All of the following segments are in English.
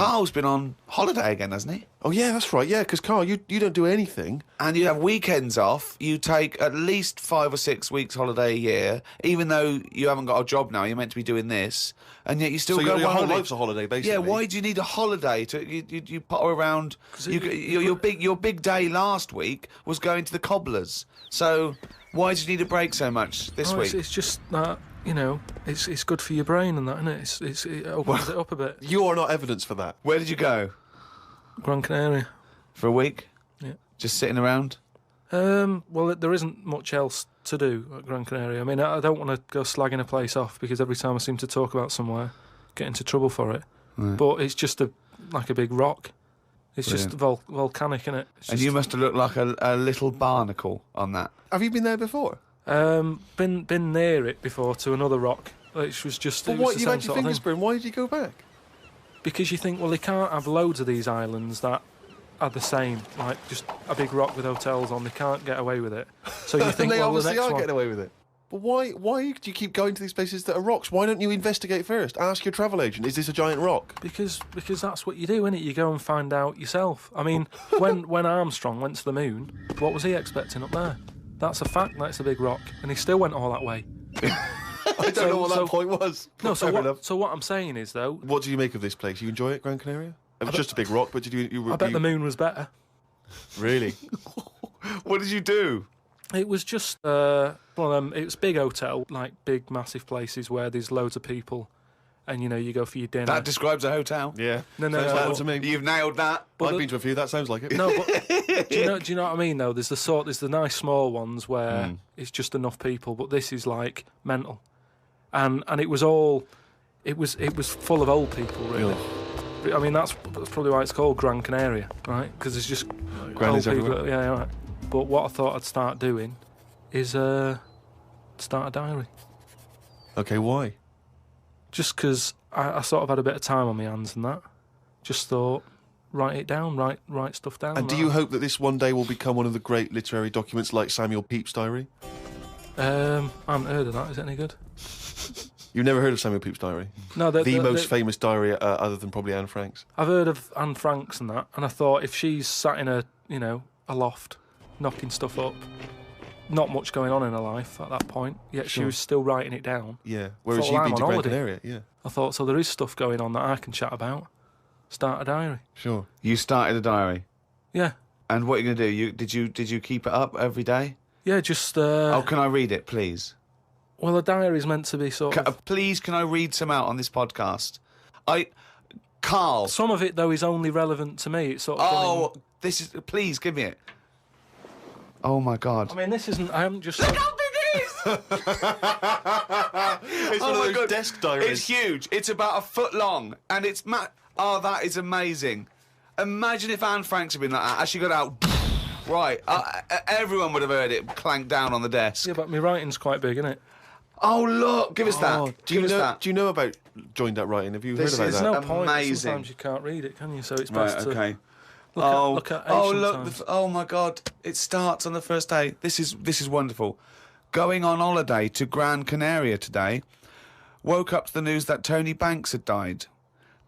Karl's been on holiday again, hasn't he? Oh, yeah, that's right. Yeah, because, Karl, you don't do anything. And you have weekends off. You take at least 5 or 6 weeks holiday a year, even though you haven't got a job now. You're meant to be doing this, and yet you still go. So your on whole holiday. life's a holiday, basically. Yeah. Why do you need a holiday? You potter around. Your big day last week was going to the cobblers. So why do you need a break so much this week? It's just that. You know, it's good for your brain and that, isn't it? It opens it up a bit. You are not evidence for that. Where did you go? Gran Canaria. For a week? Yeah. Just sitting around? Well, there isn't much else to do at Gran Canaria. I mean, I don't want to go slagging a place off because every time I seem to talk about somewhere, get into trouble for it. Right. But it's just like a big rock. It's just volcanic, isn't it? And you must have looked like a little barnacle on that. Have you been there before? Been near it before to another rock, which was just. But what, you had your fingers burned? Why did you go back? Because you think, well, they can't have loads of these islands that are the same, like just a big rock with hotels on. They can't get away with it. So you think, and they well, obviously the next are one... getting away with it. But why do you keep going to these places that are rocks? Why don't you investigate first? Ask your travel agent, is this a giant rock? Because that's what you do, innit? You go and find out yourself. I mean, when Armstrong went to the moon, what was he expecting up there? That's a fact, that's a big rock. And he still went all that way. I don't know what that point was. No, so what I'm saying is, though... What do you make of this place? You enjoy it, Gran Canaria? It was just a big rock, but did you... I bet the moon was better. Really? What did you do? It was just one of them... It was a big hotel, like big, massive places where there's loads of people. And, you know, you go for your dinner. That describes a hotel. Yeah. No, sounds like that to me. You've nailed that. I've been to a few, that sounds like it. No, but do you know what I mean, though? There's the nice small ones where it's just enough people, but this is, like, mental. And it was all... It was full of old people, really. I mean, that's probably why it's called Gran Canaria, right? Because it's just Gran old is people. everywhere. Yeah, right. But what I thought I'd start doing is start a diary. Okay, why? Just because I sort of had a bit of time on my hands and that. Just thought, write it down, write stuff down. And do you hope that this one day will become one of the great literary documents like Samuel Pepys' diary? I haven't heard of that. Is it any good? You've never heard of Samuel Pepys' diary? No, the most famous diary other than probably Anne Frank's. I've heard of Anne Frank's and that, and I thought if she's sat in a loft, knocking stuff up, not much going on in her life at that point, yet she was still writing it down. Yeah, whereas you've been to Gran Canaria, yeah. I thought, so there is stuff going on that I can chat about. Start a diary. Sure. You started a diary? Yeah. And what are you going to do? Did you keep it up every day? Yeah, just... can I read it, please? Well, a diary is meant to be sort of... Please, can I read some out on this podcast? Karl... Some of it, though, is only relevant to me. It's sort of... this is... Please, give me it. Oh, my God. I mean, this isn't... I haven't just... Look how big it is! It's one of those desk diaries. It's huge. It's about a foot long. And it's... that is amazing. Imagine if Anne Frank's had been like that. As she got out... Right. Everyone would have heard it clank down on the desk. Yeah, but my writing's quite big, isn't it? Oh, look. Give us that. Do you know about joined up writing? Have you heard about that? There's no point. Amazing. Sometimes you can't read it, can you? So it's best to... Okay. Look at ancient times. Oh my God! It starts on the first day. This is wonderful. Going on holiday to Gran Canaria today. Woke up to the news that Tony Banks had died.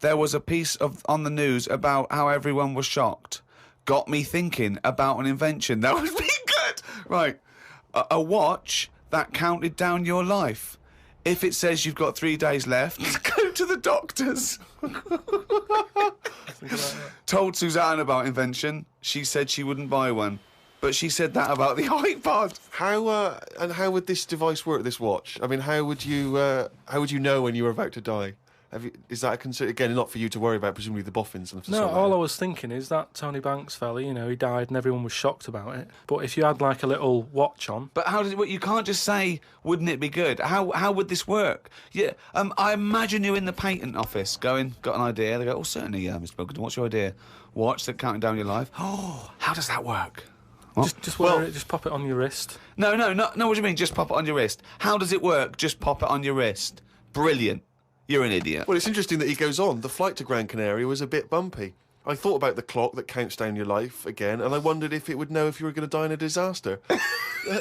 There was a piece on the news about how everyone was shocked. Got me thinking about an invention that would be good. Right, a watch that counted down your life. If it says you've got 3 days left, go to the doctors. Told Suzanne about invention. She said she wouldn't buy one. But she said that about the iPod. How would this device work, this watch? I mean, how would you know when you were about to die? Is that a concern? Again, not for you to worry about, presumably the boffins and stuff. No, all I was thinking is that Tony Banks fella, he died and everyone was shocked about it. But if you had like a little watch on... But how does it work? You can't just say, wouldn't it be good? How would this work? Yeah, I imagine you in the patent office going, got an idea. They go, certainly, Mr. Pilkington, what's your idea? Watch that counting down your life. Oh, how does that work? Just wear it, just pop it on your wrist. No, what do you mean, just pop it on your wrist? How does it work? Just pop it on your wrist. Brilliant. You're an idiot. Well, it's interesting that he goes on. The flight to Gran Canaria was a bit bumpy. I thought about the clock that counts down your life again, and I wondered if it would know if you were going to die in a disaster.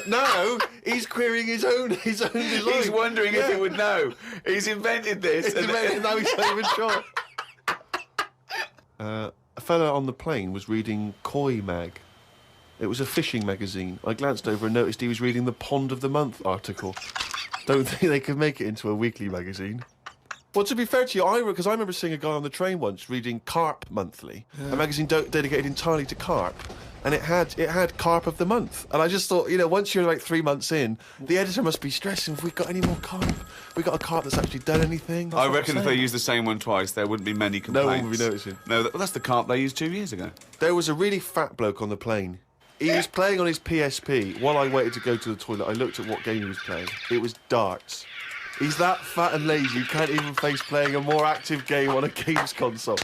No, he's querying his own design. He's wondering if it would know. He's invented this. And now he's not even sure. A fella on the plane was reading Koi Mag. It was a fishing magazine. I glanced over and noticed he was reading the Pond of the Month article. Don't think they could make it into a weekly magazine. Well, to be fair to you, because I remember seeing a guy on the train once reading Carp Monthly, a magazine dedicated entirely to carp, and it had Carp of the Month. And I just thought, once you're like 3 months in, the editor must be stressing. Have we got any more carp? We got a carp that's actually done anything? I reckon if they used the same one twice, there wouldn't be many complaints. No one would be noticing. No, that's the carp they used 2 years ago. There was a really fat bloke on the plane. He was playing on his PSP. While I waited to go to the toilet, I looked at what game he was playing. It was darts. He's that fat and lazy, you can't even face playing a more active game on a games console.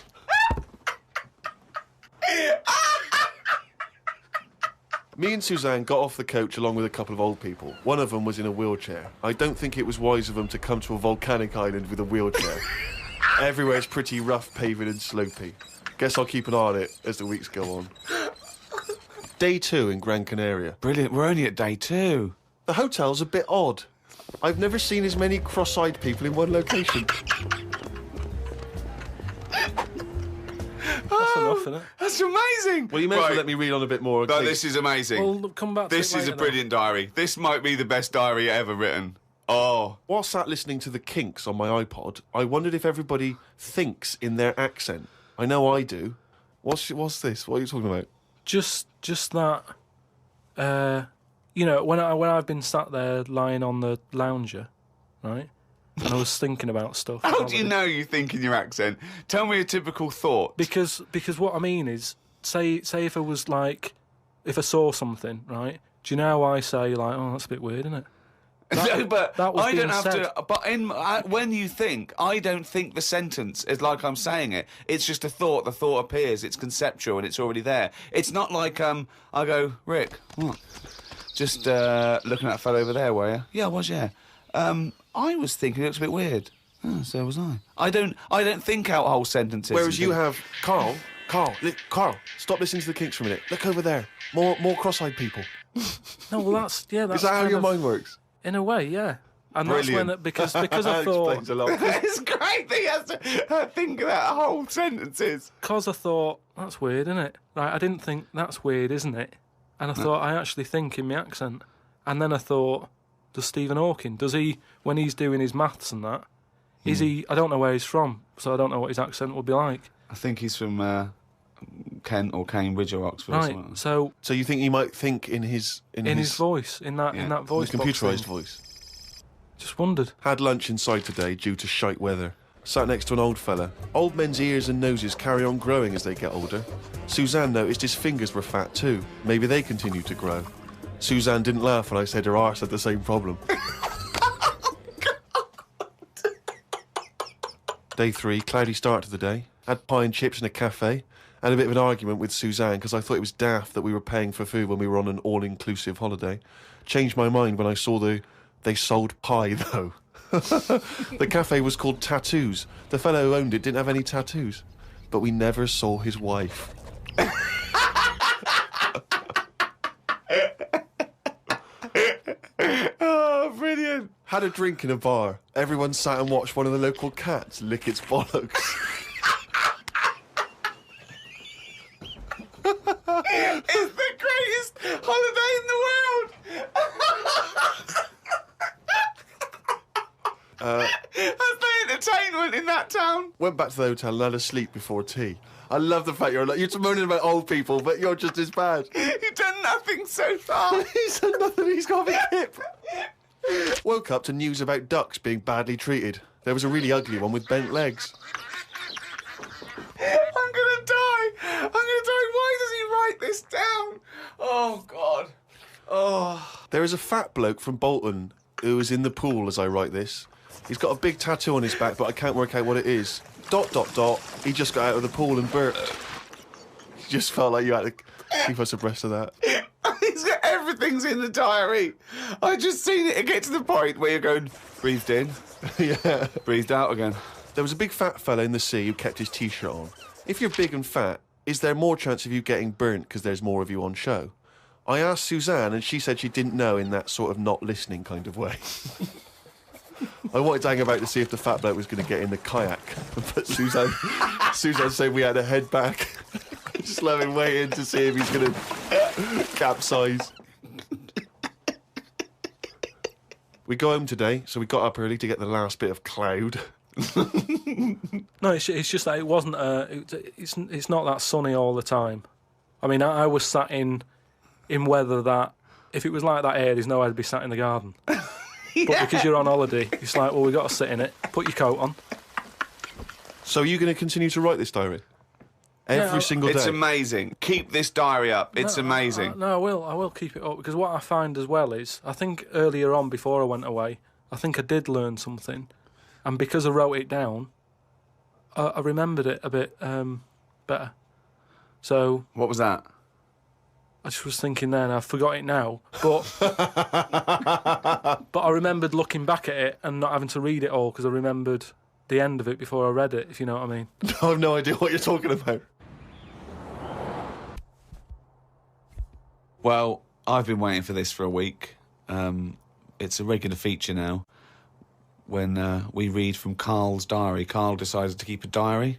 Me and Suzanne got off the coach along with a couple of old people. One of them was in a wheelchair. I don't think it was wise of them to come to a volcanic island with a wheelchair. Everywhere's pretty rough paving and slopey. Guess I'll keep an eye on it as the weeks go on. Day 2 in Gran Canaria. Brilliant, we're only at day 2. The hotel's a bit odd. I've never seen as many cross-eyed people in one location. That's enough, isn't it? That's amazing. Well, you may as well let me read on a bit more. No, this is amazing. We'll come back to This it is a later, brilliant diary. This might be the best diary ever written. Oh. While sat listening to the Kinks on my iPod, I wondered if everybody thinks in their accent. I know I do. What's this? What are you talking about? Just that, when I've been sat there lying on the lounger, right, and I was thinking about stuff. How do you know you think in your accent? Tell me a typical thought. Because what I mean is, say if I was like, if I saw something, right? Do you know how I say like, oh, that's a bit weird, isn't it? No, but that was I don't being have said. to. But when you think, I don't think the sentence is like I'm saying it. It's just a thought. The thought appears. It's conceptual and it's already there. It's not like I go, Rick, what? Just looking at that fellow over there, were you? Yeah, I was. Yeah. I was thinking it looks a bit weird. Oh, so was I. I don't think out whole sentences. Whereas you have Carl, stop listening to the Kinks for a minute. Look over there. More cross-eyed people. No, well that's Is that how your mind works? In a way, yeah. And Brilliant. that's when because I That thought explains a lot. It's great that he has to think about whole sentences. because I thought that's weird, isn't it? Right, I didn't think that's weird, isn't it? And I thought I actually think in my accent. And then I thought, does Stephen Hawking, does he, when he's doing his maths and that, is he? I don't know where he's from, so I don't know what his accent would be like. I think he's from Kent or Cambridge or Oxford. Or Right, something. so So you think he might think in his voice, in that voice, box computerised thing. voice? Just wondered. Had lunch inside today due to shite weather. Sat next to an old fella. Old men's ears and noses carry on growing as they get older. Suzanne noticed his fingers were fat too. Maybe they continue to grow. Suzanne didn't laugh when I said her arse had the same problem. Day 3, cloudy start to the day. Had pie and chips in a cafe. Had a bit of an argument with Suzanne because I thought it was daft that we were paying for food when we were on an all-inclusive holiday. Changed my mind when I saw they sold pie though. The cafe was called Tattoos. The fellow who owned it didn't have any tattoos. But we never saw his wife. Oh, brilliant. Had a drink in a bar. Everyone sat and watched one of the local cats lick its bollocks. It's the greatest holiday in the world. That's the entertainment in that town. Went back to the hotel and had a sleep before tea. I love the fact you're moaning about old people, but you're just as bad. You've done nothing so far. He's done nothing, he's got a big hip. Woke up to news about ducks being badly treated. There was a really ugly one with bent legs. I'm gonna die. Why does he write this down? Oh, God. Oh. There is a fat bloke from Bolton who is in the pool as I write this. He's got a big tattoo on his back, but I can't work out what it is. ... He just got out of the pool and burped. Just felt like you had to keep us abreast of that. Everything's in the diary. I just seen it get to the point where you're going, breathed in, Yeah. breathed out again. There was a big fat fella in the sea who kept his T-shirt on. If you're big and fat, is there more chance of you getting burnt because there's more of you on show? I asked Suzanne and she said she didn't know in that sort of not listening kind of way. I wanted to hang about to see if the fat bloke was going to get in the kayak. But Suzanne said we had to head back. Just let him waiting to see if he's going to capsize. We go home today, so we got up early to get the last bit of cloud. No, it's just that it wasn't. It's not that sunny all the time. I mean, I was sat in weather that if it was like that here, there's no way I'd be sat in the garden. Yeah. But because you're on holiday, it's like, well, we've got to sit in it. Put your coat on. So are you going to continue to write this diary? Every single day? It's amazing. Keep this diary up. It's amazing. No, I will keep it up, because what I find as well is, I think earlier on, before I went away, I think I did learn something. And because I wrote it down, I remembered it a bit better. So... What was that? I just was thinking then, I forgot it now, but but I remembered looking back at it and not having to read it all, because I remembered the end of it before I read it, if you know what I mean. I have no idea what you're talking about. Well, I've been waiting for this for a week. It's a regular feature now. When we read from Karl's diary, Karl decided to keep a diary.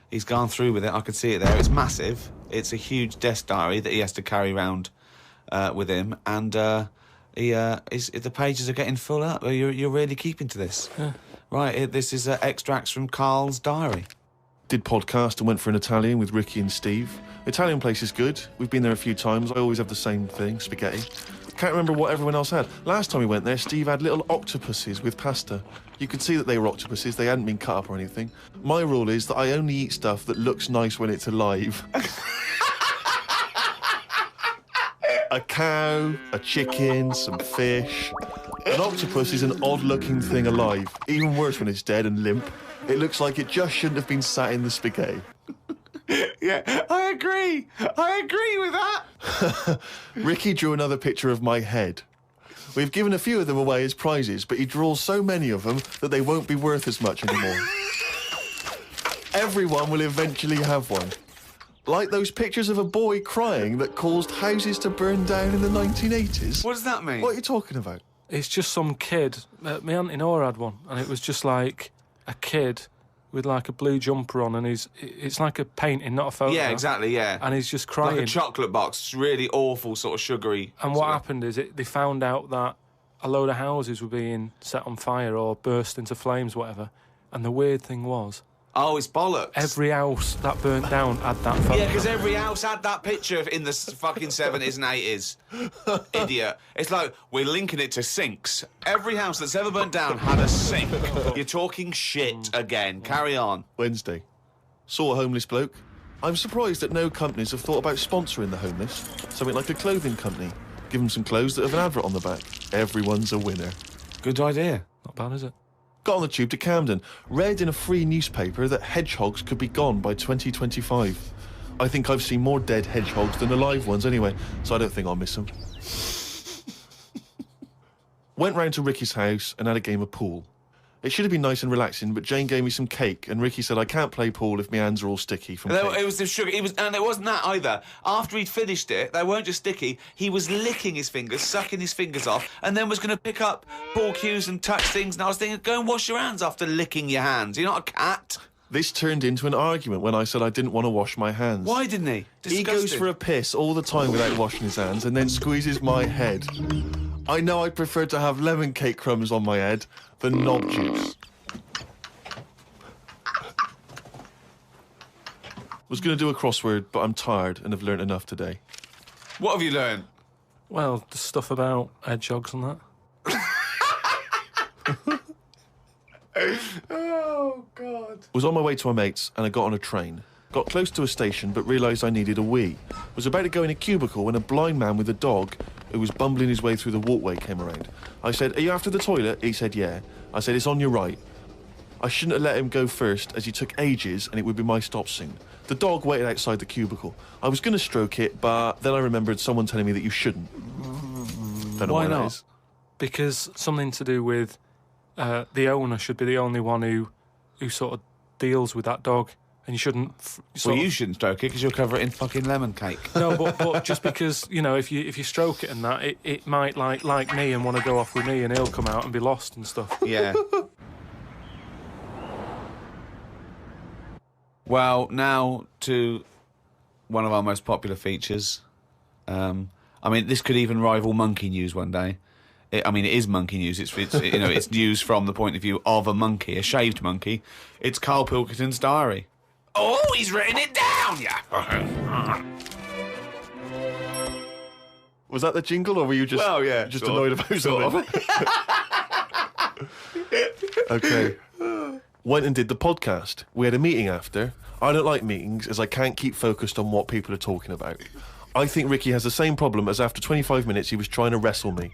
He's gone through with it. I can see it there. It's massive. It's a huge desk diary that he has to carry around with him, and the pages are getting full up. You're really keeping to this, right? This is extracts from Karl's diary. Did podcast and went for an Italian with Ricky and Steve. Italian place is good. We've been there a few times. I always have the same thing, spaghetti. Can't remember what everyone else had. Last time we went there, Steve had little octopuses with pasta. You could see that they were octopuses. They hadn't been cut up or anything. My rule is that I only eat stuff that looks nice when it's alive. A cow, a chicken, some fish. An octopus is an odd-looking thing alive. Even worse when it's dead and limp. It looks like it just shouldn't have been sat in the spaghetti. Yeah, I agree. I agree with that. Ricky drew another picture of my head. We've given a few of them away as prizes, but he draws so many of them that they won't be worth as much anymore. Everyone will eventually have one. Like those pictures of a boy crying that caused houses to burn down in the 1980s. What does that mean? What are you talking about? It's just some kid. My auntie Nora had one, and it was just like a kid with like a blue jumper on, and it's like a painting, not a photo. Yeah, exactly, yeah. And he's just crying. Like a chocolate box. It's really awful, sort of sugary. And what happened is they found out that a load of houses were being set on fire or burst into flames, whatever. And the weird thing was, oh, it's bollocks. every house that burnt down had that photo. Yeah, because every house had that picture in the fucking 70s and 80s. Idiot. It's like, we're linking it to sinks. Every house that's ever burnt down had a sink. You're talking shit again. Carry on. Wednesday. Saw a homeless bloke. I'm surprised that no companies have thought about sponsoring the homeless. Something like a clothing company. Give them some clothes that have an advert on the back. Everyone's a winner. Good idea. Not bad, is it? Got on the tube to Camden, read in a free newspaper that hedgehogs could be gone by 2025. I think I've seen more dead hedgehogs than alive ones anyway, so I don't think I'll miss them. Went round to Ricky's house and had a game of pool. It should have been nice and relaxing, but Jane gave me some cake, and Ricky said I can't play pool if my hands are all sticky from cake. It was the sugar. And it wasn't that either. After he'd finished it, they weren't just sticky. He was licking his fingers, sucking his fingers off, and then was going to pick up ball cues and touch things. And I was thinking, go and wash your hands after licking your hands. You're not a cat. This turned into an argument when I said I didn't want to wash my hands. Why didn't he? He goes for a piss all the time without washing his hands and then squeezes my head. I know I'd prefer to have lemon cake crumbs on my head than knob juice. Was going to do a crossword, but I'm tired and have learnt enough today. What have you learned? Well, the stuff about hedgehogs and that. Oh, God. Was on my way to my mates and I got on a train. Got close to a station but realised I needed a wee. Was about to go in a cubicle when a blind man with a dog who was bumbling his way through the walkway came around. I said, "Are you after the toilet?" He said, "Yeah." I said, "It's on your right." I shouldn't have let him go first as he took ages and it would be my stop soon. The dog waited outside the cubicle. I was going to stroke it, but then I remembered someone telling me that you shouldn't. Don't know Why why that not? is. Because something to do with the owner should be the only one who sort of deals with that dog and you shouldn't. Well, you shouldn't stroke it because you'll cover it in fucking lemon cake. No, but just because, you know, if you stroke it and that, it might like me and want to go off with me, and he'll come out and be lost and stuff. Yeah. Well, now to one of our most popular features. I mean, this could even rival monkey news one day. It is monkey news. It's you know, it's news from the point of view of a monkey, a shaved monkey. It's Karl Pilkington's diary. Oh, he's written it down, yeah. Was that the jingle, or were you just annoyed about something? Okay. Went and did the podcast. We had a meeting after. I don't like meetings as I can't keep focused on what people are talking about. I think Ricky has the same problem as after 25 minutes he was trying to wrestle me.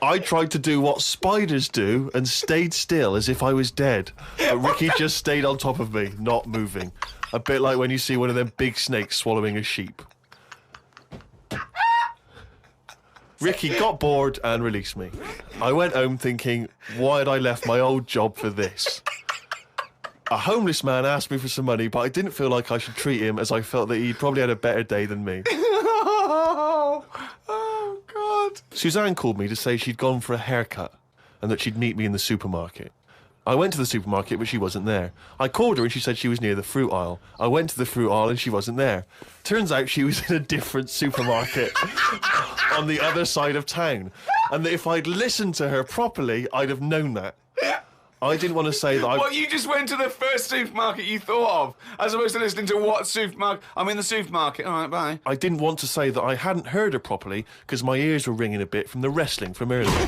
I tried to do what spiders do and stayed still as if I was dead. But Ricky just stayed on top of me, not moving. A bit like when you see one of them big snakes swallowing a sheep. Ricky got bored and released me. I went home thinking, why had I left my old job for this? A homeless man asked me for some money, but I didn't feel like I should treat him as I felt that he'd probably had a better day than me. Oh, God. Suzanne called me to say she'd gone for a haircut and that she'd meet me in the supermarket. I went to the supermarket, but she wasn't there. I called her and she said she was near the fruit aisle. I went to the fruit aisle and she wasn't there. Turns out she was in a different supermarket on the other side of town. And that if I'd listened to her properly, I'd have known that. I didn't want to say that Well, you just went to the first supermarket you thought of, as opposed to listening to what supermarket... I'm in the supermarket. All right, bye. I didn't want to say that I hadn't heard her properly because my ears were ringing a bit from the wrestling from earlier.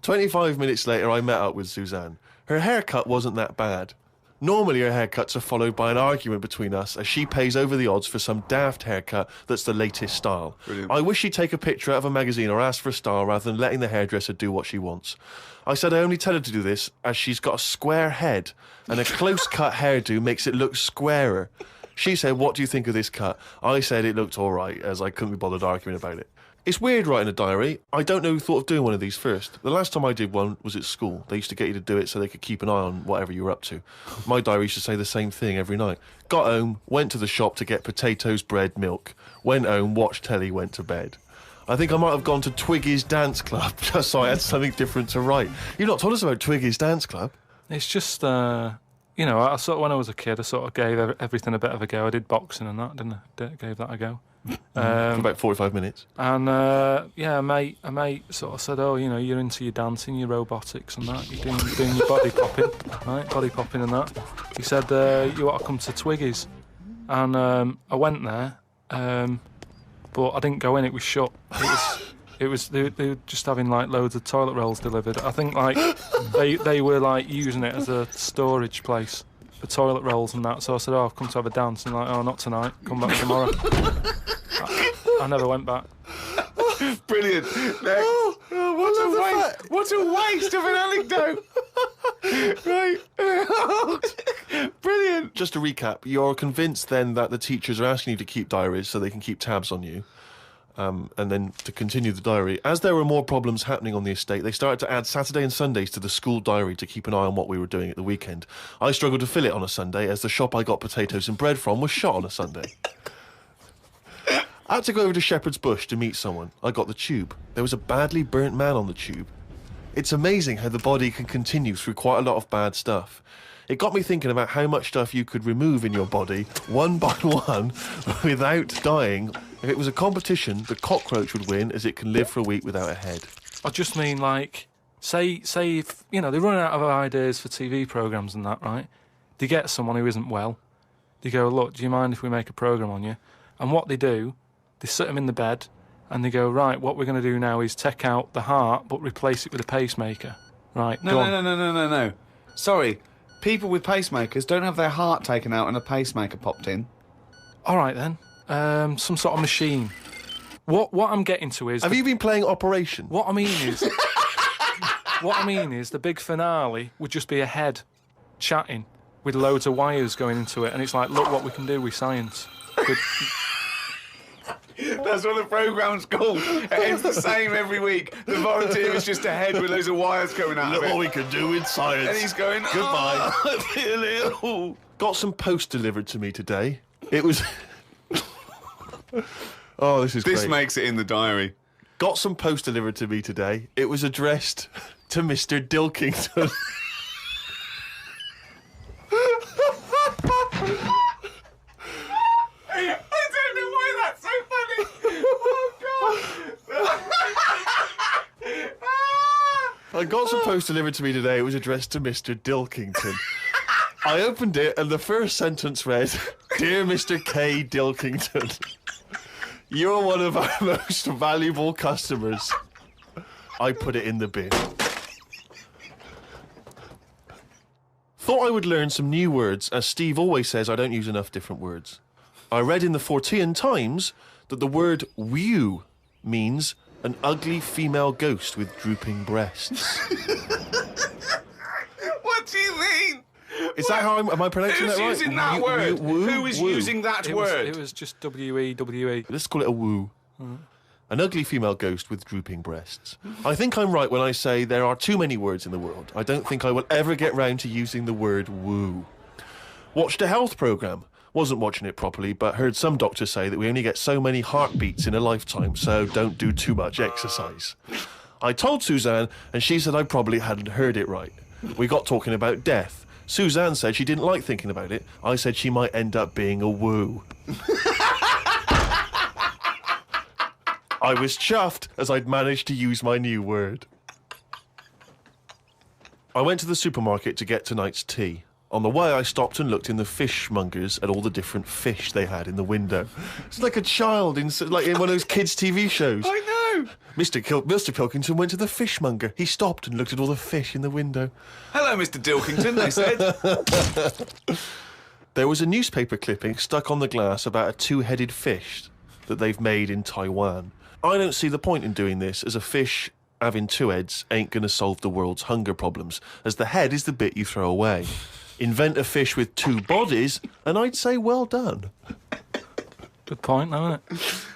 25 minutes later, I met up with Suzanne. Her haircut wasn't that bad. Normally, her haircuts are followed by an argument between us as she pays over the odds for some daft haircut that's the latest style. Brilliant. I wish she'd take a picture out of a magazine or ask for a style rather than letting the hairdresser do what she wants. I said I only tell her to do this as she's got a square head and a close-cut hairdo makes it look squarer. She said, what do you think of this cut? I said it looked all right, as I couldn't be bothered arguing about it. It's weird writing a diary. I don't know who thought of doing one of these first. The last time I did one was at school. They used to get you to do it so they could keep an eye on whatever you were up to. My diary used to say the same thing every night. Got home, went to the shop to get potatoes, bread, milk. Went home, watched telly, went to bed. I think I might have gone to Twiggy's Dance Club just so I had something different to write. You've not told us about Twiggy's Dance Club. It's just, you know, when I was a kid, I sort of gave everything a bit of a go. I did boxing and that, didn't I? Gave that a go. For about 45 minutes. And, yeah, a mate sort of said, oh, you know, you're into your dancing, your robotics and that. You're doing your body popping, right? Body popping and that. He said, you ought to come to Twiggy's. And I went there, but I didn't go in, it was shut. They were just having like loads of toilet rolls delivered. I think like they were like using it as a storage place for toilet rolls and that. So I said, oh, I've come to have a dance. And like, oh, not tonight. Come back tomorrow. I never went back. Brilliant. Next. What a waste of an anecdote. Right. Brilliant. Just to recap, you're convinced then that the teachers are asking you to keep diaries so they can keep tabs on you. And then to continue the diary, as there were more problems happening on the estate, they started to add Saturday and Sundays to the school diary to keep an eye on what we were doing at the weekend. I struggled to fill it on a Sunday as the shop I got potatoes and bread from was shut on a Sunday. I had to go over to Shepherd's Bush to meet someone. I got the tube. There was a badly burnt man on the tube. It's amazing how the body can continue through quite a lot of bad stuff. It got me thinking about how much stuff you could remove in your body, one by one, without dying. If it was a competition, the cockroach would win, as it can live for a week without a head. I just mean, like, say if, you know, they're running out of ideas for TV programmes and that, right? They get someone who isn't well. They go, look, do you mind if we make a programme on you? And what they do, they sit them in the bed and they go, right, what we're going to do now is take out the heart but replace it with a pacemaker. Right, No. Sorry. People with pacemakers don't have their heart taken out and a pacemaker popped in. All right, then. Some sort of machine. What I'm getting to is... Have you been playing Operation? What I mean is the big finale would just be a head chatting with loads of wires going into it, and it's like, look what we can do with science. That's what the programme's called. It's the same every week. The volunteer is just a head with loads of wires coming out of Look it. what we can do with science. And he's going, Goodbye. "Oh, I feel ill." Got some post delivered to me today. It was... Oh, this is This great. makes it in the diary. Got some post delivered to me today. It was addressed to Mr. Dilkington. I don't know why that's so funny. Oh, God. I got some post delivered to me today. It was addressed to Mr. Dilkington. I opened it and the first sentence read, "Dear Mr. K. Dilkington, you're one of our most valuable customers." I put it in the bin. Thought I would learn some new words, as Steve always says I don't use enough different words. I read in the Fortean Times that the word "wew" means an ugly female ghost with drooping breasts. What do you mean? Is that how am I pronouncing Who's that right? using that word? Woo? Who is Woo. using that word? It was just W-E-W-E. Let's call it a woo. An ugly female ghost with drooping breasts. I think I'm right when I say there are too many words in the world. I don't think I will ever get round to using the word woo. Watched a health programme. Wasn't watching it properly, but heard some doctors say that we only get so many heartbeats in a lifetime, so don't do too much exercise. I told Suzanne, and she said I probably hadn't heard it right. We got talking about death. Suzanne said she didn't like thinking about it. I said she might end up being a woo. I was chuffed as I'd managed to use my new word. I went to the supermarket to get tonight's tea. On the way, I stopped and looked in the fishmongers at all the different fish they had in the window. It's like a child in one of those kids' TV shows. I know. Mr. Pilkington went to the fishmonger. He stopped and looked at all the fish in the window. Hello, Mr. Dilkington, they said. There was a newspaper clipping stuck on the glass about a two-headed fish that they've made in Taiwan. I don't see the point in doing this, as a fish having two heads ain't going to solve the world's hunger problems, as the head is the bit you throw away. Invent a fish with two bodies, and I'd say well done. Good point, isn't it?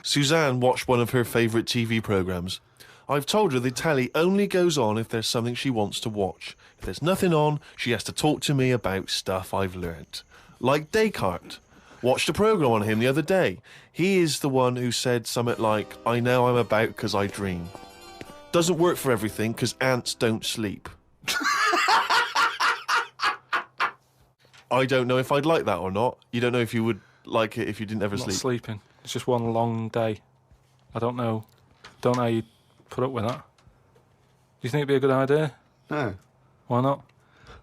Suzanne watched one of her favourite TV programmes. I've told her the telly only goes on if there's something she wants to watch. If there's nothing on, she has to talk to me about stuff I've learnt. Like Descartes. Watched a programme on him the other day. He is the one who said something like, "I know I'm about 'cause I dream." Doesn't work for everything, 'cause ants don't sleep. I don't know if I'd like that or not. You don't know if you would like it if you didn't ever Not sleep. sleeping. It's just one long day. I don't know. Don't know how you put up with that. Do you think it'd be a good idea? No. Why not?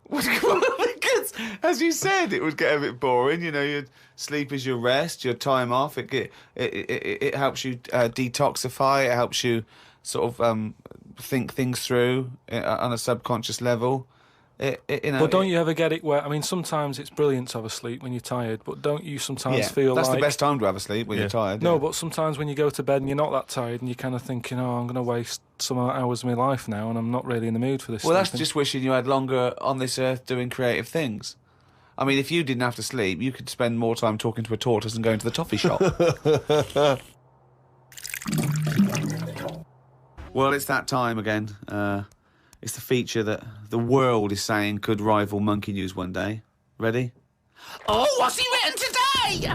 Because, as you said, it would get a bit boring. You know, your sleep is your rest, your time off. It helps you detoxify. It helps you sort of think things through on a subconscious level. But don't you ever get it where, I mean, sometimes it's brilliant to have a sleep when you're tired, but don't you sometimes feel that's like... the best time to have a sleep, when you're tired. No, yeah. but sometimes when you go to bed and you're not that tired and you're kind of thinking, oh, I'm going to waste some hours of my life now and I'm not really in the mood for this. Well, that's sleeping. just wishing you had longer on this earth doing creative things. I mean, if you didn't have to sleep, you could spend more time talking to a tortoise and going to the toffee shop. Well, it's that time again. It's the feature that the world is saying could rival Monkey News one day. Ready? Oh, what's he written today?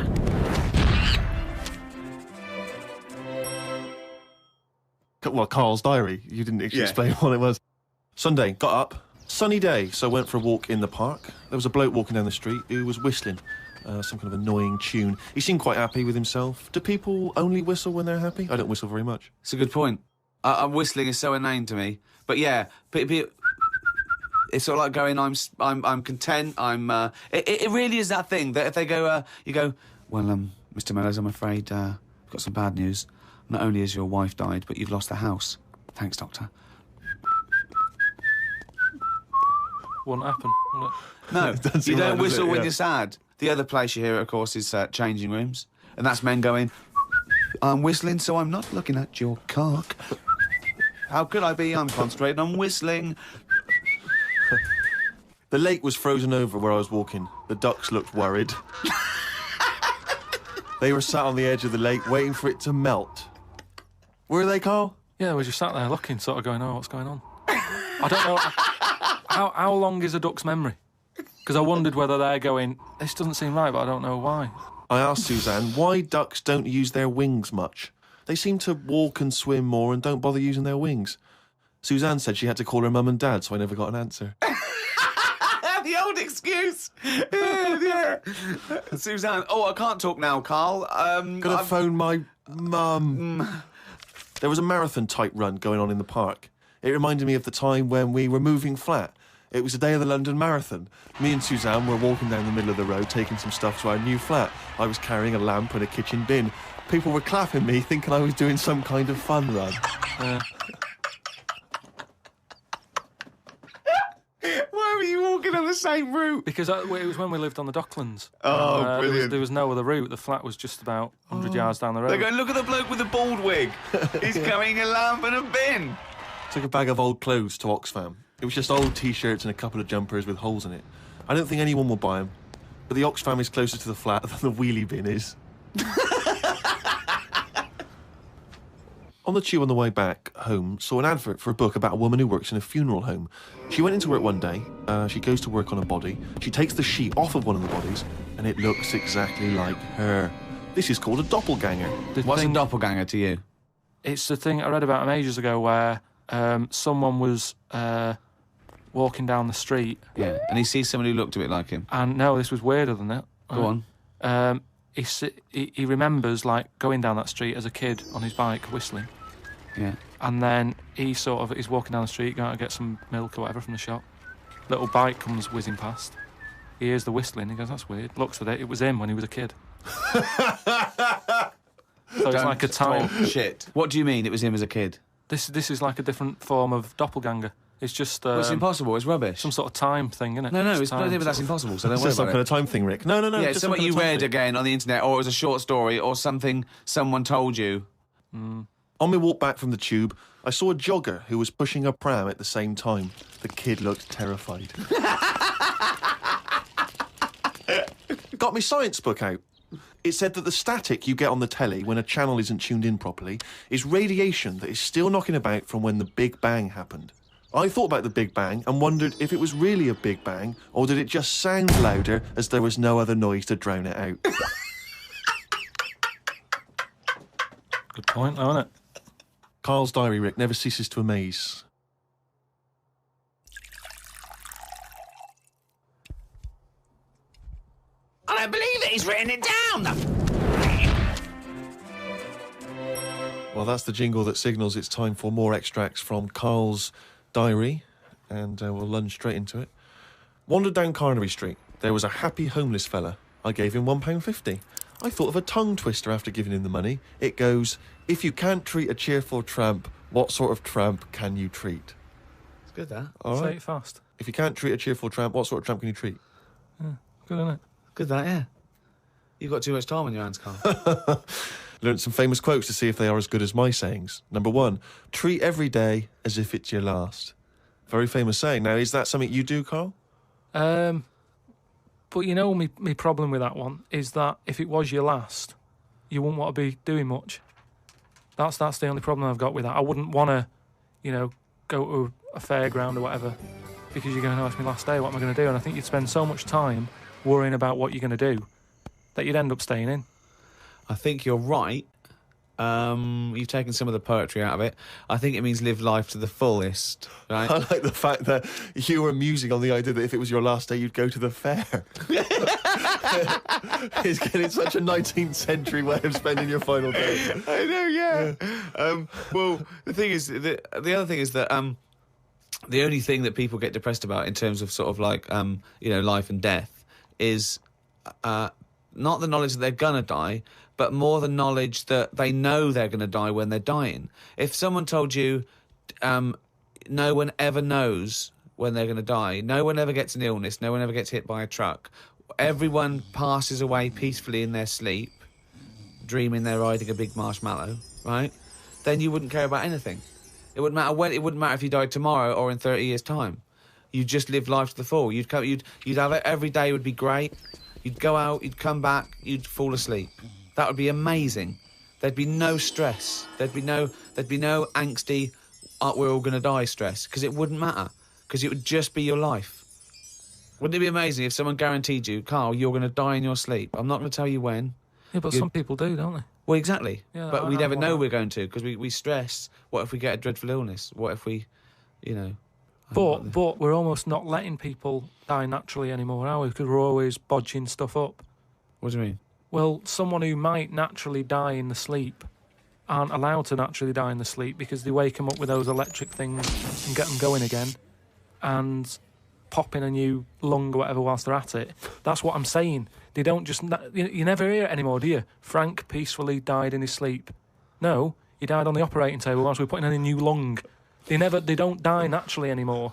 Well, Karl's diary. You didn't explain what it was. Sunday, got up. Sunny day, so went for a walk in the park. There was a bloke walking down the street who was whistling some kind of annoying tune. He seemed quite happy with himself. Do people only whistle when they're happy? I don't whistle very much. It's a good point. Whistling is so inane to me. But yeah, it's sort of like going, I'm content. It really is that thing that if they go, you go, well, Mr. Mellors, I'm afraid I've got some bad news. Not only has your wife died, but you've lost the house. Thanks, doctor. Wouldn't happen, would it? No, Doesn't you seem don't right, does whistle it? when Yeah. you're sad. The other place you hear it, of course, is changing rooms. And that's men going, I'm whistling, so I'm not looking at your cock. How could I be? I'm concentrating on whistling. The lake was frozen over where I was walking. The ducks looked worried. They were sat on the edge of the lake waiting for it to melt. Were they, Karl? Yeah, we just sat there looking, sort of going, oh, what's going on? I don't know. How long is a duck's memory? Because I wondered whether they're going, this doesn't seem right, but I don't know why. I asked Suzanne why ducks don't use their wings much. They seem to walk and swim more and don't bother using their wings. Suzanne said she had to call her mum and dad, so I never got an answer. The old excuse. Yeah. Suzanne, I can't talk now, Karl. Gotta phone my mum. There was a marathon-type run going on in the park. It reminded me of the time when we were moving flat. It was the day of the London Marathon. Me and Suzanne were walking down the middle of the road taking some stuff to our new flat. I was carrying a lamp and a kitchen bin. People were clapping me, thinking I was doing some kind of fun run. Why were you walking on the same route? Because it was when we lived on the Docklands. Oh, brilliant. There was no other route. The flat was just about 100 yards down the road. They're going, look at the bloke with the bald wig. He's carrying a lamp and a bin. Took a bag of old clothes to Oxfam. It was just old T-shirts and a couple of jumpers with holes in it. I don't think anyone will buy them, but the Oxfam is closer to the flat than the wheelie bin is. On the tube on the way back home, saw an advert for a book about a woman who works in a funeral home. She went into work one day, she goes to work on a body, she takes the sheet off of one of the bodies, and it looks exactly like her. This is called a doppelganger. What's a doppelganger to you? It's the thing I read about him ages ago where someone was walking down the street. Yeah, and he sees someone who looked a bit like him. And no, this was weirder than that. Go on. He remembers, like, going down that street as a kid on his bike, whistling. Yeah. And then he's walking down the street, going to get some milk or whatever from the shop. Little bike comes whizzing past. He hears the whistling, he goes, that's weird. Looks at it, it was him when he was a kid. So it's like a time. Shit. What do you mean it was him as a kid? This is like a different form of doppelganger. It's just... it's impossible, it's rubbish. Some sort of time thing, isn't it? No, It's but that's impossible, so don't worry It's some about kind it. of time thing, Rick. No. Yeah, just something some you kind of time read thing. again on the internet, or it was a short story, or something someone told you. On my walk back from the tube, I saw a jogger who was pushing a pram at the same time. The kid looked terrified. Got my science book out. It said that the static you get on the telly when a channel isn't tuned in properly is radiation that is still knocking about from when the Big Bang happened. I thought about the Big Bang and wondered if it was really a Big Bang or did it just sound louder as there was no other noise to drown it out. Good point, though, isn't it? Karl's diary, Rick, never ceases to amaze. I don't believe it. He's written it down. Well, that's the jingle that signals it's time for more extracts from Karl's diary, and we'll lunge straight into it. Wandered down Carnaby Street. There was a happy homeless fella. I gave him £1.50. I thought of a tongue twister after giving him the money. It goes, if you can't treat a cheerful tramp, what sort of tramp can you treat? It's good, that. All Say right. it fast. If you can't treat a cheerful tramp, what sort of tramp can you treat? Good, isn't it? Good, that, yeah. You've got too much time on your hands, Karl. Learned some famous quotes to see if they are as good as my sayings. Number 1, treat every day as if it's your last. Very famous saying. Now, is that something you do, Karl? But you know, my problem with that one is that if it was your last, you wouldn't want to be doing much. That's the only problem I've got with that. I wouldn't want to, go to a fairground or whatever because you're going to know it's my last day. What am I going to do? And I think you'd spend so much time worrying about what you're going to do that you'd end up staying in. I think you're right. You've taken some of the poetry out of it. I think it means live life to the fullest, right? I like the fact that you were musing on the idea that if it was your last day, you'd go to the fair. It's getting such a 19th century way of spending your final day. I know, yeah. Well, the thing is, the other thing is that the only thing that people get depressed about in terms of sort of like, life and death is not the knowledge that they're gonna die, but more the knowledge that they know they're going to die when they're dying. If someone told you no one ever knows when they're going to die, no one ever gets an illness, no one ever gets hit by a truck, everyone passes away peacefully in their sleep, dreaming they're riding a big marshmallow, right? Then you wouldn't care about anything. It wouldn't matter when. It wouldn't matter if you died tomorrow or in 30 years' time. You'd just live life to the full. You'd have it every day would be great. You'd go out, you'd come back, you'd fall asleep. That would be amazing. There'd be no stress. There'd be no angsty, we're all going to die stress, because it wouldn't matter, because it would just be your life. Wouldn't it be amazing if someone guaranteed you, Karl, you're going to die in your sleep? I'm not going to tell you when. Yeah, but some people do, don't they? Well, exactly. Yeah, but we I never know wanna- we're going to, because we stress. What if we get a dreadful illness? What if we, you know... But we're almost not letting people die naturally anymore, are we? Because we're always bodging stuff up. What do you mean? Well, someone who might naturally die in the sleep aren't allowed to naturally die in the sleep because they wake them up with those electric things and get them going again and pop in a new lung or whatever whilst they're at it. That's what I'm saying. They don't just... You never hear it anymore, do you? Frank peacefully died in his sleep. No, he died on the operating table whilst we were putting in a new lung. They don't die naturally anymore.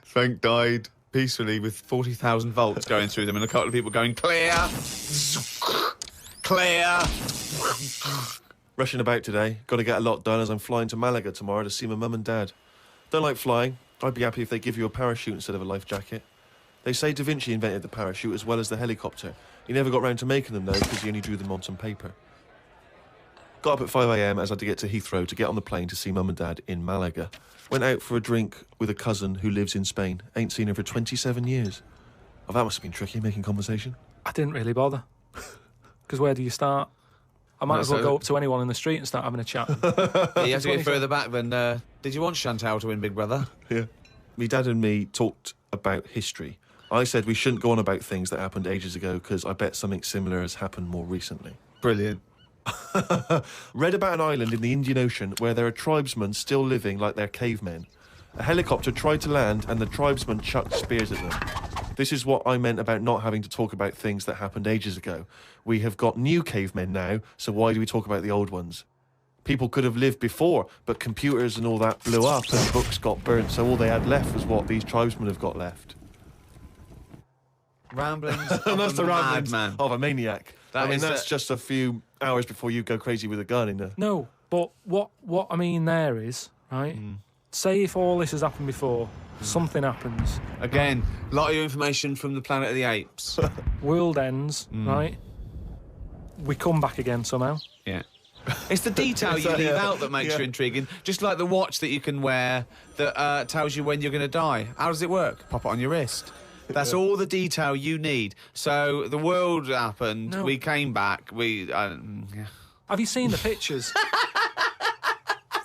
Frank died peacefully with 40,000 volts going through them and a couple of people going, clear, clear. Rushing about today. Got to get a lot done as I'm flying to Malaga tomorrow to see my mum and dad. Don't like flying. I'd be happy if they give you a parachute instead of a life jacket. They say Da Vinci invented the parachute as well as the helicopter. He never got round to making them, though, because he only drew them on some paper. Got up at 5 a.m. as I had to get to Heathrow to get on the plane to see mum and dad in Malaga. Went out for a drink with a cousin who lives in Spain. Ain't seen her for 27 years. Oh, that must have been tricky, making conversation. I didn't really bother. Because where do you start? I might as well go up to anyone in the street and start having a chat. Yeah, you have to get further back than... did you want Chantal to win Big Brother? Yeah. Me dad and me talked about history. I said we shouldn't go on about things that happened ages ago because I bet something similar has happened more recently. Brilliant. Read about an island in the Indian Ocean where there are tribesmen still living like they're cavemen. A helicopter tried to land and the tribesmen chucked spears at them. This is what I meant about not having to talk about things that happened ages ago. We have got new cavemen now, so why do we talk about the old ones? People could have lived before, but computers and all that blew up and books got burnt, so all they had left was what these tribesmen have got left. Ramblings And that's the ramblings madman. of a maniac. That is that's just a few hours before you go crazy with a gun in there. No, but what I mean there is, right, say if all this has happened before, something happens, Again, a lot of information from the Planet of the Apes. world ends, right, we come back again somehow. Yeah. It's the detail you leave out that makes Yeah. you intriguing. Just like the watch that you can wear that tells you when you're going to die. How does it work? Pop it on your wrist. That's all the detail you need. So the world happened. No. We came back. Yeah. Have you seen the pictures?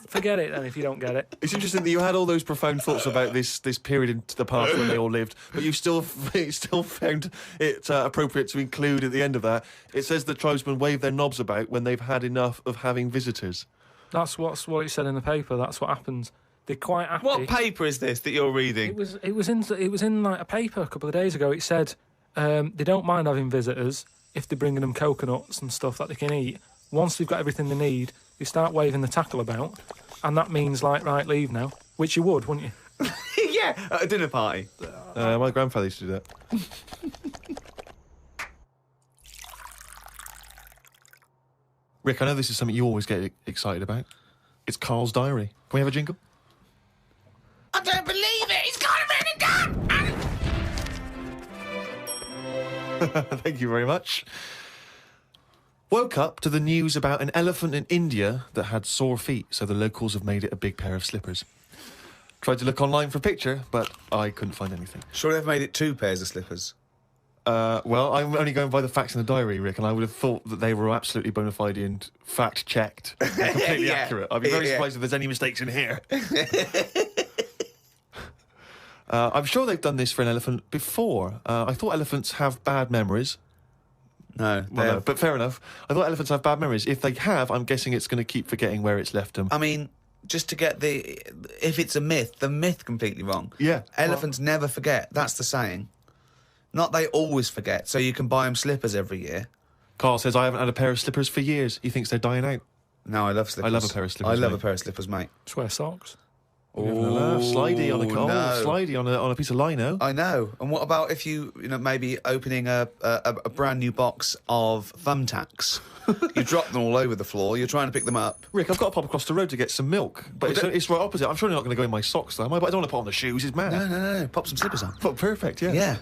Forget it then if you don't get it. It's interesting that you had all those profound thoughts about this period in the past when they all lived, but you still found it appropriate to include at the end of that. It says that tribesmen wave their knobs about when they've had enough of having visitors. That's what it said in the paper. That's what happens. They're quite happy. What paper is this that you're reading? It was in like a paper a couple of days ago. It said they don't mind having visitors if they're bringing them coconuts and stuff that they can eat. Once they've got everything they need, they start waving the tackle about, and that means like, right, leave now, which you would, wouldn't you? Yeah, at a dinner party. My grandfather used to do that. Rick, I know this is something you always get excited about. It's Karl's diary. Can we have a jingle? I don't believe it. He's got it written down. Thank you very much. Woke up to the news about an elephant in India that had sore feet, so the locals have made it a big pair of slippers. Tried to look online for a picture, but I couldn't find anything. Sure, they've made it 2 pairs of slippers. Well, I'm only going by the facts in the diary, Rick, and I would have thought that they were absolutely bona fide and fact-checked and completely Yeah. accurate. I'd be very Yeah. surprised if there's any mistakes in here. I'm sure they've done this for an elephant before. I thought elephants have bad memories. No, Well, no, but fair enough. I thought elephants have bad memories. If they have, I'm guessing it's going to keep forgetting where it's left them. I mean, just to get if it's a myth, the myth completely wrong. Yeah. Elephants never forget. That's the saying. Not they always forget, so you can buy them slippers every year. Carl says, I haven't had a pair of slippers for years. He thinks they're dying out. No, I love slippers. I love a pair of slippers, I love mate. a pair of slippers, mate. Just wear socks. Slidey on a Carl. no. Slidey on a piece of lino. I know. And what about if you maybe opening a brand new box of thumbtacks? You drop them all over the floor. You're trying to pick them up. Rick, I've got to pop across the road to get some milk. But it's right opposite. I'm surely not going to go in my socks, though, am I? But I don't want to put on the shoes. It's mad. No. Pop some slippers on. But perfect, yeah. Yeah.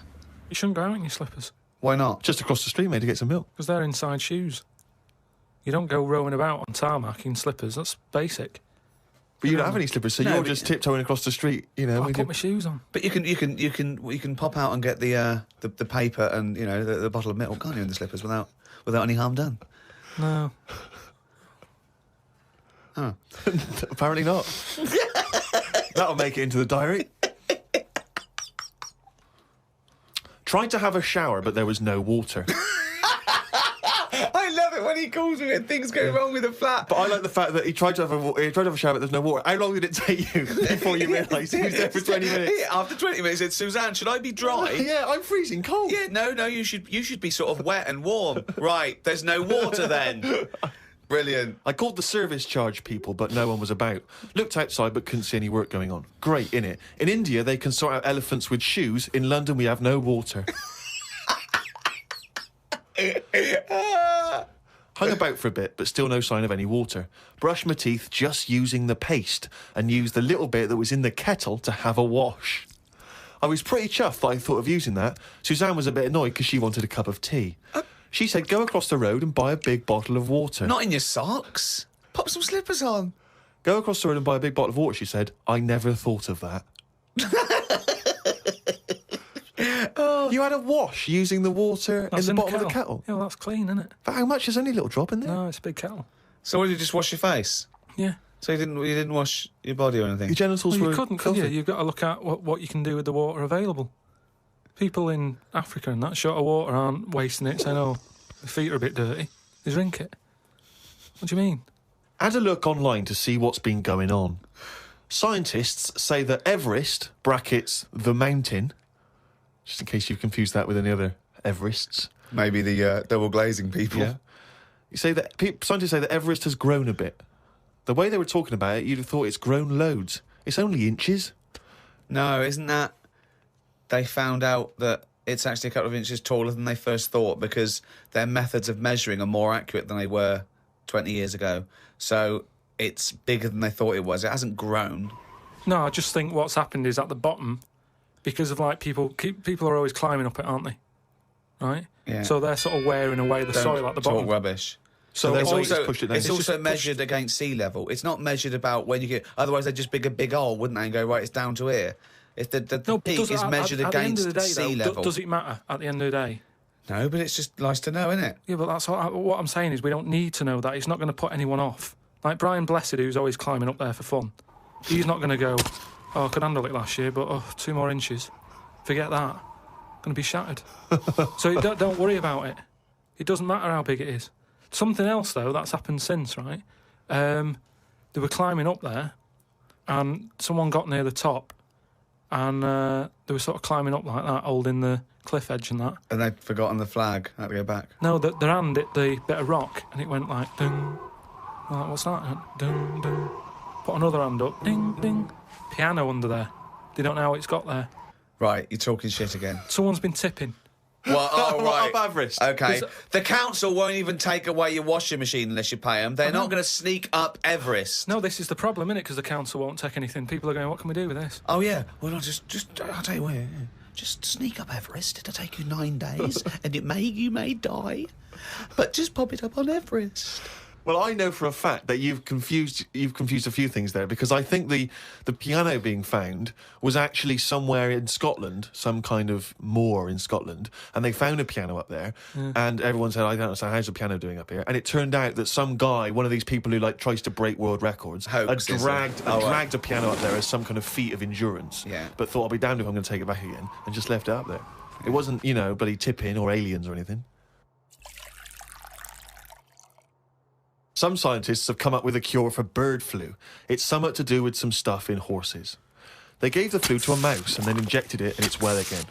You shouldn't go out in your slippers. Why not? Just across the street, mate, to get some milk. Because they're inside shoes. You don't go roaming about on tarmac in slippers. That's basic. But you don't have any slippers, so No, you're but- just tiptoeing across the street, you know. I put my shoes on. But you can pop out and get the paper and the bottle of milk, can't you, in the slippers without any harm done? No. Oh. Apparently not. That'll make it into the diary. Tried to have a shower, but there was no water. I love it when he calls me and things go wrong with the flat. But I like the fact that he tried to have a shower, but there's no water. How long did it take you before you realised he was there for 20 minutes? After 20 minutes, he said, Suzanne, should I be dry? Yeah, I'm freezing cold. Yeah, no, you should be sort of wet and warm. Right, there's no water then. Brilliant. I called the service charge people, but no one was about. Looked outside, but couldn't see any work going on. Great, innit? In India, they can sort out elephants with shoes. In London, we have no water. Hung about for a bit, but still no sign of any water. Brushed my teeth just using the paste and used the little bit that was in the kettle to have a wash. I was pretty chuffed that I thought of using that. Suzanne was a bit annoyed because she wanted a cup of tea. She said, go across the road and buy a big bottle of water. Not in your socks. Pop some slippers on. Go across the road and buy a big bottle of water, she said. I never thought of that. You had a wash using the water in the bottom of the kettle. Yeah, well, that's clean, isn't it? But how much? There's only a little drop in there. No, it's a big kettle. So what, did you just wash your face? Yeah. So you didn't wash your body or anything? Your genitals Well, were you couldn't, could you? filthy. You've got to look at what you can do with the water available. People in Africa and that short of water aren't wasting it, saying, oh, the feet are a bit dirty. They drink it. What do you mean? Had a look online to see what's been going on. Scientists say that Everest, brackets, the mountain, just in case you've confused that with any other Everests. Maybe the double glazing people. Yeah. Scientists say that Everest has grown a bit. The way they were talking about it, you'd have thought it's grown loads. It's only inches. No, isn't that... They found out that it's actually a couple of inches taller than they first thought because their methods of measuring are more accurate than they were 20 years ago. So it's bigger than they thought it was. It hasn't grown. No, I just think what's happened is at the bottom, because of like people are always climbing up it, aren't they? Right? Yeah. So they're sort of wearing away the soil at the Talk bottom. rubbish. So it's they've also, pushed it down. it's also measured against sea level. It's not measured about when you get... Otherwise, they'd just dig a big hole, wouldn't they, and go, right, it's down to here. If the peak is measured at the end against of the day, sea though, level. Does it matter at the end of the day? No, but it's just nice to know, isn't it? Yeah, but that's what I'm saying is we don't need to know that. It's not going to put anyone off. Like Brian Blessed, who's always climbing up there for fun. He's not going to go, oh, I could handle it last year, but 2 more inches. Forget that. Going to be shattered. So don't worry about it. It doesn't matter how big it is. Something else, though, that's happened since, right? They were climbing up there, and someone got near the top, and they were sort of climbing up like that, holding the cliff edge and that. And they'd forgotten the flag. Had to go back. No, their hand hit the bit of rock, and it went like, ding. Like, what's that? Ding, ding. Put another hand up, ding, ding. Piano under there. They don't know how it's got there. Right, you're talking shit again. Someone's been tipping. Well, oh, right. Up Everest. Okay. The council won't even take away your washing machine unless you pay them. They're not going to sneak up Everest. No, this is the problem, innit? Because the council won't take anything. People are going, what can we do with this? Oh, yeah. Well, I'll tell you what. Just sneak up Everest. It'll take you 9 days, and you may die. But just pop it up on Everest. Well, I know for a fact that you've confused a few things there, because I think the piano being found was actually somewhere in Scotland, some kind of moor in Scotland, and they found a piano up there, and everyone said, I don't understand, how's the piano doing up here? And it turned out that some guy, one of these people who like tries to break world records, had dragged a piano up there as some kind of feat of endurance, but thought, I'll be damned if I'm going to take it back again, and just left it up there. It wasn't, bloody tipping or aliens or anything. Some scientists have come up with a cure for bird flu. It's somewhat to do with some stuff in horses. They gave the flu to a mouse and then injected it and it's well again.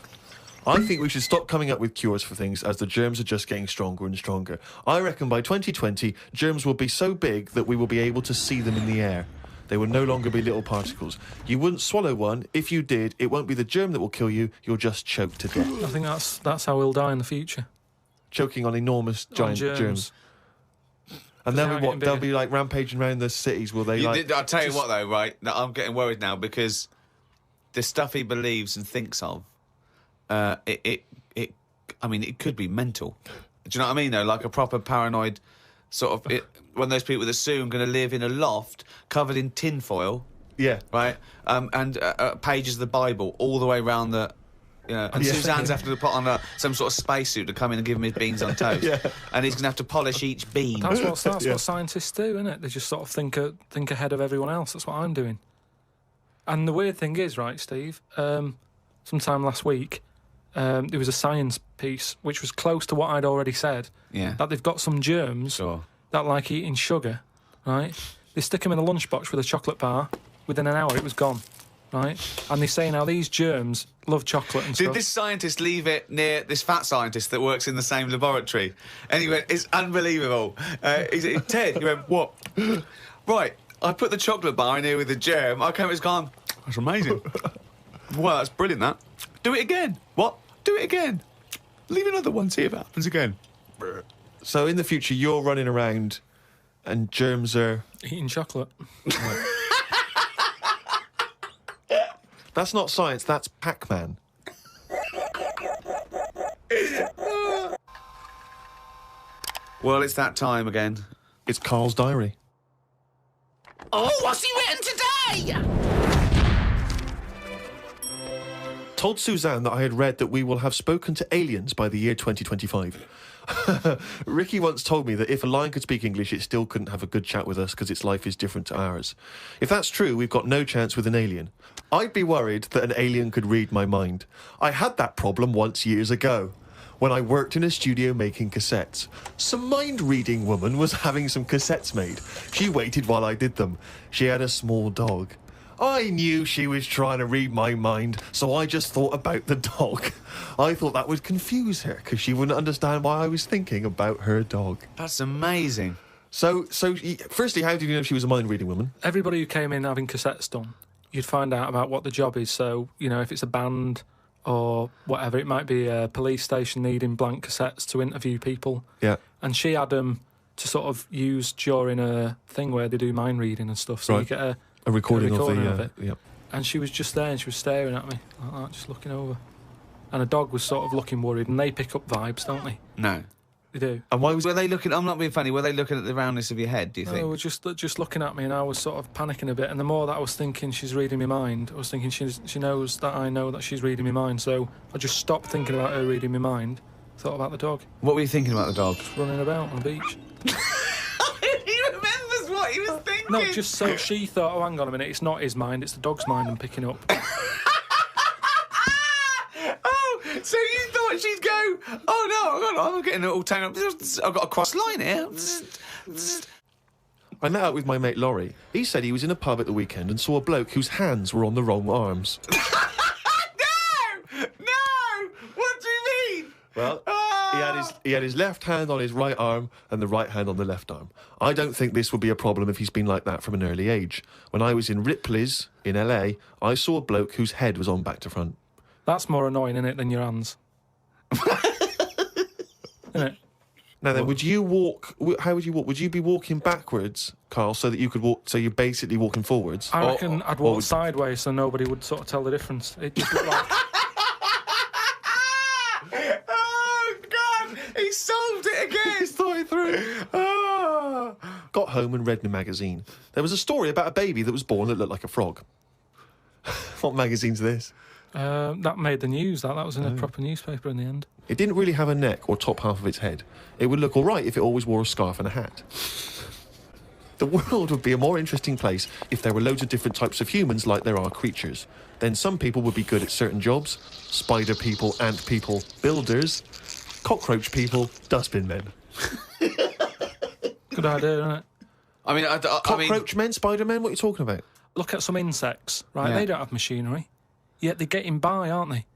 I think we should stop coming up with cures for things as the germs are just getting stronger and stronger. I reckon by 2020, germs will be so big that we will be able to see them in the air. They will no longer be little particles. You wouldn't swallow one. If you did, it won't be the germ that will kill you. You'll just choke to death. I think that's how we'll die in the future. Choking on enormous giant germs. And then they'll be like rampaging around the cities, will they? I'll tell you what, though, right? I'm getting worried now because the stuff he believes and thinks of, it I mean, it could be mental. Do you know what I mean, though? Like a proper paranoid sort of... one of those people that soon going to live in a loft covered in tinfoil, Yeah. right? And pages of the Bible all the way around the... and Suzanne's have to put on some sort of spacesuit to come in and give him his beans on toast. And he's going to have to polish each bean. That's what scientists do, isn't it? They just sort of think ahead of everyone else. That's what I'm doing. And the weird thing is, right, Steve, sometime last week, there was a science piece which was close to what I'd already said, that they've got some germs that like eating sugar, right? They stick them in a lunchbox with a chocolate bar. Within an hour, it was gone. Right, and they say now these germs love chocolate and stuff. Did this scientist leave it near this fat scientist that works in the same laboratory? Anyway, it's unbelievable. Ted, he went, what? Right, I put the chocolate bar in here with the germ. I came, it's gone. That's amazing. Well, that's brilliant, that. Do it again. What? Do it again. Leave another one, see if it happens again. So in the future, you're running around and germs are... Eating chocolate. That's not science, that's Pac-Man. Well, it's that time again. It's Karl's diary. Oh, what's he written today? Told Suzanne that I had read that we will have spoken to aliens by the year 2025. Ricky once told me that if a lion could speak English, it still couldn't have a good chat with us because its life is different to ours. If that's true, we've got no chance with an alien. I'd be worried that an alien could read my mind. I had that problem once years ago, when I worked in a studio making cassettes. Some mind-reading woman was having some cassettes made. She waited while I did them. She had a small dog. I knew she was trying to read my mind, so I just thought about the dog. I thought that would confuse her, because she wouldn't understand why I was thinking about her dog. That's amazing. So, firstly, how did you know she was a mind-reading woman? Everybody who came in having cassettes done, you'd find out about what the job is. So, if it's a band or whatever, it might be a police station needing blank cassettes to interview people. Yeah. And she had them to sort of use during a thing where they do mind reading and stuff. So you get a recording of it. Yep. And she was just there and she was staring at me like that, just looking over. And a dog was sort of looking worried, and they pick up vibes, don't they? No. They do. And why Were they looking... I'm not being funny. Were they looking at the roundness of your head, do you think? They were just looking at me, and I was sort of panicking a bit. And the more that I was thinking she's reading my mind, I was thinking she knows that I know that she's reading my mind. So I just stopped thinking about her reading my mind, thought about the dog. What were you thinking about the dog? Just running about on the beach. He remembers what he was thinking. No, just so she thought, oh, hang on a minute, it's not his mind, it's the dog's mind I'm picking up. Oh, so you thought she'd go, oh no, I'm getting it all tangled up. I've got a cross line here. I met up with my mate Laurie. He said he was in a pub at the weekend and saw a bloke whose hands were on the wrong arms. No! What do you mean? Well, he had his left hand on his right arm and the right hand on the left arm. I don't think this would be a problem if he's been like that from an early age. When I was in Ripley's in LA, I saw a bloke whose head was on back to front. That's more annoying, isn't it, than your hands? Isn't it? Now then, would you walk... How would you walk? Would you be walking backwards, Karl, so that you could walk... So you're basically walking forwards? I reckon I'd walk sideways so nobody would sort of tell the difference. It just looked like... Oh, God! He solved it again! He's thought it through. Oh. Got home and read in a magazine. There was a story about a baby that was born that looked like a frog. What magazine's this? That made the news. That was in a proper newspaper in the end. It didn't really have a neck or top half of its head. It would look all right if it always wore a scarf and a hat. The world would be a more interesting place if there were loads of different types of humans like there are creatures. Then some people would be good at certain jobs. Spider people, ant people, builders, cockroach people, dustbin men. Good idea, isn't it? I mean, Cockroach men, spider men, what are you talking about? Look at some insects, right? Yeah. They don't have machinery, yet they're getting by, aren't they?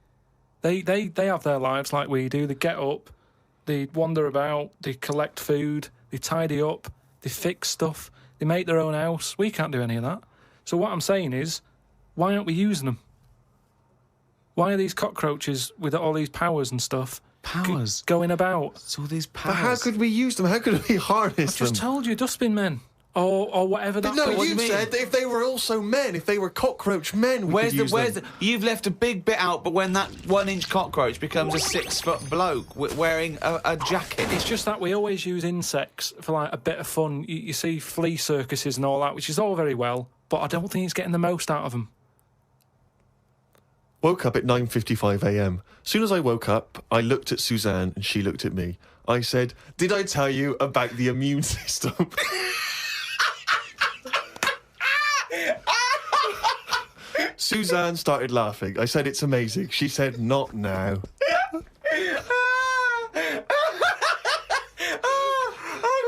They have their lives like we do. They get up, they wander about, they collect food, they tidy up, they fix stuff, they make their own house. We can't do any of that. So what I'm saying is, why aren't we using them? Why are these cockroaches with all these powers and stuff Powers? going about? It's all these powers. But how could we use them? How could we harness I just them? told you, dustbin men. or whatever that. No, what you do you said that if they were also men, if they were cockroach men, we could use them. You've left a big bit out, but when that 1-inch cockroach becomes a 6-foot bloke wearing a jacket. It's just that we always use insects for like a bit of fun. You see flea circuses and all that, which is all very well, but I don't think it's getting the most out of them. Woke up at 9:55 a.m. Soon as I woke up, I looked at Suzanne and she looked at me. I said, "Did I tell you about the immune system?" Suzanne started laughing. I said, "It's amazing." She said, "Not now." Oh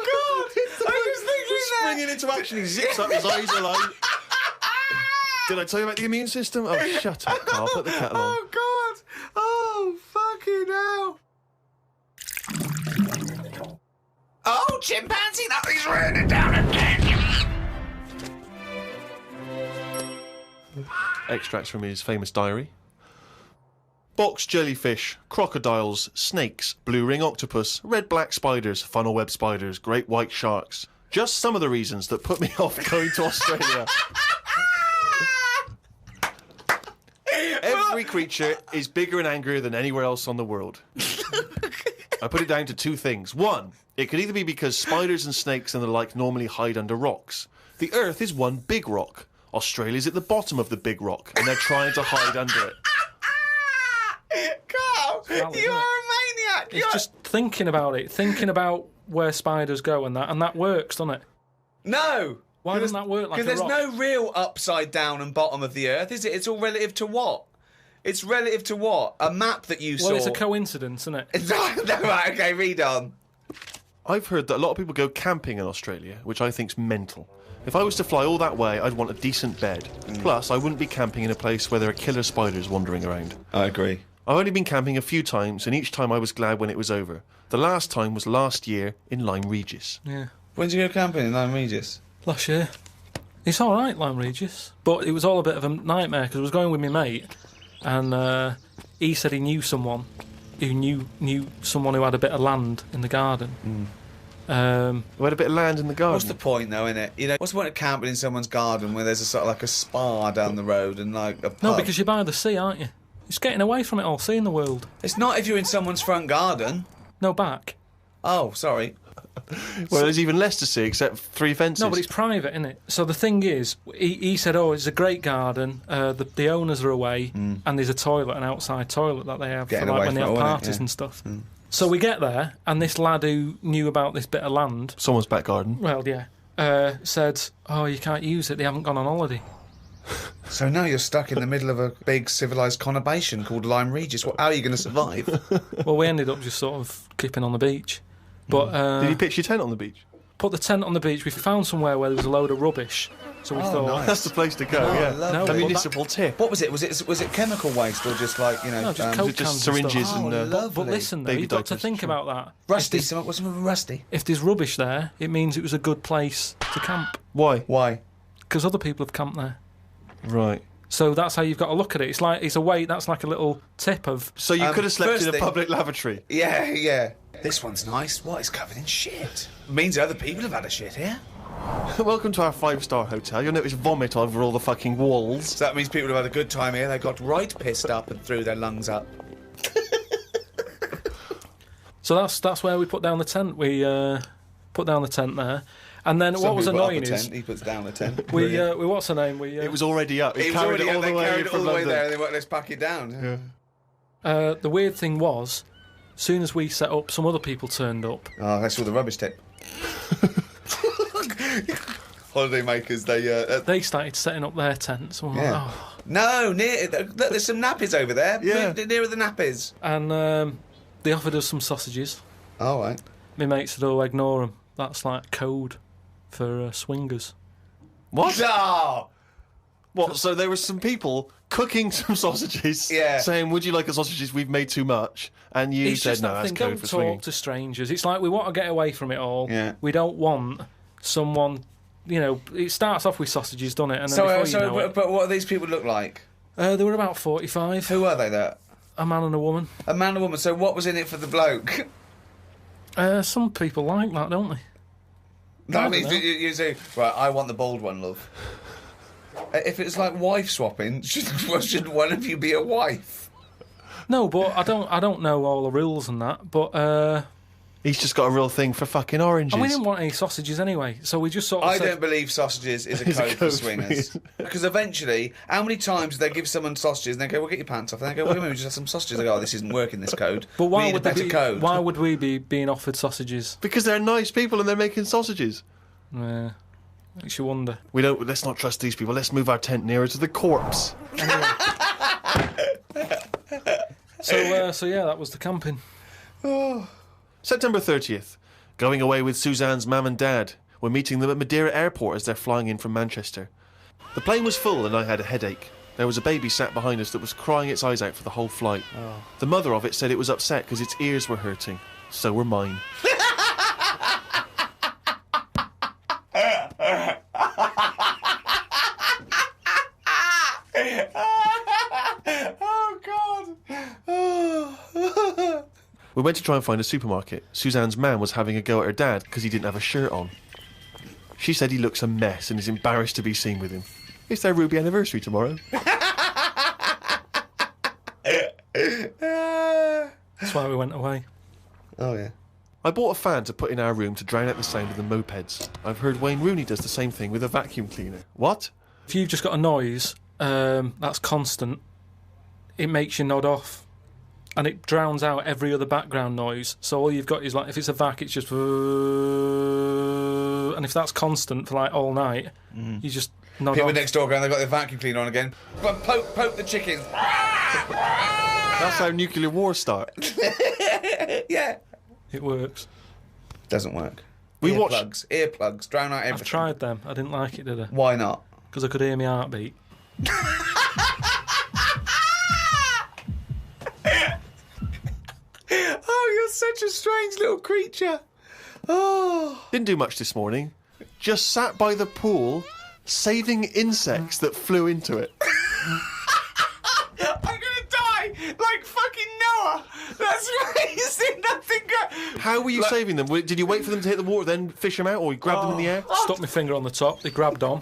God! I was thinking that. Springing into action, he zips up, his eyes are like... Did I tell you about the immune system? Oh, shut up, Karl. Put the kettle on. Oh God! Oh fucking hell! Oh, chimpanzee, that is raining down again. Extracts from his famous diary. Box jellyfish, crocodiles, snakes, blue ring octopus, red-black spiders, funnel web spiders, great white sharks. Just some of the reasons that put me off going to Australia. Every creature is bigger and angrier than anywhere else on the world. I put it down to two things. One, it could either be because spiders and snakes and the like normally hide under rocks. The Earth is one big rock. Australia's at the bottom of the big rock, and they're trying to hide under it. Carl, Valid, you are isn't a maniac. It's just thinking about it, thinking about where spiders go and that works, doesn't it? No. Why doesn't that work like a Because there's rock? no real upside down and bottom of the Earth, is it? It's all relative to what? It's relative to what? A map that you saw. Well, it's a coincidence, isn't it? No, right, okay, read on. I've heard that a lot of people go camping in Australia, which I think's mental. If I was to fly all that way, I'd want a decent bed. Plus, I wouldn't be camping in a place where there are killer spiders wandering around. I agree. I've only been camping a few times, and each time I was glad when it was over. The last time was last year in Lyme Regis. Yeah. When did you go camping in Lyme Regis? Last year. It's all right, Lyme Regis, but it was all a bit of a nightmare because I was going with my mate, and he said he knew someone who knew someone who had a bit of land in the garden. We had a bit of land in the garden. What's the point, though, innit? You know, what's the point of camping in someone's garden where there's a sort of like a spa down the road and like a pub? No, because you're by the sea, aren't you? It's getting away from it all, seeing the world. It's not if you're in someone's front garden. No, back. Oh, sorry. Well, there's even less to see except 3 fences. No, but it's private, isn't it? So the thing is, he said, "Oh, it's a great garden. The owners are away, and there's a toilet, an outside toilet that they have Getting for like away when they from have it, parties yeah. and stuff." So we get there, and this lad who knew about this bit of land, Someone's back garden. well, yeah, said, "Oh, you can't use it. They haven't gone on holiday." So now you're stuck in the middle of a big civilised conurbation called Lyme Regis. Well, how are you going to survive? Well, we ended up just sort of keeping on the beach. But Did you pitch your tent on the beach? put the tent on the beach. We found somewhere where there was a load of rubbish. So we thought, nice. That's the place to go, yeah. lovely. No, A well, municipal tip. What was it? Was it chemical waste or just like, you know... No, just Was Coke it just cans and syringes stuff. and... lovely. But listen, though, Baby you've got to diapers, think sure. about that. Rusty, what's with rusty? If there's rubbish there, it means it was a good place to camp. Why? Why? Because other people have camped there. Right. So that's how you've got to look at it. That's like a little tip of... So you could have slept first in a thing- public lavatory. Yeah. This one's nice. What? It's covered in shit. Means other people have had a shit here. Welcome to our 5-star hotel. You'll notice vomit over all the fucking walls. So that means people have had a good time here. They got right pissed up and threw their lungs up. So that's where we put down the tent. We put down the tent there. And then what Somebody was put up annoying a is... tent, he puts down a tent. We what's her name? It was already up. It He was carried already it all they the way carried in it from all the way London. there and they went, let's pack it down. Yeah. The weird thing was, as soon as we set up, some other people turned up. Oh, that's all the rubbish tip. Holiday makers, They started setting up their tents. And we're like, Yeah. oh. No, look, there's some nappies over there. Yeah. Nearer the nappies. And they offered us some sausages. All right. My mate said, "Oh, ignore them. That's like code for swingers." What? Oh! What? So there were some people cooking some sausages, Yeah. saying, "Would you like the sausages? We've made too much." And you It's said, just "No, that that's thing. code Don't for talk swinging." to strangers. It's like we want to get away from it all. Yeah. We don't want someone. You know, it starts off with sausages, doesn't it? And then So, before you know it, but what do these people look like? they were about 45. Who are they there? A man and a woman. A man and a woman. So what was in it for the bloke? Some people like that, don't they? That means you say, right, I want the bald one, love. If it's like wife swapping, shouldn't one of you be a wife? No, but I don't know all the rules and that, but... He's just got a real thing for fucking oranges. And we didn't want any sausages anyway, so we just sort of I said... don't believe sausages is a code for swingers. Because eventually, how many times do they give someone sausages and they go, well, get your pants off, and they go, wait a minute, we just have some sausages. They go, oh, this isn't working, this code. But why we need would a better code. Why would we be being offered sausages? Because they're nice people and they're making sausages. Yeah, makes you wonder. Let's not trust these people. Let's move our tent nearer to the corpse. So yeah, that was the camping. September 30th. Going away with Suzanne's mum and dad. We're meeting them at Madeira Airport as they're flying in from Manchester. The plane was full and I had a headache. There was a baby sat behind us that was crying its eyes out for the whole flight. Oh. The mother of it said it was upset because its ears were hurting. So were mine. Oh, God. We went to try and find a supermarket. Suzanne's man was having a go at her dad because he didn't have a shirt on. She said he looks a mess and is embarrassed to be seen with him. It's their Ruby anniversary tomorrow. That's why we went away. Oh, yeah. I bought a fan to put in our room to drown out the sound of the mopeds. I've heard Wayne Rooney does the same thing with a vacuum cleaner. What? If you've just got a noise that's constant, it makes you nod off. And it drowns out every other background noise. So all you've got is, like, if it's a vac, it's just... And if that's constant for, like, all night, you just nod People off. next door going, they've got their vacuum cleaner on again. But poke the chickens. That's how nuclear wars start. Yeah. It works. Doesn't work. We Earplugs, drown out everything. I've tried them. I didn't like it, did I? Why not? Because I could hear my heartbeat. Oh, you're such a strange little creature. Oh. Didn't do much this morning. Just sat by the pool, saving insects that flew into it. I'm gonna die like fucking Noah. That's crazy. Nothing good. How were you saving them? Did you wait for them to hit the water, then fish them out, or you grabbed them in the air? Stuck my finger on the top. They grabbed on,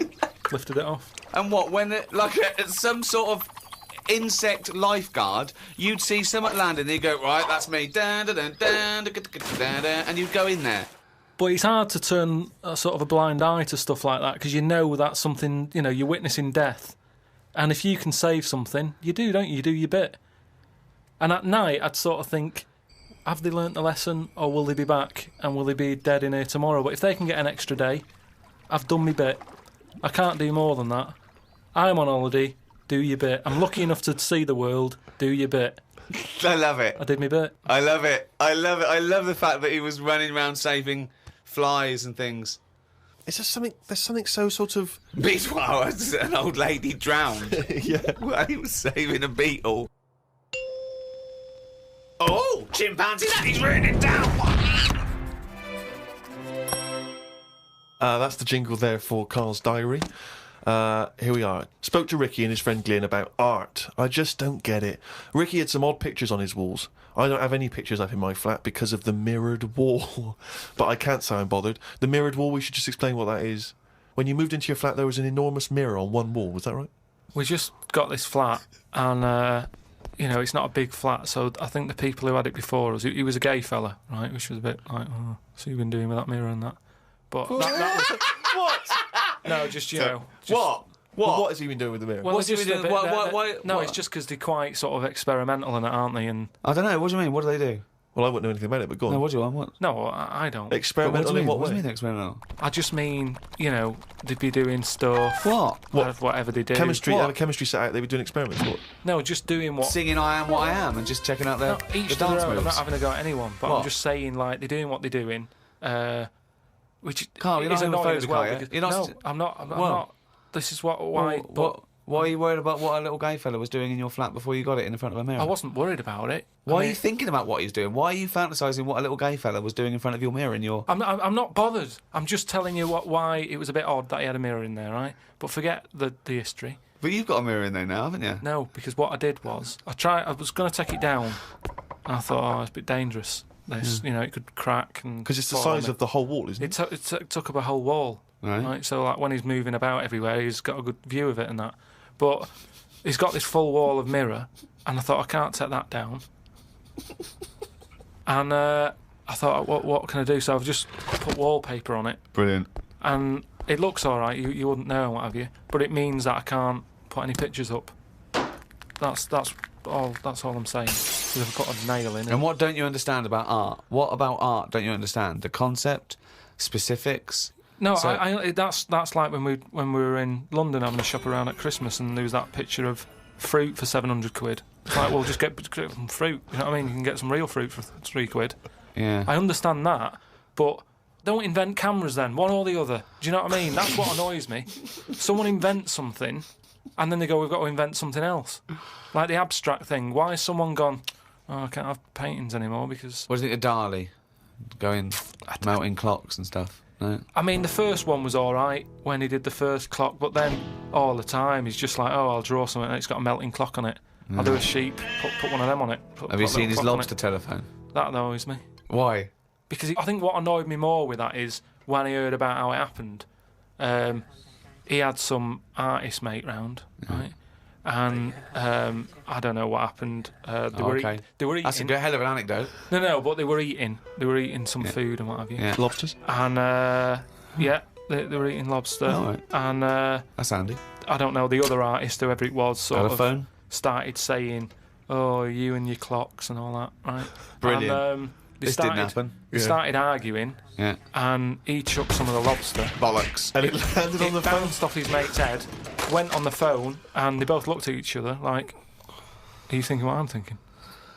lifted it off. And what, when it, like some sort of insect lifeguard, you'd see someone landing and you'd go, right, that's me, and you'd go in there. But it's hard to turn a sort of a blind eye to stuff like that because you know that's something, you know, you're witnessing death. And if you can save something, you do, don't you? You do your bit. And at night, I'd sort of think, have they learnt the lesson or will they be back and will they be dead in here tomorrow? But if they can get an extra day, I've done my bit. I can't do more than that. I'm on holiday. Do your bit. I'm lucky enough to see the world. Do your bit. I love it. I did my bit. I love it. I love it. I love the fact that he was running around saving flies and things. Is there something? There's something so sort of. Wow, an old lady drowned. Yeah. While he was saving a beetle. Oh, chimpanzee, that is raining down. That's the jingle there for Karl's diary. Here we are. Spoke to Ricky and his friend Glyn about art. I just don't get it. Ricky had some odd pictures on his walls. I don't have any pictures up in my flat because of the mirrored wall. But I can't say I'm bothered. The mirrored wall, we should just explain what that is. When you moved into your flat, there was an enormous mirror on one wall. Was that right? We just got this flat and, you know, it's not a big flat. So I think the people who had it before us, he was a gay fella, right? Which was a bit like, oh, so you've been doing with that mirror and that. But that was... What? No, just, you know... What? What has he been doing with the mirror? Well, What's he been doing? Why? No, it's just because they're quite sort of experimental in it, aren't they? And I don't know. What do you mean? What do they do? Well, I wouldn't know anything about it, but go on. No, what do you want? What? No, I don't. Experimental in what way? What do you mean experimental? I just mean, you know, they'd be doing stuff. What? Whatever they do. Chemistry. What? Have a chemistry set out. They were doing experiments. What? No, just doing what. Singing "I Am What I Am" and just checking out the each dance their own. moves. I'm not having a go at anyone, but What? I'm just saying, like, they're doing what they're doing. Which Carl, you're is not annoying as well. homophobic, are you? Because, You're not no, st- I'm not. I'm What? not. This is why. Why are you worried about what a little gay fella was doing in your flat before you got it in front of a mirror? I wasn't worried about it. Why are you thinking about what he was doing? Why are you fantasising what a little gay fella was doing in front of your mirror in your... I'm not bothered. I'm just telling you why it was a bit odd that he had a mirror in there, right? But forget the history. But you've got a mirror in there now, haven't you? No, because what I did was I was going to take it down, and I thought, oh, it's a bit dangerous. This, you know, it could crack and Because it's the fall on size me. of the whole wall, isn't it? It took up a whole wall. Right. So like when he's moving about everywhere, he's got a good view of it and that. But he's got this full wall of mirror, and I thought, I can't take that down. And I thought, what can I do? So I've just put wallpaper on it, Brilliant. and it looks all right. You wouldn't know, what have you? But it means that I can't put any pictures up. That's all I'm saying. 'Cause I've put a nail in it. And what don't you understand about art? What about art don't you understand? The concept, specifics. No, So- that's like when we were in London having a shop around at Christmas, and there was that picture of fruit for 700 quid. It's like, well, just get some fruit. You know what I mean? You can get some real fruit for 3 quid. Yeah. I understand that, but don't invent cameras then, one or the other. Do you know what I mean? That's what annoys me. Someone invents something, and then they go, we've got to invent something else. Like the abstract thing. Why has someone gone, oh, I can't have paintings anymore because... What do you think of Dali? Going, melting clocks and stuff? No? I mean, the first one was all right when he did the first clock, but then all the time he's just like, oh, I'll draw something and it's got a melting clock on it. I'll do a sheep, put one of them on it. Have you seen his lobster telephone? That annoys me. Why? Because I think what annoyed me more with that is when I heard about how it happened, he had some artist mate round, right? And I don't know what happened. They were eating. That's a good hell of an anecdote. No, but they were eating. They were eating some food and what have you. Yeah. Lobsters? And yeah, they were eating lobster. Oh, right. And That's handy. I don't know, the other artist, whoever it was, sort Telephone? of started saying, "Oh, you and your clocks and all that," right? Brilliant. And, This didn't happen. They started arguing, Yeah. and he chucked some of the lobster. Bollocks. And it landed on the It phone. bounced off his mate's head, went on the phone, and they both looked at each other like, "Are you thinking what I'm thinking?"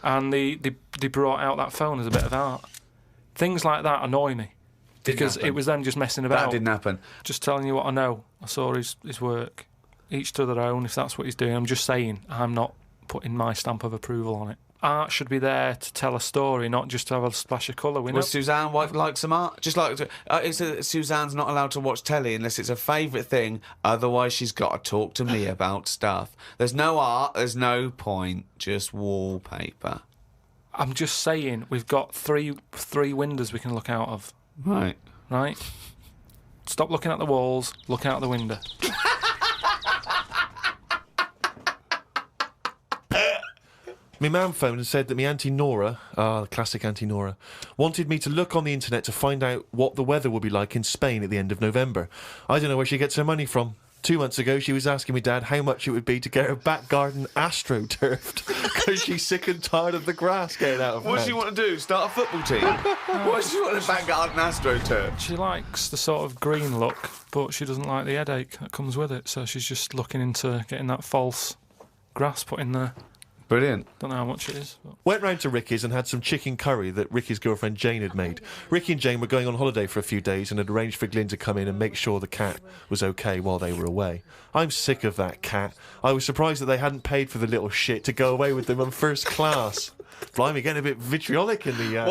And they brought out that phone as a bit of art. Things like that annoy me because happen. it was them just messing about. That didn't happen. Just telling you what I know. I saw his work. Each to their own, if that's what he's doing. I'm just saying, I'm not putting my stamp of approval on it. Art should be there to tell a story, not just to have a splash of colour. We know. Well, Suzanne like some art. Just like Suzanne's not allowed to watch telly unless it's a favourite thing. Otherwise, she's got to talk to me about stuff. There's no art. There's no point. Just wallpaper. I'm just saying, we've got three windows we can look out of. Right. Right? Stop looking at the walls. Look out the window. My mum phoned and said that my Auntie Nora, the classic Auntie Nora, wanted me to look on the internet to find out what the weather will be like in Spain at the end of November. I don't know where she gets her money from. 2 months ago, she was asking me Dad how much it would be to get her back garden astroturfed because she's sick and tired of the grass getting out of What does she hand. want to do? Start a football team? What does she want to back garden AstroTurf? She likes the sort of green look, but she doesn't like the headache that comes with it. So she's just looking into getting that false grass put in there. Brilliant. Don't know how much it is. But. Went round to Ricky's and had some chicken curry that Ricky's girlfriend Jane had made. Ricky and Jane were going on holiday for a few days and had arranged for Glyn to come in and make sure the cat was okay while they were away. I'm sick of that cat. I was surprised that they hadn't paid for the little shit to go away with them on first class. Blimey, getting a bit vitriolic in the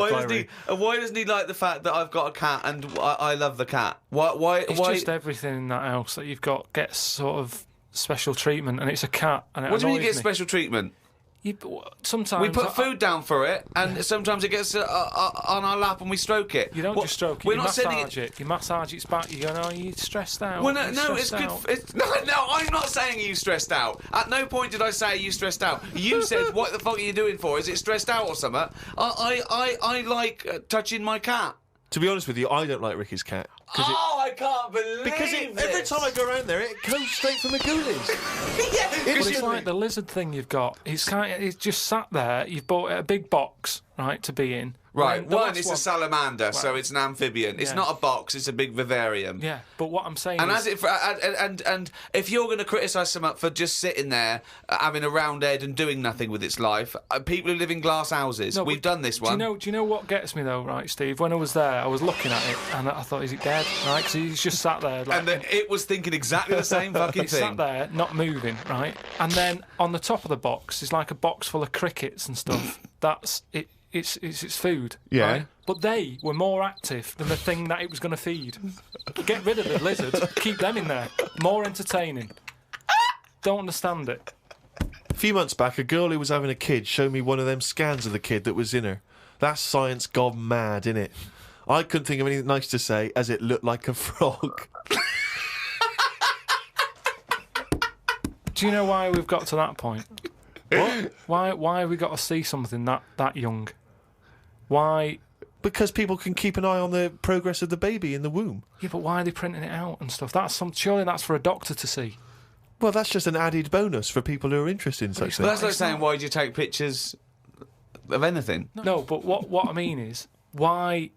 Why doesn't he like the fact that I've got a cat and I love the cat? Why? It's just everything in that house that you've got gets sort of special treatment, and it's a cat. And it What do you mean you annoys get me. special treatment? Sometimes We put food down for it, and sometimes it gets on our lap and we stroke it. You don't What- just stroke it. We're You not sending massage it. You massage its back. You go, no, you're stressed out. Well, You're no, it's stressed good. out." No, I'm not saying you stressed out. At no point did I say you stressed out. You said, "What the fuck are you doing for? Is it stressed out or something?" I like touching my cat. To be honest with you, I don't like Ricky's cat. Oh, I can't believe Because every time I go around there, it goes straight from the ghoulies. yeah, But it's like the lizard thing you've got. It's just sat there. You've bought a big box, right, to be in. right. And the One, last it's a salamander, so it's an amphibian. It's Yeah. not a box. It's a big vivarium. Yeah, but what I'm saying And is... as it and if you're going to criticise someone for just sitting there having a round head and doing nothing with its life, people who live in glass houses, No, we've but done this one. Do you know what gets me though, right, Steve? When I was there, I was looking at it and I thought, is it dead? Right, because he's just sat there. Like, and then it was thinking exactly the same fucking he sat thing. there, not moving, right? And then on the top of the box is like a box full of crickets and stuff. That's it. It's food. Yeah. Right? But they were more active than the thing that it was going to feed. Get rid of the lizards. Keep them in there. More entertaining. Don't understand it. A few months back, a girl who was having a kid showed me one of them scans of the kid that was in her. That's science gone mad, innit? I couldn't think of anything nice to say as it looked like a frog. Do you know why we've got to that point? What? Why have we got to see something that young? Why? Because people can keep an eye on the progress of the baby in the womb. Yeah, but why are they printing it out and stuff? Surely that's for a doctor to see. Well, that's just an added bonus for people who are interested in such But things. that's like saying, why do you take pictures of anything? No, but what I mean is, why?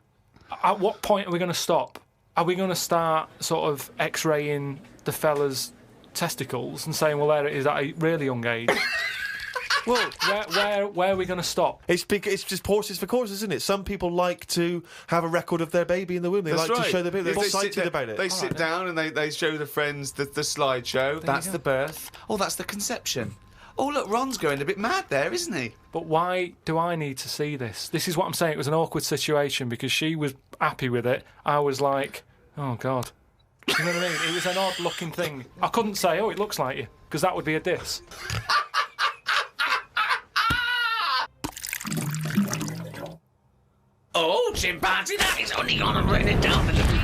At what point are we going to stop? Are we going to start sort of X-raying the fella's testicles and saying, well, there it is at a really young age? Well, where are we going to stop? It's just horses for courses, isn't it? Some people like to have a record of their baby in the womb. They That's like right. to show their baby. They're They sit excited about it. They sit down and they show the friends the slideshow. That's go. the birth. Oh, that's the conception. Oh, look, Ron's going a bit mad there, isn't he? But why do I need to see this? This is what I'm saying. It was an awkward situation because she was happy with it. I was like, oh, God. You know what I mean? It was an odd-looking thing. I couldn't say, oh, it looks like you, because that would be a diss. Oh, chimpanzee, that is only gonna bring it down a little.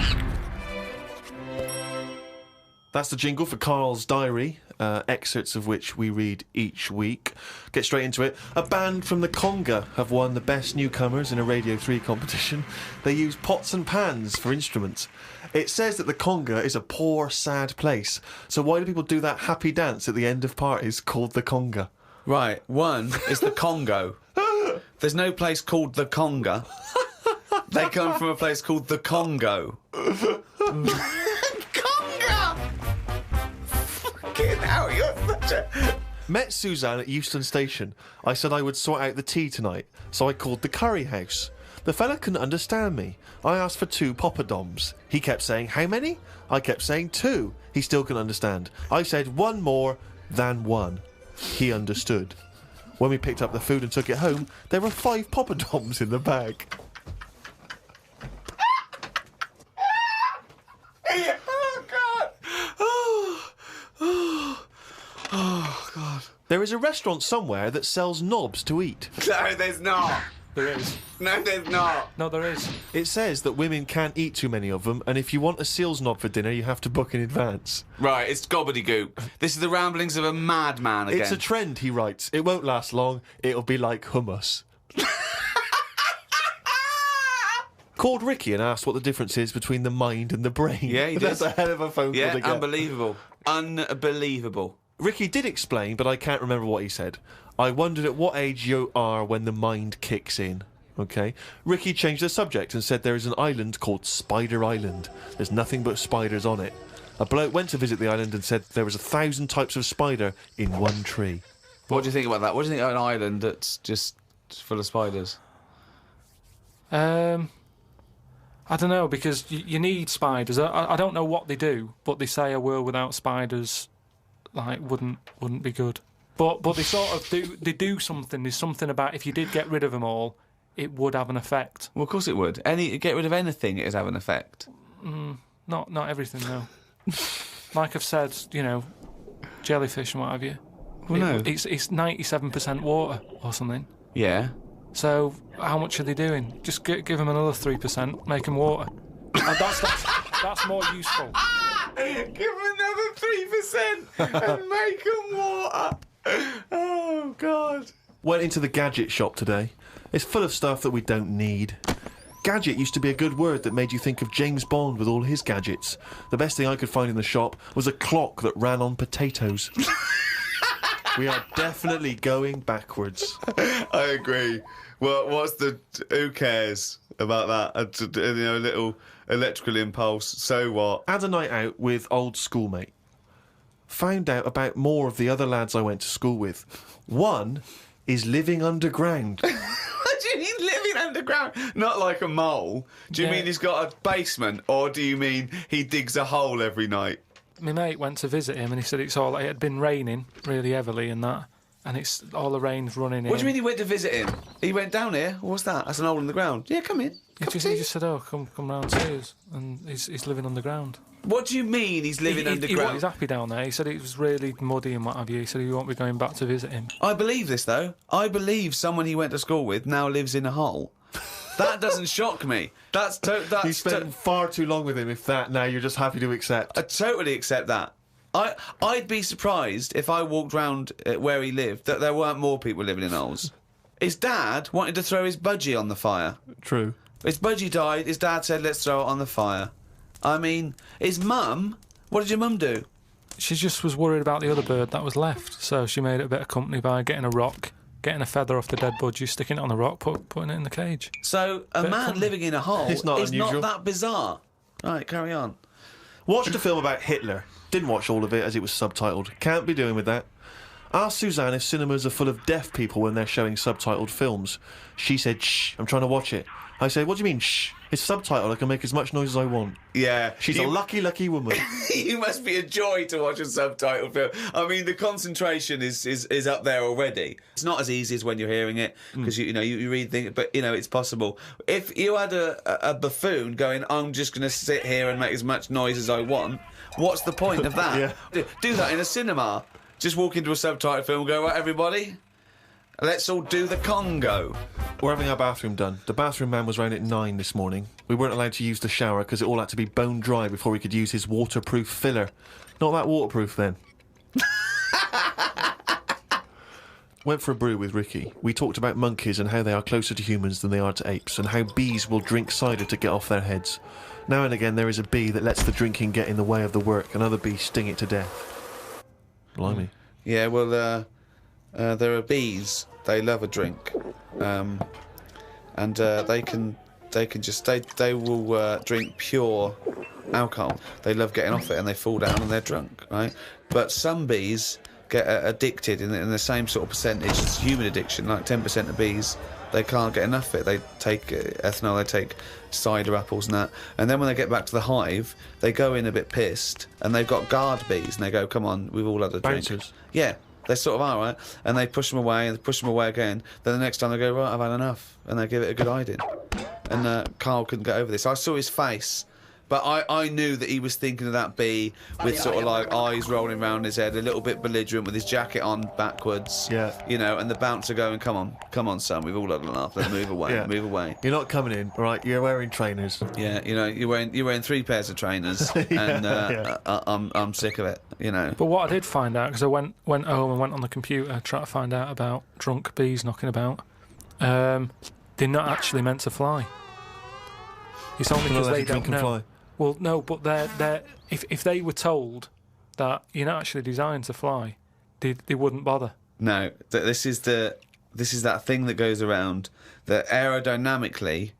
That's the jingle for Karl's diary, excerpts of which we read each week. Get straight into it. A band from the Conga have won the Best Newcomers in a Radio 3 competition. They use pots and pans for instruments. It says that the Conga is a poor, sad place. So why do people do that happy dance at the end of parties called the Conga? Right, one is the Congo. There's no place called the Conga. They come from a place called the Congo. Conga! Fucking hell, you're such a... Met Suzanne at Euston Station. I said I would sort out the tea tonight, so I called the curry house. The fella couldn't understand me. I asked for 2 poppadoms. He kept saying, how many? I kept saying 2. He still couldn't understand. I said 1 more than 1. He understood. When we picked up the food and took it home, there were 5 poppadoms in the bag. Oh, God. Oh, God. There is a restaurant somewhere that sells knobs to eat. No, there's not. There is. No, there's not. No, there is. It says that women can't eat too many of them, and if you want a seal's knob for dinner, you have to book in advance. Right, it's gobbledygook. This is the ramblings of a madman again. It's a trend, he writes. It won't last long. It'll be like hummus. Called Ricky and asked what the difference is between the mind and the brain. Yeah, he That's did. a hell of a phone call Yeah, to get. unbelievable. Unbelievable. Ricky did explain, but I can't remember what he said. I wondered at what age you are when the mind kicks in. Okay. Ricky changed the subject and said there is an island called Spider Island. There's nothing but spiders on it. A bloke went to visit the island and said there was 1,000 types of spider in one tree. What do you think about that? What do you think of an island that's just full of spiders? I don't know, because you need spiders. I don't know what they do, but they say a world without spiders wouldn't be good. But they sort of do something. There's something about if you did get rid of them all, it would have an effect. Well, of course it would. Get rid of anything, it would have an effect. Not everything though. Like I've said, jellyfish and what have you. Well, no. It's 97% water or something. Yeah. So how much are they doing? Just give them another 3%, make them water. And that's more useful. Give them another 3% and make them water. Oh, God. Went into the gadget shop today. It's full of stuff that we don't need. Gadget used to be a good word that made you think of James Bond with all his gadgets. The best thing I could find in the shop was a clock that ran on potatoes. We are definitely going backwards. I agree. Well, who cares about that? A little electrical impulse. So what? Had a night out with old schoolmate. Found out about more of the other lads I went to school with. One is living underground. What do you mean living underground? Not like a mole. Do you Yeah. mean he's got a basement, or do you mean he digs a hole every night? My mate went to visit him and he said it had been raining really heavily and that, and it's all the rain's running in. What do you mean he went to visit him? He went down here. What's that? That's an hole in the ground. Yeah, come in. He just said, "Oh, come round to us," and he's living underground. What do you mean he's living underground? He's happy down there. He said it was really muddy and what have you. He said he won't be going back to visit him. I believe this, though. I believe someone he went to school with now lives in a hole. That doesn't shock me. You spent far too long with him. If that, now you're just happy to accept. I totally accept that. I'd be surprised if I walked round where he lived that there weren't more people living in holes. His dad wanted to throw his budgie on the fire. True. His budgie died. His dad said, "Let's throw it on the fire." I mean, his mum. What did your mum do? She just was worried about the other bird that was left, so she made it a bit of company by getting a rock, getting a feather off the dead budgie, sticking it on the rock, putting it in the cage. So a man living in a hole It's not is unusual. not that bizarre. Right, carry on. Watched a film about Hitler. Didn't watch all of it as it was subtitled. Can't be doing with that. Asked Suzanne if cinemas are full of deaf people when they're showing subtitled films. She said, "Shh, I'm trying to watch it." I said, "What do you mean, shh? It's subtitled. I can make as much noise as I want." Yeah. She's a lucky, lucky woman. You must be a joy to watch a subtitled film. I mean, the concentration is up there already. It's not as easy as when you're hearing it, because you read things, but it's possible. If you had a buffoon going, "I'm just going to sit here and make as much noise as I want," what's the point of that? Yeah. Do that in a cinema. Just walk into a subtitled film and go, "Right, everybody, let's all do the Congo." We're having our bathroom done. The bathroom man was round at 9 this morning. We weren't allowed to use the shower because it all had to be bone dry before we could use his waterproof filler. Not that waterproof then. Went for a brew with Ricky. We talked about monkeys and how they are closer to humans than they are to apes, and how bees will drink cider to get off their heads. Now and again there is a bee that lets the drinking get in the way of the work, and other bees sting it to death. Blimey. Yeah, well, there are bees. They love a drink, and they will drink pure alcohol. They love getting off it, and they fall down and they're drunk, right? But some bees get addicted in the same sort of percentage as human addiction. Like 10% of bees, they can't get enough of it. They take ethanol, they take cider apples and that, and then when they get back to the hive, they go in a bit pissed, and they've got guard bees, and they go, "Come on, we've all had a drink." Bouncers. Yeah, they sort of are, right? And they push them away, and they push them away again. Then the next time they go, "Right, I've had enough," and they give it a good hiding. And Karl couldn't get over this. I saw his face, but I knew that he was thinking of that bee with sort of like eyes rolling around his head, a little bit belligerent, with his jacket on backwards. Yeah. And the bouncer going, "Come on, son, we've all had enough. Let's move away, Yeah. move away." You're not coming in, right? You're wearing trainers. Yeah, you're wearing 3 pairs of trainers, and I'm sick of it. But what I did find out, because I went home and went on the computer trying to find out about drunk bees knocking about, they're not actually meant to fly. It's only because they don't know. Fly. Well, no, but they're if they were told that you're not actually designed to fly, they wouldn't bother. No, this is that thing that goes around that aerodynamically,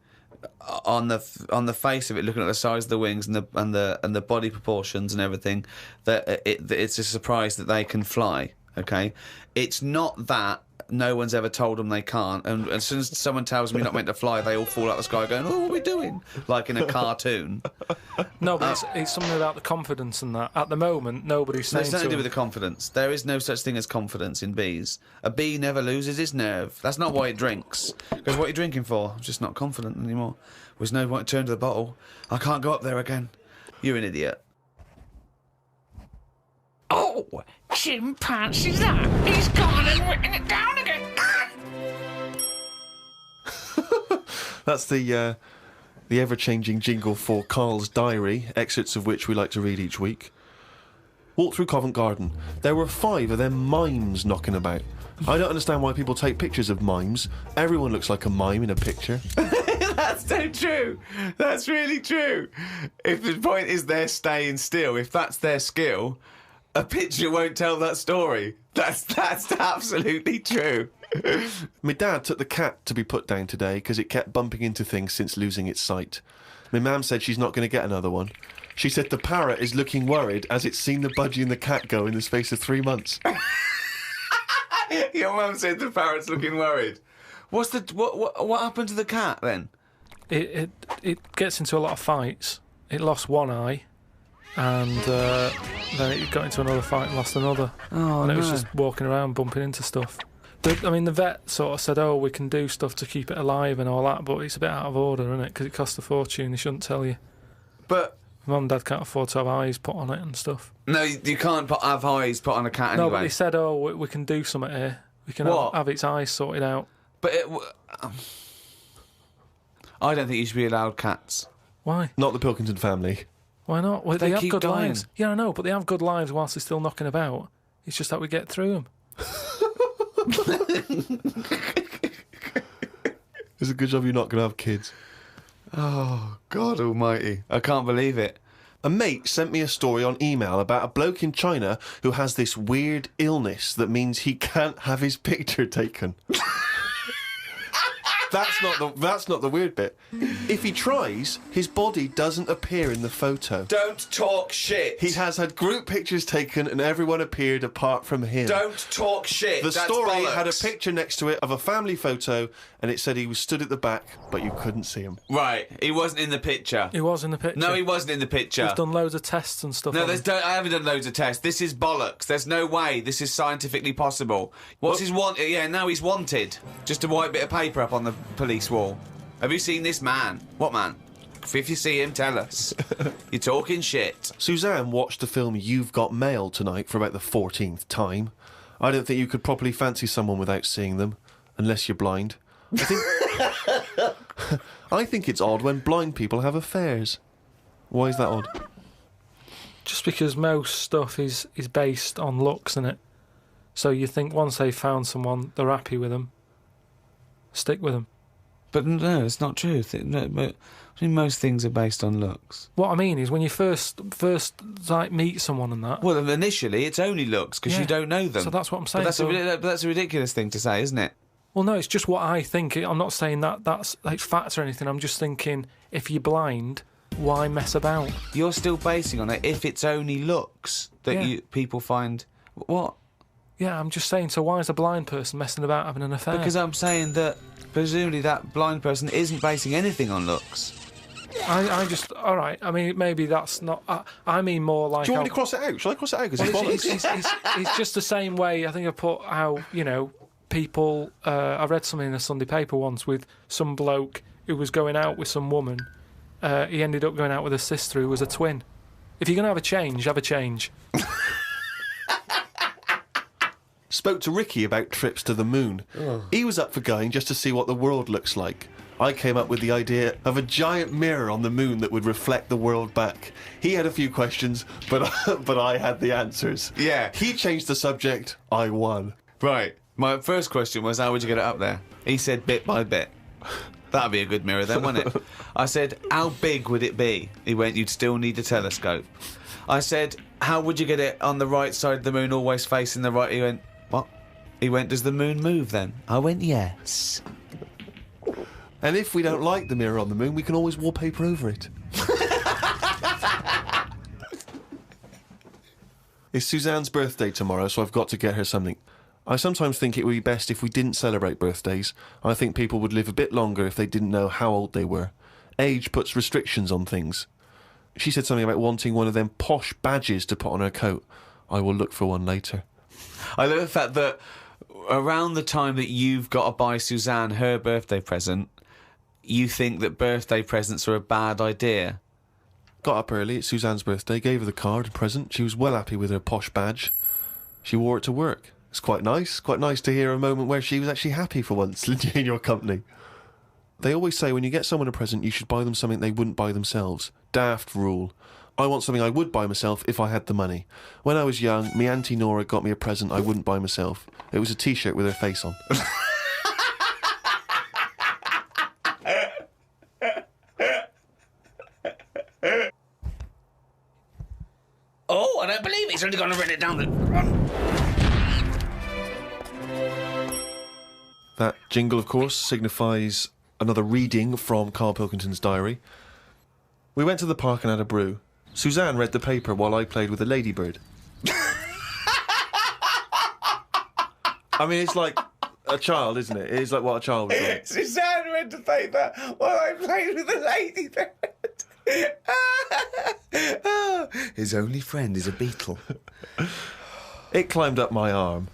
on the face of it, looking at the size of the wings and the body proportions and everything, that it's a surprise that they can fly. Okay, it's not that. No one's ever told them they can't, and as soon as someone tells them you're not meant to fly, they all fall out of the sky going, "Oh, what are we doing?" Like in a cartoon. No, but it's something about the confidence and that. At the moment, nobody's saying It's nothing to do to with the confidence. There is no such thing as confidence in bees. A bee never loses its nerve. That's not why it drinks. Because what are you drinking for? I'm just not confident anymore. There's no point to turn to the bottle. I can't go up there again. You're an idiot. Oh, chimpanzee's that? He's gone and written it down again. That's the ever-changing jingle for Karl's diary, excerpts of which we like to read each week. Walked through Covent Garden. There were 5 of them mimes knocking about. I don't understand why people take pictures of mimes. Everyone looks like a mime in a picture. That's so true. That's really true. If the point is they're staying still, if that's their skill, a picture won't tell that story. That's absolutely true. My dad took the cat to be put down today because it kept bumping into things since losing its sight. My mum said she's not going to get another one. She said the parrot is looking worried as it's seen the budgie and the cat go in the space of 3 months. Your mum said the parrot's looking worried. What happened to the cat then? It gets into a lot of fights. It lost one eye, and then it got into another fight and lost another. Oh, and it was just walking around bumping into stuff. The vet sort of said, "Oh, we can do stuff to keep it alive and all that," but it's a bit out of order, isn't it? Because it costs a fortune. They shouldn't tell you. But Mum and Dad can't afford to have eyes put on it and stuff. no, you can't have eyes put on a cat anyway. No, but they said, "Oh, we can do something here. We can What? have its eyes sorted out." But I don't think you should be allowed cats. Why? Not the Pilkington family. Why not? Well, They they have keep good dying. lives. Yeah, I know, but they have good lives whilst they're still knocking about. It's just that we get through them. It's a good job you're not going to have kids. Oh, God almighty. I can't believe it. A mate sent me a story on email about a bloke in China who has this weird illness that means he can't have his picture taken. That's not the weird bit. If he tries, his body doesn't appear in the photo. Don't talk shit. He has had group pictures taken and everyone appeared apart from him. Don't talk shit. The That's story bollocks. had a picture next to it of a family photo and it said he was stood at the back, but you couldn't see him. Right, he wasn't in the picture. He was in the picture. No, he wasn't in the picture. We've done loads of tests and stuff. No, on him. I haven't done loads of tests. This is bollocks. There's no way this is scientifically possible. What's his want? Yeah, now he's wanted. Just a white bit of paper up on the police wall. Have you seen this man? What man? If you see him, tell us. You're talking shit. Suzanne watched the film You've Got Mail tonight for about the 14th time. I don't think you could properly fancy someone without seeing them, unless you're blind. I think it's odd when blind people have affairs. Why is that odd? Just because most stuff is based on looks, isn't it? So you think once they've found someone, they're happy with them. Stick with them. But no, it's not true. Most things are based on looks. What I mean is when you first like meet someone and that. Well, initially it's only looks because Yeah. you don't know them. So that's what I'm saying. But that's a ridiculous thing to say, isn't it? Well, no, it's just what I think. I'm not saying that's like facts or anything. I'm just thinking if you're blind, why mess about? You're still basing on it if it's only looks that Yeah. people find. What? Yeah, I'm just saying. So why is a blind person messing about having an affair? Because I'm saying that presumably that blind person isn't basing anything on looks. I just all right. I mean, maybe that's not. I mean more like. Do you want me to cross it out? Shall I cross it out? Because Well, it's bollocks. it's just the same way. I think I put how people. I read something in a Sunday paper once with some bloke who was going out with some woman. He ended up going out with a sister who was a twin. If you're gonna have a change, have a change. Spoke to Ricky about trips to the moon. He was up for going just to see what the world looks like. I came up with the idea of a giant mirror on the moon that would reflect the world back. He had a few questions, but I had the answers. Yeah. He changed the subject. I won. Right. My first question was, how would you get it up there? He said bit by bit. That'd be a good mirror then, wouldn't it? I said, how big would it be? He went, you'd still need a telescope. I said, how would you get it on the right side of the moon, always facing the right? He went, what? He went, does the moon move then? I went, yes. And if we don't like the mirror on the moon, we can always wallpaper over it. It's Suzanne's birthday tomorrow, so I've got to get her something. I sometimes think it would be best if we didn't celebrate birthdays. I think people would live a bit longer if they didn't know how old they were. Age puts restrictions on things. She said something about wanting one of them posh badges to put on her coat. I will look for one later. I love the fact that around the time that you've got to buy Suzanne her birthday present, you think that birthday presents are a bad idea. Got up early, it's Suzanne's birthday, gave her the card and present. She was well happy with her posh badge. She wore it to work. It's quite nice to hear a moment where she was actually happy for once in your company. They always say when you get someone a present, you should buy them something they wouldn't buy themselves. Daft rule. I want something I would buy myself if I had the money. When I was young, me Auntie Nora got me a present I wouldn't buy myself. It was a T-shirt with her face on. Oh, I don't believe he's only going to run it down the... That jingle, of course, signifies another reading from Karl Pilkington's diary. We went to the park and had a brew. Suzanne read the paper while I played with a ladybird. I mean, it's like a child, isn't it? It is like what a child would do. Suzanne read the paper while I played with the ladybird. His only friend is a beetle. It climbed up my arm.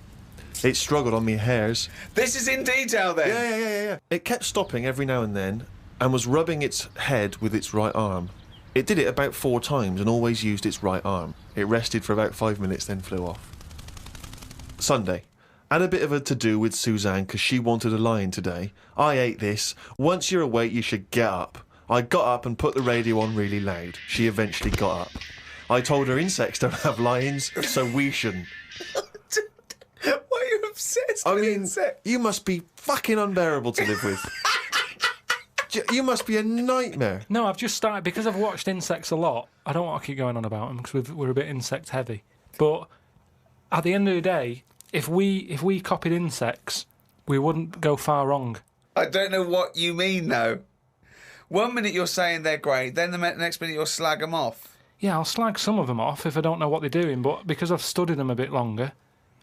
It struggled on me hairs. This is in detail then. Yeah. It kept stopping every now and then and was rubbing its head with its right arm. It did it about 4 times and always used its right arm. It rested for about 5 minutes, then flew off. Sunday. Had a bit of a to-do with Suzanne because she wanted a lion today. I ate this. Once you're awake, you should get up. I got up and put the radio on really loud. She eventually got up. I told her insects don't have lions, so we shouldn't. Why are you obsessed I with mean, insects? you must be fucking unbearable to live with. You must be a nightmare. No, I've just started, because I've watched insects a lot, I don't want to keep going on about them because we're a bit insect heavy. But at the end of the day, if we copied insects, we wouldn't go far wrong. I don't know what you mean, though. 1 minute you're saying they're great, then the next minute you'll slag them off. Yeah, I'll slag some of them off if I don't know what they're doing, but because I've studied them a bit longer,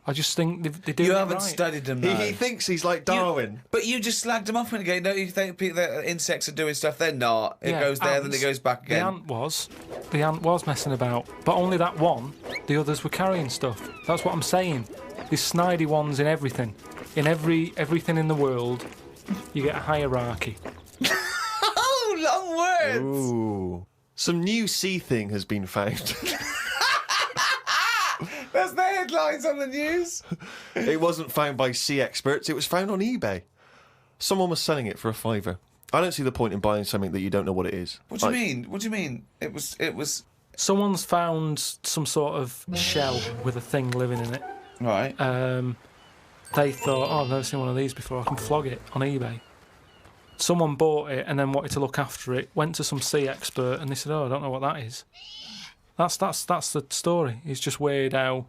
I just think they do You it haven't right. studied them, though. He thinks he's like Darwin. But you just slagged them off again. Don't you think that insects are doing stuff? They're not. It Yeah, goes there, then ants. it goes back again. The ant was messing about, but only that one. The others were carrying stuff. That's what I'm saying. These snidey ones in everything, in everything in the world, you get a hierarchy. Oh, long words! Ooh. Some new sea thing has been found. That's the headlines on the news. It wasn't found by sea experts, it was found on eBay. Someone was selling it for $5. I don't see the point in buying something that you don't know what it is. What do you mean? What do you mean? It was... Someone's found some sort of shell with a thing living in it. Right. They thought, oh, I've never seen one of these before, I can flog it on eBay. Someone bought it and then wanted to look after it, went to some sea expert and they said, oh, I don't know what that is. That's the story. It's just weird how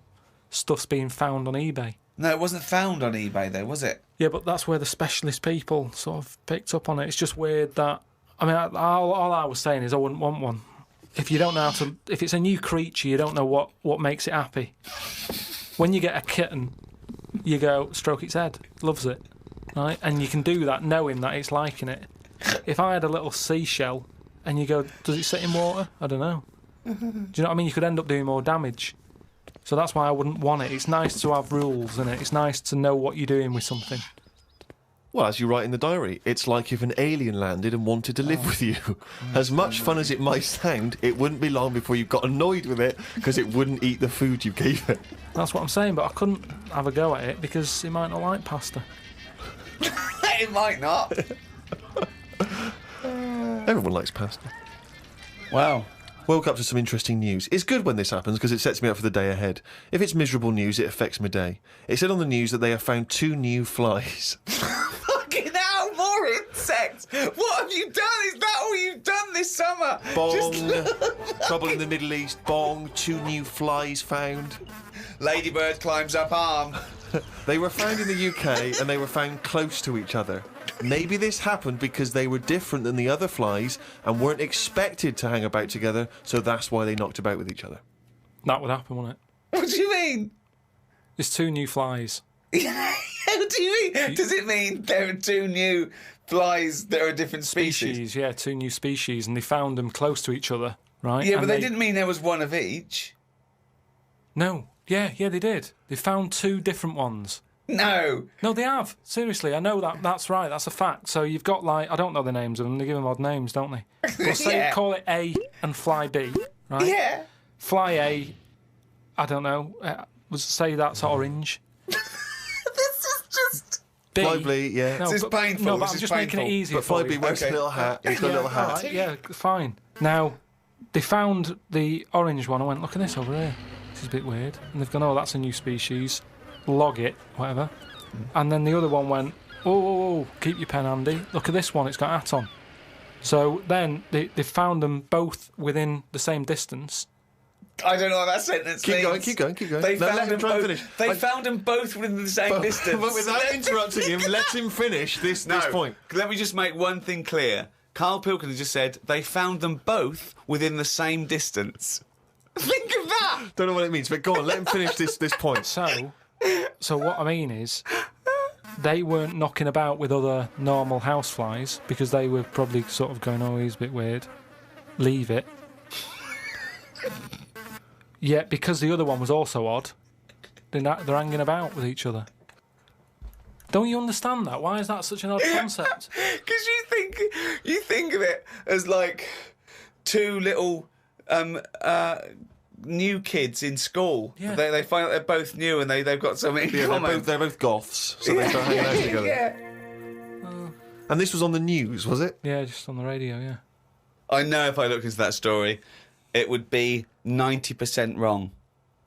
stuff's being found on eBay. No, it wasn't found on eBay, though, was it? Yeah, but that's where the specialist people sort of picked up on it. It's just weird that... I mean, all I was saying is I wouldn't want one. If you don't know how to... If it's a new creature, you don't know what makes it happy. When you get a kitten, you go, stroke its head, loves it, right? And you can do that knowing that it's liking it. If I had a little seashell and you go, does it sit in water? I don't know. Do you know what I mean? You could end up doing more damage. So that's why I wouldn't want it. It's nice to have rules, isn't it? It's nice to know what you're doing with something. Well, as you write in the diary, it's like if an alien landed and wanted to live with you. As much fun as it might sound, it wouldn't be long before you got annoyed with it because it wouldn't eat the food you gave it. That's what I'm saying, but I couldn't have a go at it because it might not like pasta. It might not. Everyone likes pasta. Wow. Woke up to some interesting news. It's good when this happens because it sets me up for the day ahead. If it's miserable news, it affects my day. It said on the news that they have found 2 new flies. Fucking hell, more insects! What have you done? Is that all you've done this summer? Bong. Just... Trouble in the Middle East. Bong. 2 new flies found. Ladybird climbs up arm. They were found in the UK and they were found close to each other. Maybe this happened because they were different than the other flies and weren't expected to hang about together, so that's why they knocked about with each other. That would happen, wouldn't it? What do you mean? There's 2 new flies. What do you mean? Does it mean there are 2 new flies that are different species? Yeah, 2 new species, and they found them close to each other, right? Yeah, and but they didn't mean there was one of each. No. Yeah, they did. They found 2 different ones. No. No, they have. Seriously, I know that. That's right. That's a fact. So you've got, like, I don't know the names of them. They give them odd names, don't they? Well, say, Yeah. call it A and Fly B, right? Yeah. Fly A, I don't know. Say that's orange. This is just... B. Fly B, yeah. No, This is but, painful. No, but This I'm is just making it painful. easier But for Fly B you. wears a Okay. little hat. He's got a Yeah, little hat. all right, yeah, fine. Now, they found the orange one. I went, look at this over here. This is a bit weird. And they've gone, oh, that's a new species. Log it, whatever. And then the other one went, oh, keep your pen handy. Look at this one, it's got a hat on. So then they found them both within the same distance. I don't know what that sentence Keep means. going. They No, let found him them try and both. finish. They found them both within the same distance. But without interrupting him, let him finish this point. Let me just make one thing clear. Karl Pilkington just said they found them both within the same distance. Think of that! Don't know what it means, but go on, let him finish this point. So what I mean is, they weren't knocking about with other normal houseflies because they were probably sort of going, oh, he's a bit weird. Leave it. Yet, because the other one was also odd, they're hanging about with each other. Don't you understand that? Why is that such an odd concept? Because you think of it as like 2 little new kids in school. Yeah. They find out they're both new and they've got something in Yeah, common. they're both goths, so they start hanging out together. Yeah. And this was on the news, was it? Yeah, just on the radio, yeah. I know if I looked into that story, it would be 90% wrong.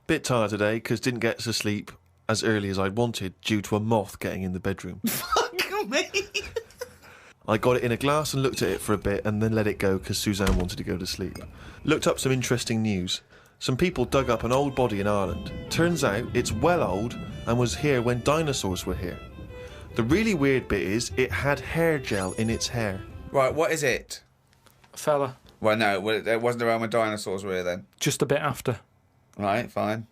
Bit tired today because didn't get to sleep as early as I'd wanted due to a moth getting in the bedroom. Fuck me. I got it in a glass and looked at it for a bit and then let it go because Suzanne wanted to go to sleep. Looked up some interesting news. Some people dug up an old body in Ireland. Turns out it's well old and was here when dinosaurs were here. The really weird bit is it had hair gel in its hair. Right, what is it? A fella, Well, no, it wasn't around when dinosaurs were here then. just a bit after. Right, fine.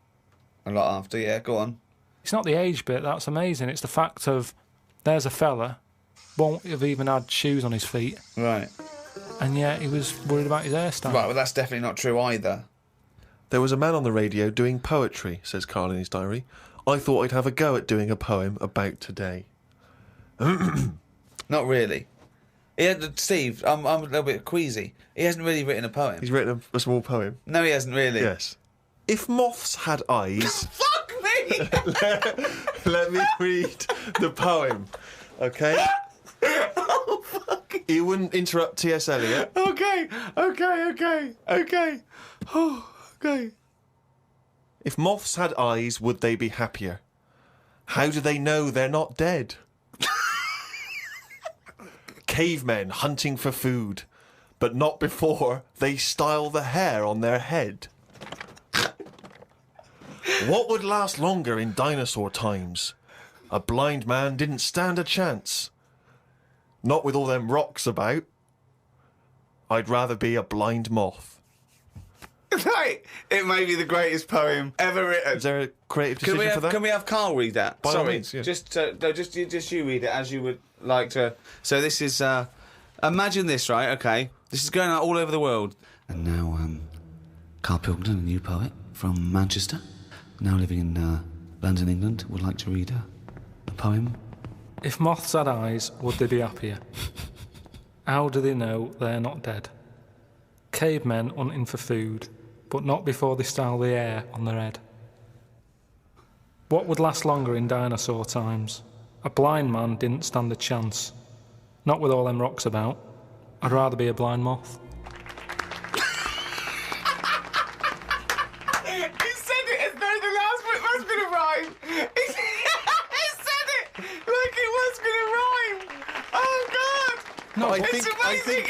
A lot after, yeah, go on. It's not the age bit, that's amazing. It's the fact of, there's a fella, won't have even had shoes on his feet, Right. and yet he was worried about his hairstyle. Right, well, that's definitely not true either. There was a man on the radio doing poetry, says Karl in his diary. I thought I'd have a go at doing a poem about today. Not really. Steve, I'm a little bit queasy. He hasn't really written a poem. He's written a small poem. No, he hasn't really. Yes. If moths had eyes... Fuck me! Let me read the poem, okay? Oh, fuck. You wouldn't interrupt T.S. Eliot. Okay. Oh, okay. If moths had eyes, would they be happier? How do they know they're not dead? Cavemen hunting for food, but not before they style the hair on their head. What would last longer in dinosaur times? A blind man didn't stand a chance. Not with all them rocks about. I'd rather be a blind moth. Right. It may be the greatest poem ever written. Is there a creative decision for that? Can we have Karl read that? By all Sorry, means, yeah. just you read it as you would like to. So this is, imagine this, right? Okay, this is going out all over the world. And now, Karl Pilkington, a new poet from Manchester, now living in London, England, would like to read a poem. If moths had eyes, would they be happier? How do they know they're not dead? Cavemen hunting for food, but not before they style the hair on their head. What would last longer in dinosaur times? A blind man didn't stand a chance. Not with all them rocks about. I'd rather be a blind moth. He said it as though the last bit was going to rhyme. He said it like it was going to rhyme. Oh, God. No, It's amazing.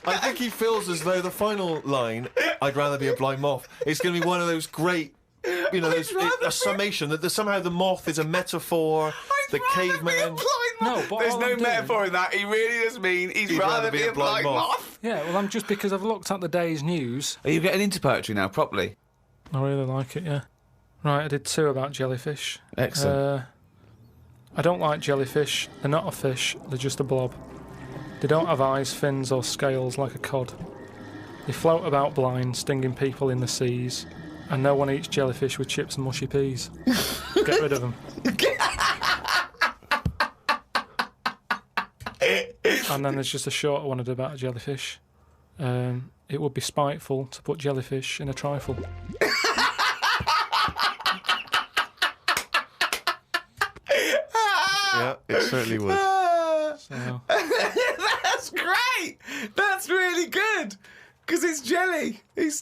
I think he feels as though the final line, I'd rather be a blind moth, is going to be one of those great, a summation that somehow the moth is a metaphor, the caveman. No, but there's all no I'm doing- metaphor in that. He really does mean he'd rather be a blind moth. Yeah, well, I'm just because I've looked at the day's news. Are you getting into poetry now, properly? I really like it, yeah. Right, I did 2 about jellyfish. Excellent. I don't like jellyfish. They're not a fish, they're just a blob. They don't have eyes, fins or scales like a cod. They float about blind, stinging people in the seas. And no one eats jellyfish with chips and mushy peas. Get rid of them. And then there's just a shorter one I did about a jellyfish. It would be spiteful to put jellyfish in a trifle. Yeah, it certainly would. So, That's great. That's really good. Because it's jelly. He's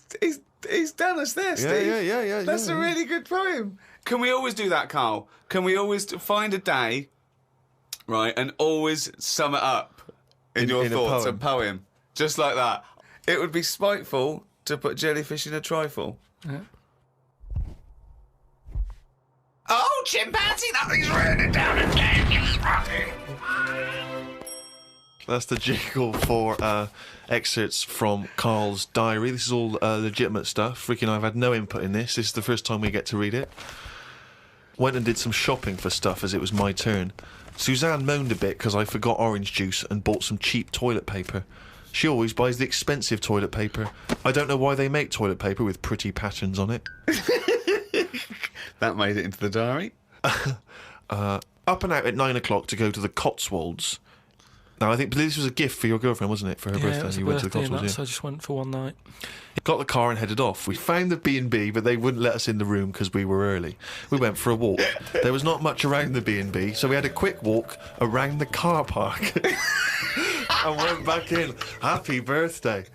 done us there, Steve. Yeah. That's a really good poem. Can we always do that, Karl? Can we always find a day, right, and always sum it up in your in a thoughts, poem. a poem, just like that? It would be spiteful to put jellyfish in a trifle. yeah. Oh, chimpanzee, nothing's written down again, you fucking... That's the jingle for excerpts from Karl's diary. This is all legitimate stuff. Ricky and I have had no input in this. This is the first time we get to read it. Went and did some shopping for stuff as it was my turn. Suzanne moaned a bit because I forgot orange juice and bought some cheap toilet paper. She always buys the expensive toilet paper. I don't know why they make toilet paper with pretty patterns on it. That made it into the diary. Up and out at 9 o'clock to go to the Cotswolds. Now, I think this was a gift for your girlfriend, wasn't it, for her It birthday? was a You went to the birthday and Cotswolds, so I just went for one night. Got the car and headed off. We found the B&B, but they wouldn't let us in the room because we were early. We went for a walk. There was not much around the B&B, so we had a quick walk around the car park and went back in. Happy birthday.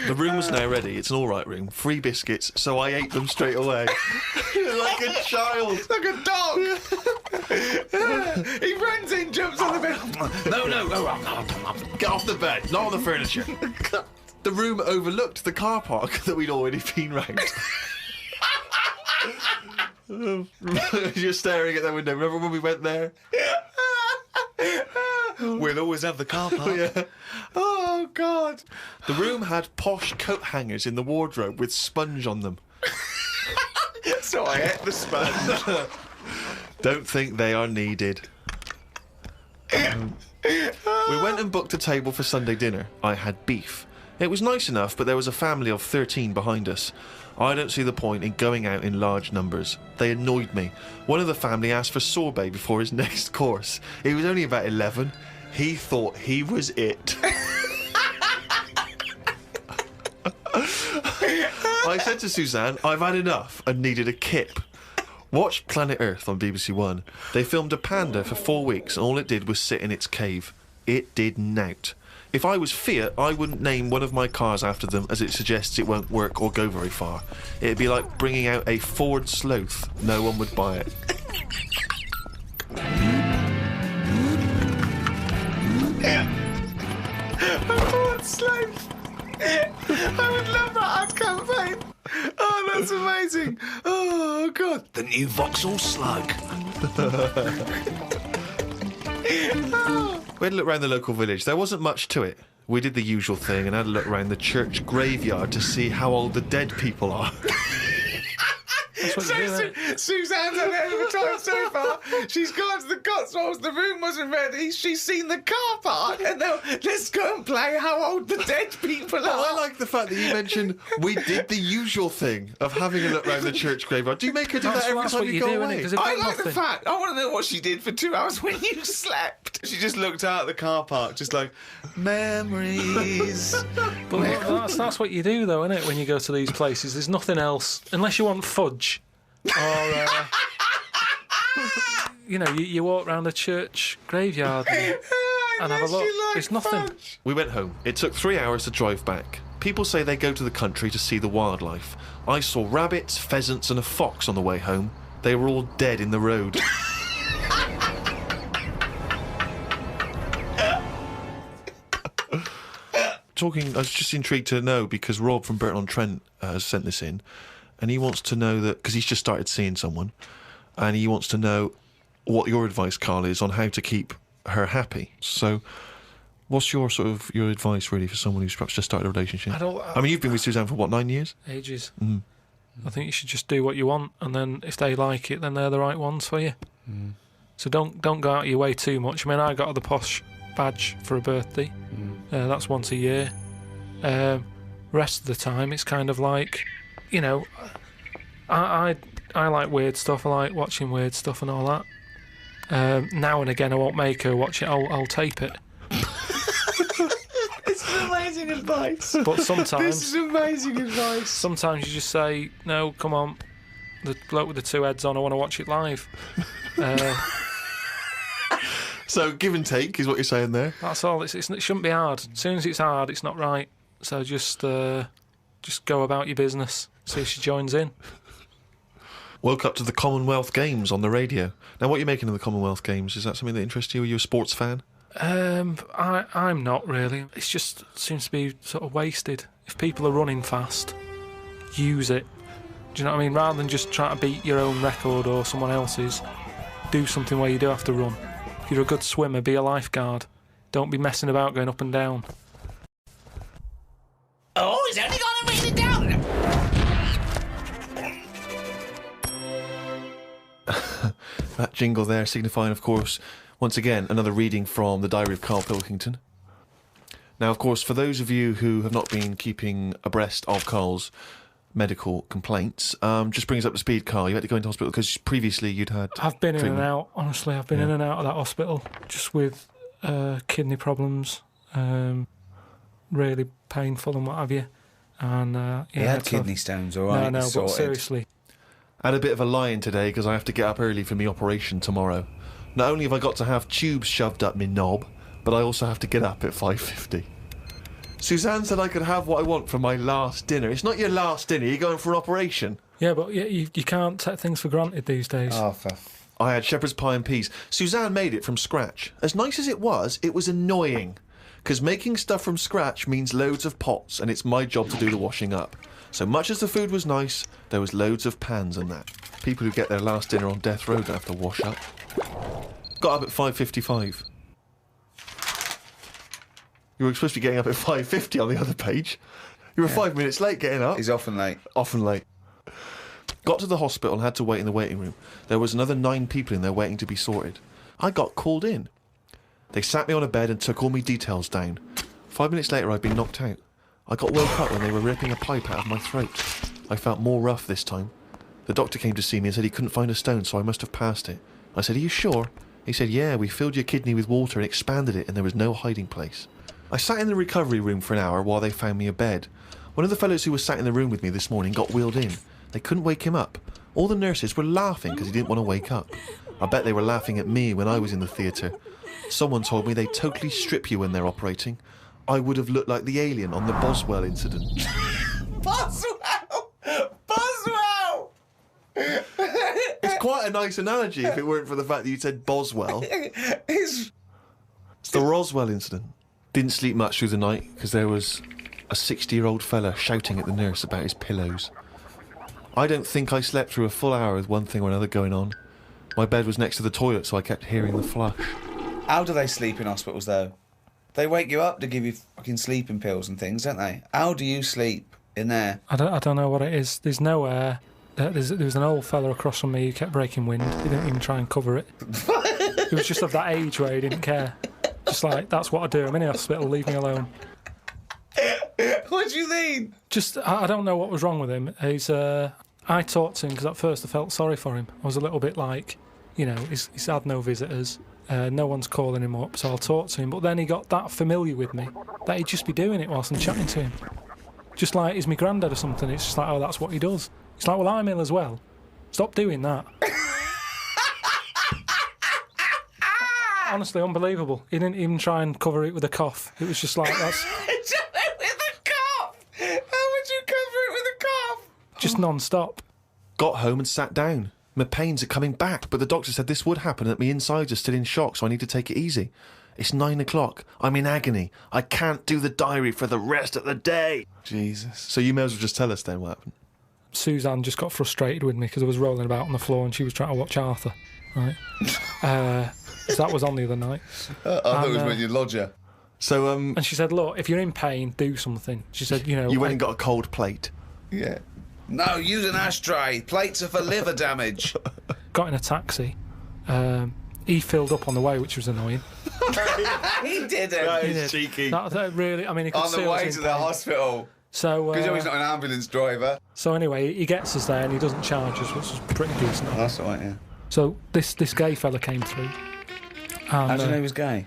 The room was now ready. It's an all right room. 3 biscuits, so I ate them straight away. Like a child. Like a dog. He runs in, jumps on the bed. No. Get off the bed, not on the furniture. The room overlooked the car park that we'd already been round. You're staring at that window. Remember when we went there? We'll always have the car park. Yeah. Oh, God. The room had posh coat hangers in the wardrobe with sponge on them. So I ate the sponge. Don't think they are needed. We went and booked a table for Sunday dinner. I had beef. It was nice enough, but there was a family of 13 behind us. I don't see the point in going out in large numbers. They annoyed me. One of the family asked for sorbet before his next course. He was only about 11. He thought he was it. I said to Suzanne, I've had enough and needed a kip. Watch Planet Earth on BBC One. They filmed a panda for 4 weeks and all it did was sit in its cave. It did nout. If I was Fiat, I wouldn't name one of my cars after them as it suggests it won't work or go very far. It'd be like bringing out a Ford Sloth. No one would buy it. Ford Sloth. I would love that ad campaign. Oh, that's amazing. Oh, God. The new Vauxhall Slug. We had a look around the local village. There wasn't much to it. We did the usual thing and had a look around the church graveyard to see how old the dead people are. That's what you do, isn't it? Suzanne's had it over time so far. She's gone to the Cotswolds. The room wasn't ready. She's seen the car park. And now let's go and play how old the dead people are. I like the fact that you mentioned we did the usual thing of having a look around the church graveyard. Do you make her do that every That's time what you you go do, innit? away? 'Cause if I you've got like the nothing- fact. I want to know what she did for 2 hours when you slept. She just looked out at the car park, just like, memories. But that's what you do, though, isn't it? When you go to these places, there's nothing else unless you want fudge, or you walk around the church graveyard and have a look. It's nothing. We went home. It took 3 hours to drive back. People say they go to the country to see the wildlife. I saw rabbits, pheasants, and a fox on the way home. They were all dead in the road. I was just intrigued to know because Rob from Burton-on-Trent has sent this in, and he wants to know that because he's just started seeing someone, and he wants to know what your advice, Karl, is on how to keep her happy. So, what's your advice really for someone who's perhaps just started a relationship? I mean, you've been with Suzanne for what, 9 years? Ages. I think you should just do what you want, and then if they like it, then they're the right ones for you. So don't go out of your way too much. I mean, I got the posh badge for a birthday. That's once a year. Rest of the time, it's kind of like, I like weird stuff. I like watching weird stuff and all that. Now and again, I won't make her watch it. I'll tape it. This is amazing advice. But sometimes, This is amazing advice. sometimes you just say, no, come on, the bloke with the 2 heads on, I want to watch it live. So, give and take is what you're saying there. That's all. It shouldn't be hard. As soon as it's hard, it's not right. So just go about your business. See if she joins in. Woke up to the Commonwealth Games on the radio. Now, what are you making of the Commonwealth Games? Is that something that interests you? Are you a sports fan? I'm not really. It just seems to be sort of wasted. If people are running fast, use it. Do you know what I mean? Rather than just trying to beat your own record or someone else's, do something where you do have to run. If you're a good swimmer, be a lifeguard. Don't be messing about going up and down. Oh, he's only gonna read it down. That jingle there signifying, of course, once again, another reading from the Diary of Karl Pilkington. Now, of course, for those of you who have not been keeping abreast of Karl's medical complaints. Just bring us up to speed, Karl. You had to go into hospital because previously you'd had... I've been in treatment. and out, honestly. I've been in and out of that hospital just with kidney problems, really painful and what have you. And He had kidney stones, all right? No, but sorted. seriously. I had a bit of a lie-in today because I have to get up early for my operation tomorrow. Not only have I got to have tubes shoved up my knob, but I also have to get up at 5:50. Suzanne said I could have what I want for my last dinner. It's not your last dinner, you're going for an operation. Yeah, but you can't take things for granted these days. Oh, for... I had shepherd's pie and peas. Suzanne made it from scratch. As nice as it was annoying. Because making stuff from scratch means loads of pots, and it's my job to do the washing up. So much as the food was nice, there was loads of pans and that. People who get their last dinner on death row don't have to wash up. Got up at 5:55. You were supposed to be getting up at 5:50 on the other page. You were 5 minutes late getting up. He's often late. Often late. Got to the hospital and had to wait in the waiting room. There was another 9 people in there waiting to be sorted. I got called in. They sat me on a bed and took all my details down. 5 minutes later, I'd been knocked out. I got woke up when they were ripping a pipe out of my throat. I felt more rough this time. The doctor came to see me and said he couldn't find a stone, so I must have passed it. I said, "Are you sure?" He said, "Yeah, we filled your kidney with water and expanded it, and there was no hiding place." I sat in the recovery room for an hour while they found me a bed. One of the fellows who was sat in the room with me this morning got wheeled in. They couldn't wake him up. All the nurses were laughing because he didn't want to wake up. I bet they were laughing at me when I was in the theatre. Someone told me they totally strip you when they're operating. I would have looked like the alien on the Boswell incident. Boswell! Boswell! It's quite a nice analogy if it weren't for the fact that you said Boswell. It's the Roswell incident. Didn't sleep much through the night because there was a 60-year-old fella shouting at the nurse about his pillows. I don't think I slept through a full hour with one thing or another going on. My bed was next to the toilet, so I kept hearing the flush. How do they sleep in hospitals, though? They wake you up to give you fucking sleeping pills and things, don't they? How do you sleep in there? I don't know what it is. There's no air. There was an old fella across from me who kept breaking wind. He didn't even try and cover it. He was just of that age where he didn't care. Just like, that's what I do. I'm in the hospital, leave me alone. What do you mean? Just, I don't know what was wrong with him. I talked to him because at first I felt sorry for him. I was a little bit like, you know, he's had no visitors. No one's calling him up, so I'll talk to him. But then he got that familiar with me that he'd just be doing it whilst I'm chatting to him. Just like he's my granddad or something. It's just like, oh, that's what he does. It's like, well, I'm ill as well. Stop doing that. Honestly, unbelievable. He didn't even try and cover it with a cough. It was just like, that's... With a cough! How would you cover it with a cough? just non-stop. Got home and sat down. My pains are coming back, but the doctor said this would happen and that my insides are still in shock, so I need to take it easy. It's 9 o'clock. I'm in agony. I can't do the diary for the rest of the day. Jesus. So you may as well just tell us then what happened. Suzanne just got frustrated with me because I was rolling about on the floor and she was trying to watch Arthur, right? So that was on the other night. I thought it was when you lodge her. So, And she said, look, if you're in pain, do something. She said, you know... you went and got a cold plate. Yeah. No, use an ashtray. Plates are for liver damage. Got in a taxi. He filled up on the way, which was annoying. He didn't. That He is did. cheeky. That really... I mean, he could On see the I was way in to the pain. hospital. So, Because he's not an ambulance driver. so anyway, he gets us there and he doesn't charge us, which is pretty decent. That's all right, yeah. So this gay fella came through. And, How do you know he was gay?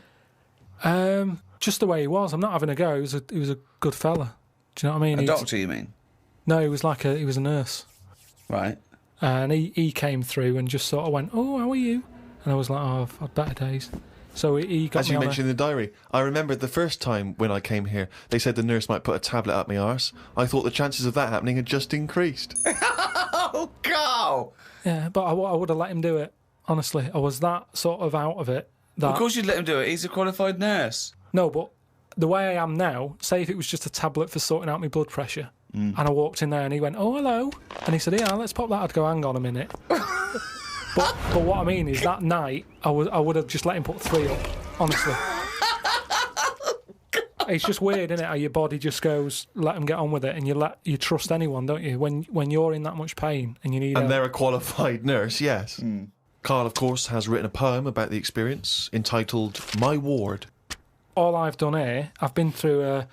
just the way he was. I'm not having a go. He was a good fella. Do you know what I mean? A doctor, you mean? No, he was a nurse. Right. And he came through and just sort of went, oh, how are you? And I was like, oh, I've had better days. So he got As me you on mentioned in the diary, I remembered the first time when I came here, they said the nurse might put a tablet up my arse. I thought the chances of that happening had just increased. Oh, Karl! Yeah, but I would have let him do it. Honestly, I was that sort of out of it. That, Of course you'd let him do it. He's a qualified nurse. No, but the way I am now, say if it was just a tablet for sorting out my blood pressure, and I walked in there and he went, oh, hello. And he said, yeah, let's pop that. I'd go, hang on a minute. But what I mean is that night, I would have just let him put 3 up, honestly. It's just weird, isn't it, how your body just goes, let them get on with it, and you trust anyone, don't you? When you're in that much pain and you need And they're a qualified nurse, yes. Mm. Karl, of course, has written a poem about the experience entitled My Ward. all I've done here, I've been through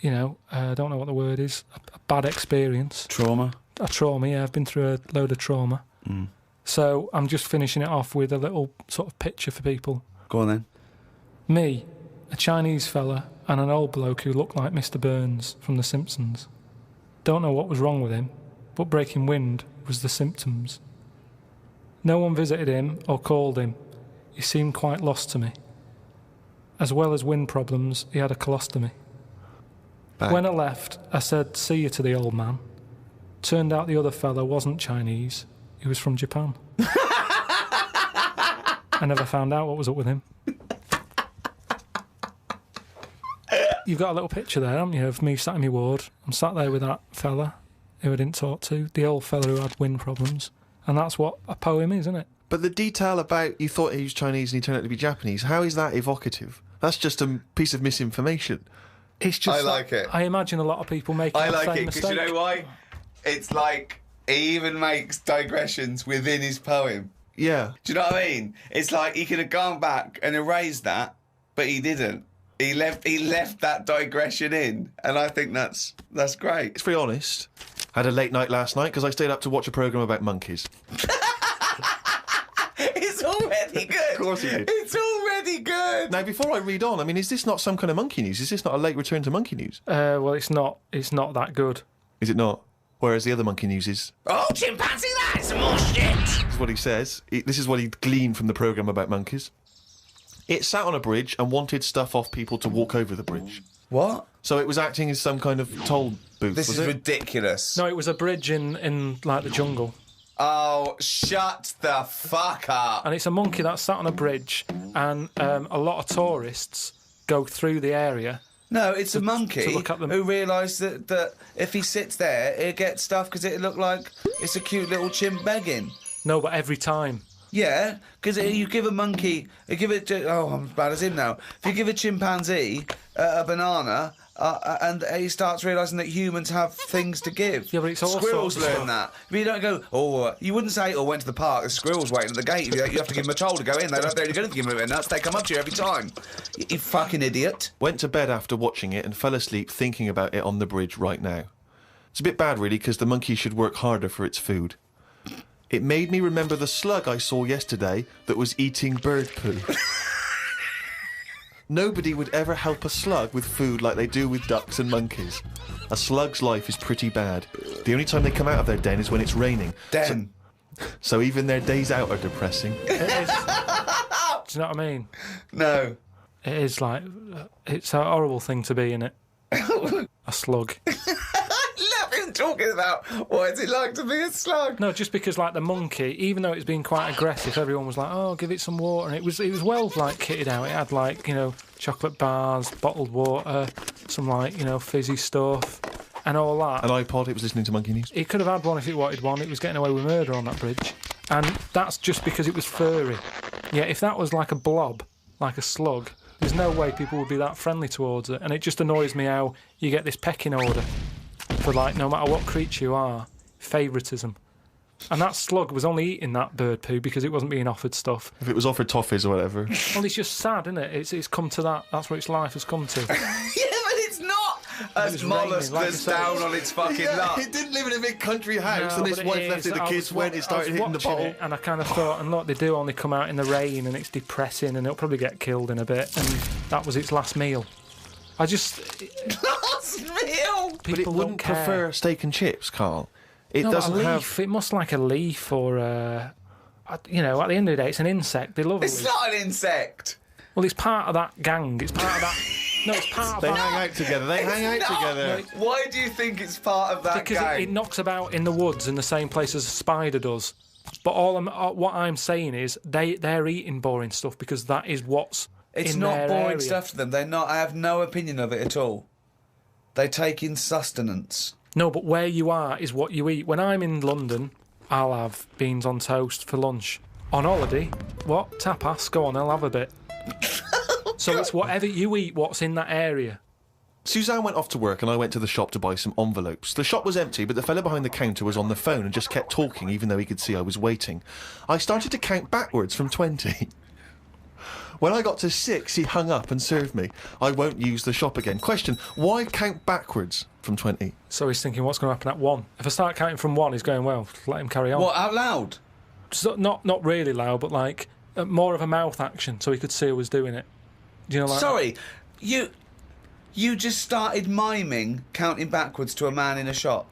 I don't know what the word is, a bad experience. Trauma. A trauma, yeah. I've been through a load of trauma. So I'm just finishing it off with a little sort of picture for people. Go on then. Me, a Chinese fella, and an old bloke who looked like Mr. Burns from The Simpsons. Don't know what was wrong with him, but breaking wind was the symptoms. No one visited him or called him. He seemed quite lost to me. As well as wind problems, he had a colostomy. Back. When I left, I said, "See you" to the old man. Turned out the other fella wasn't Chinese. He was from Japan. I never found out what was up with him. You've got a little picture there, haven't you, of me sat in my ward. I'm sat there with that fella who I didn't talk to, the old fella who had wind problems. And that's what a poem is, isn't it? But the detail about you thought he was Chinese and he turned out to be Japanese, how is that evocative? That's just a piece of misinformation. It's just I like it. I imagine a lot of people make I the like same it because mistake. you know why? It's like he even makes digressions within his poem. Yeah. Do you know what I mean? It's like he could have gone back and erased that, but he didn't. He left that digression in, and I think that's great. It's very honest. Had a late night last night because I stayed up to watch a programme about monkeys. It's already good. Of course he did. It's already good. Now, before I read on, I mean, is this not some kind of monkey news? Is this not a late return to monkey news? Well, it's not that good. Is it not? Whereas the other monkey news is... Oh, chimpanzee, that's some more shit. This is what he says. This is what he gleaned from the programme about monkeys. It sat on a bridge and wanted stuff off people to walk over the bridge. What? So it was acting as some kind of toll booth, This was is it? No, ridiculous. it was a bridge in like the jungle. Oh, shut the fuck up. And it's a monkey that sat on a bridge, and a lot of tourists go through the area. No, it's a monkey to look at them. who realised that if he sits there, he'll get stuff because it'll look like it's a cute little chimp begging. No, but every time. Yeah, because you give a monkey, I'm as bad as him now. If you give a chimpanzee a banana, and he starts realising that humans have things to give. Yeah, but it's all squirrels sorts of learn stuff. that. But you don't go, you wouldn't say, went to the park, the squirrel's waiting at the gate. You have to give them a toll to go in. They're only going to give them nuts. They come up to you every time. You fucking idiot. Went to bed after watching it and fell asleep thinking about it on the bridge right now. It's a bit bad, really, because the monkey should work harder for its food. It made me remember the slug I saw yesterday that was eating bird poo. Nobody would ever help a slug with food like they do with ducks and monkeys. A slug's life is pretty bad. The only time they come out of their den is when it's raining. Den. So even their days out are depressing. It is. Do you know what I mean? No. It is like, it's a horrible thing to be, innit? A slug. I love him talking about what is it like to be a slug. No, just because like the monkey, even though it's been quite aggressive, everyone was like, "Oh, give it some water," and it was well like kitted out. It had like chocolate bars, bottled water, some like fizzy stuff, and all that. An iPod. It was listening to Monkey News. It could have had one if it wanted one. It was getting away with murder on that bridge, and that's just because it was furry. Yeah, if that was like a blob, like a slug, there's no way people would be that friendly towards it. And it just annoys me how you get this pecking order for like no matter what creature you are, favouritism. And that slug was only eating that bird poo because it wasn't being offered stuff. If it was offered toffees or whatever. Well, it's just sad, isn't it? It's come to that. That's what its life has come to. Yeah, but it's not a was mollusk raining, like that's I said. down on its fucking luck. It didn't live in a big country house, No, and his but wife it left is. it. The I kids was went. It started hitting the watching bottle. it, and I kind of thought, and look, they do only come out in the rain, and it's depressing, and it'll probably get killed in a bit. And that was its last meal. I just Last meal. people But it don't wouldn't care. prefer steak and chips, Carl. It No, but doesn't a have. leaf. It must like a leaf or at the end of the day, it's an insect. They love It's it. not an insect. Well, it's part of that gang. It's part of that. No, it's part of They that. hang out together. They hang out Not. together. Why do you think it's part of that Because gang? it knocks about in the woods in the same place as a spider does. But what I'm saying is they're eating boring stuff because that is what's It's in not their boring area. stuff to them. They're not. I have no opinion of it at all. They take in sustenance. No, but where you are is what you eat. When I'm in London, I'll have beans on toast for lunch. On holiday, what? Tapas? Go on, I'll have a bit. So it's whatever you eat, what's in that area. Suzanne went off to work and I went to the shop to buy some envelopes. The shop was empty, but the fella behind the counter was on the phone and just kept talking even though he could see I was waiting. I started to count backwards from 20. When I got to 6, he hung up and served me. I won't use the shop again. Question, why count backwards from 20? So he's thinking, what's going to happen at 1? If I start counting from 1, he's going, well, let him carry on. What, out loud? So, not really loud, but like more of a mouth action, so he could see who was doing it. Do you know, like Sorry, you just started miming counting backwards to a man in a shop.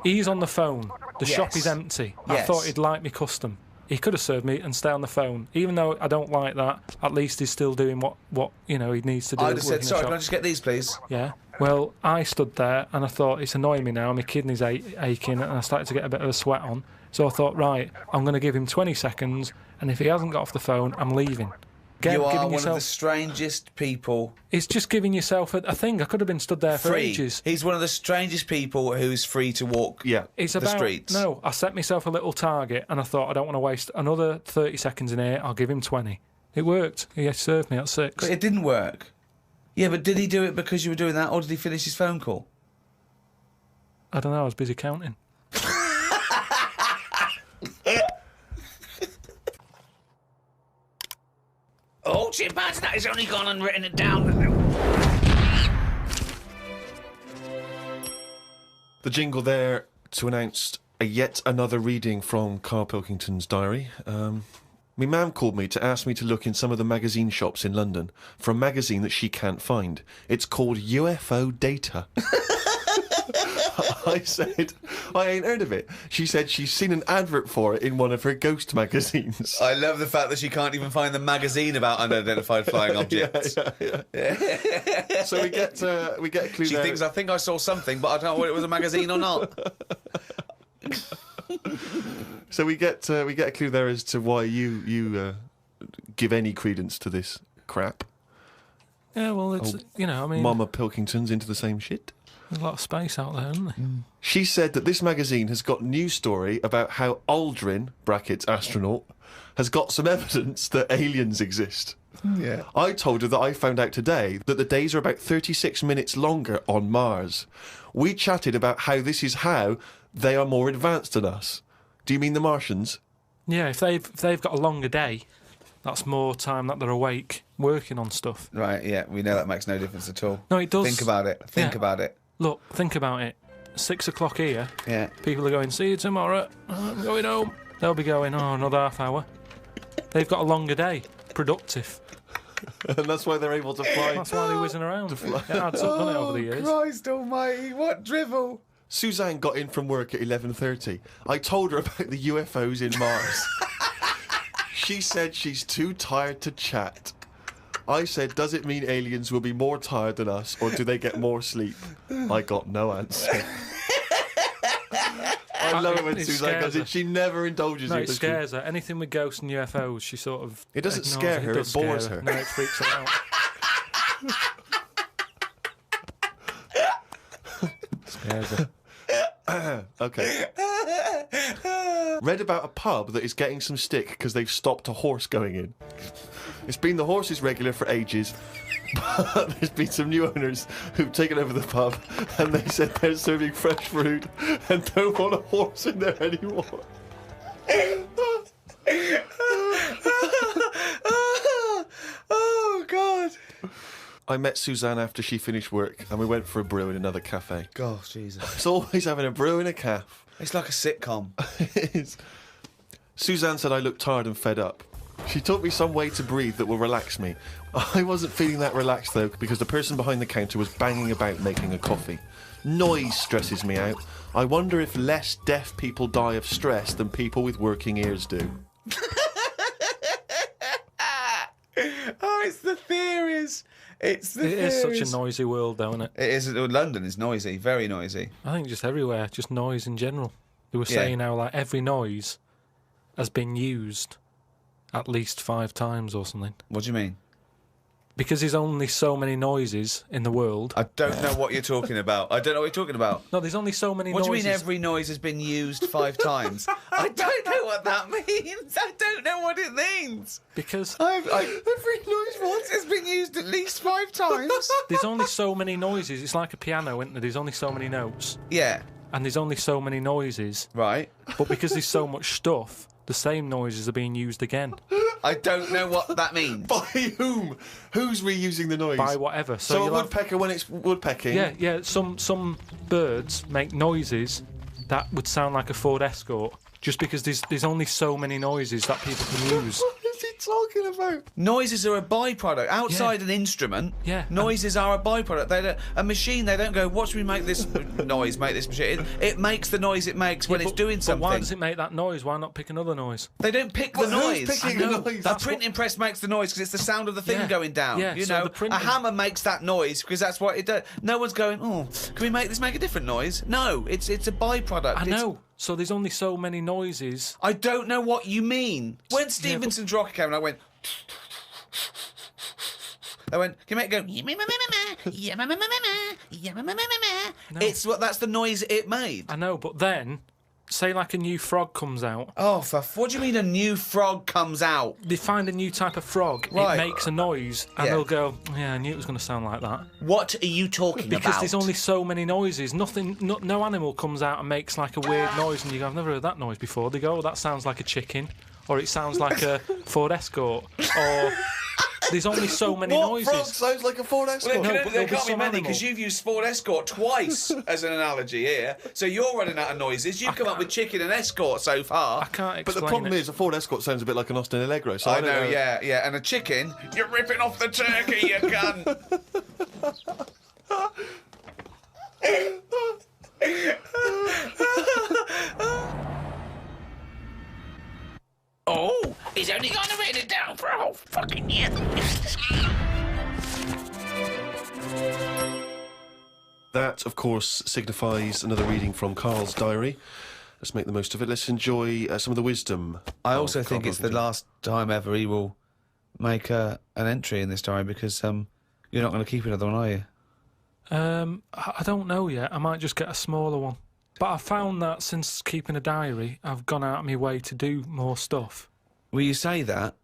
He's on the phone. The Yes. shop is empty. I Yes. thought he'd like me custom. He could have served me and stay on the phone. Even though I don't like that, at least he's still doing what he needs to do. I'd have said, working the sorry, shop. can I just get these, please? Yeah. Well, I stood there and I thought, it's annoying me now. My kidneys aching and I started to get a bit of a sweat on. So I thought, right, I'm going to give him 20 seconds, and if he hasn't got off the phone, I'm leaving. You are giving one yourself, of the strangest people. It's just giving yourself a thing. I could have been stood there for Free. ages. He's one of the strangest people who's free to walk Yeah. It's the about streets. No, I set myself a little target and I thought I don't want to waste another 30 seconds in here. I'll give him 20. It worked. He served me at 6. But it didn't work. Yeah, but did he do it because you were doing that, or did he finish his phone call? I don't know. I was busy counting. Oh, chimpanzee, that has only gone and written it down. The jingle there to announce yet another reading from Karl Pilkington's diary. My mum called me to ask me to look in some of the magazine shops in London for a magazine that she can't find. It's called UFO Data. I said, I ain't heard of it. She said she's seen an advert for it in one of her ghost magazines. I love the fact that she can't even find the magazine about unidentified flying objects. Yeah. So we get a clue She there. thinks, I think I saw something, but I don't know whether it was a magazine or not. So we get a clue there as to why you give any credence to this crap. Yeah, well, it's, I mean, Mama Pilkington's into the same shit. there's a lot of space out there, isn't there? She said that this magazine has got news story about how Aldrin, brackets astronaut, has got some evidence that aliens exist. Yeah. I told her that I found out today that the days are about 36 minutes longer on Mars. We chatted about how this is how they are more advanced than us. Do you mean the Martians? Yeah, if they've got a longer day, that's more time that they're awake working on stuff. Right, yeah, we know that makes no difference at all. No, it does. Think about it. Think Yeah. about it. Look, think about it. 6 o'clock here. Yeah. People are going, see you tomorrow. I'm going home. They'll be going, oh, another half hour. They've got a longer day. Productive. And that's why they're able to fly. That's why they're whizzing around. It adds up, doesn't it, over the years? Christ almighty, what drivel. Suzanne got in from work at 11:30. I told her about the UFOs in Mars. She said she's too tired to chat. I said, does it mean aliens will be more tired than us, or do they get more sleep? I got no answer. I love it when It Suzanne scares goes in. her. She never indulges No, in it scares her. Anything with ghosts and UFOs, she sort of... It doesn't ignores scare her, does it bores scare her. No, it freaks her out. Scares her. Okay. Read about a pub that is getting some stick because they've stopped a horse going in. It's been the horse's regular for ages, but there's been some new owners who've taken over the pub and they said they're serving fresh fruit and don't want a horse in there anymore. Oh, God. I met Suzanne after she finished work and we went for a brew in another cafe. Gosh, Jesus. It's always having a brew in a calf. It's like a sitcom. It is. Suzanne said I looked tired and fed up. She taught me some way to breathe that will relax me. I wasn't feeling that relaxed though because the person behind the counter was banging about making a coffee. Noise stresses me out. I wonder if less deaf people die of stress than people with working ears do. Oh, it's the theories. It's the It theories. is such a noisy world, though, isn't it? It is. London is noisy, very noisy. I think just everywhere, just noise in general. They were Yeah. saying now, like, every noise has been used at least 5 times or something. What do you mean? Because there's only so many noises in the world. I don't know what you're talking about. I don't know what you're talking about. No, there's only so many What do noises. you mean every noise has been used 5 times? I don't know what that means. I don't know what it means. Because Every noise once has been used at least 5 times. there's only so many noises. It's like a piano, isn't there? There's only so many notes. Yeah, And there's only so many noises. right. But because there's so much stuff, the same noises are being used again. I don't know what that means. By whom? Who's reusing the noise? By whatever. So a you'll have- woodpecker when it's woodpecking? Yeah. Some birds make noises that would sound like a Ford Escort, just because there's only so many noises that people can use. What is he talking about? Noises are a byproduct. Outside an instrument, Yeah. noises are a byproduct. A machine, they don't go, watch me make this noise, make this machine. It makes the noise it makes when it's doing something. But why does it make that noise? Why not pick another noise? They don't pick the Who's noise. picking the noise? A printing press makes the noise because it's the sound of the thing Yeah. going down. Yeah, You so know, the printing- a hammer makes that noise because that's what it does. No one's going, oh, can we make this make a different noise? No, it's a byproduct. I It's- know. So there's only so many noises. I don't know what you mean. When Stevenson's Rocket came and I went... I went, can you make it go... It's what that's the noise it made. I know, but then, say like a new frog comes out. Oh, what do you mean a new frog comes out? They find a new type of frog. Right. It makes a noise, and Yeah. they'll go, "Yeah, I knew it was going to sound like that." What are you talking Because about? there's only so many noises. No animal comes out and makes like a weird noise, and you go, "I've never heard that noise before." They go, "Oh, that sounds like a chicken," or "It sounds like a Ford Escort," or there's only so many What noises. frog sounds like a Ford Escort? No, There but there'll be can't be some many animal. because you've used Ford Escort twice as an analogy here. So you're running out of noises. You've come up with chicken and Escort so far. I can't explain But the problem it. is, a Ford Escort sounds a bit like an Austin Allegro. So I don't know, yeah. And a chicken, you're ripping off the turkey, you cunt. Oh, he's only gonna write it down for a whole fucking year. That, of course, signifies another reading from Karl's diary. Let's make the most of it. Let's enjoy some of the wisdom. I of also think Karl it's the Pilkington. last time ever he will make an entry in this diary because you're not going to keep another one, are you? I don't know yet. I might just get a smaller one. But I found that since keeping a diary, I've gone out of my way to do more stuff. Well, you say that,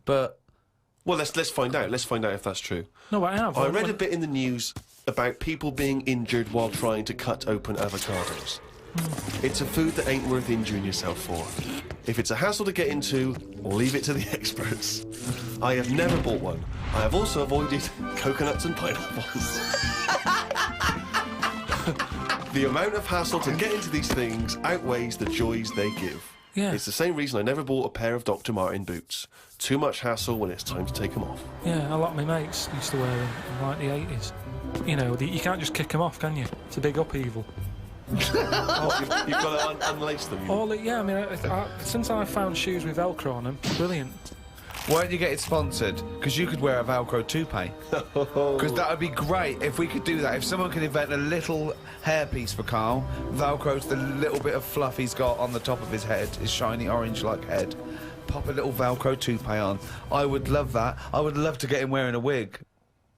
but Well, let's find out. Let's find out if that's true. No, I have. I read a bit in the news about people being injured while trying to cut open avocados. It's a food that ain't worth injuring yourself for. If it's a hassle to get into, leave it to the experts. I have never bought one. I have also avoided coconuts and pineapples. The amount of hassle to get into these things outweighs the joys they give. Yeah. It's the same reason I never bought a pair of Dr. Martin boots. Too much hassle when it's time to take them off. Yeah, a lot of my mates used to wear them in like the 80s. You know, you can't just kick them off, can you? It's a big upheaval. Oh, you've got to unlace them. Yeah, I mean, since I found shoes with Velcro on them, brilliant. why don't you get it sponsored? Because you could wear a Velcro toupee. Because that would be great if we could do that. If someone could invent a little hairpiece for Karl, Velcro to the little bit of fluff he's got on the top of his head, his shiny orange-like head. Pop a little Velcro toupee on. I would love that. I would love to get him wearing a wig.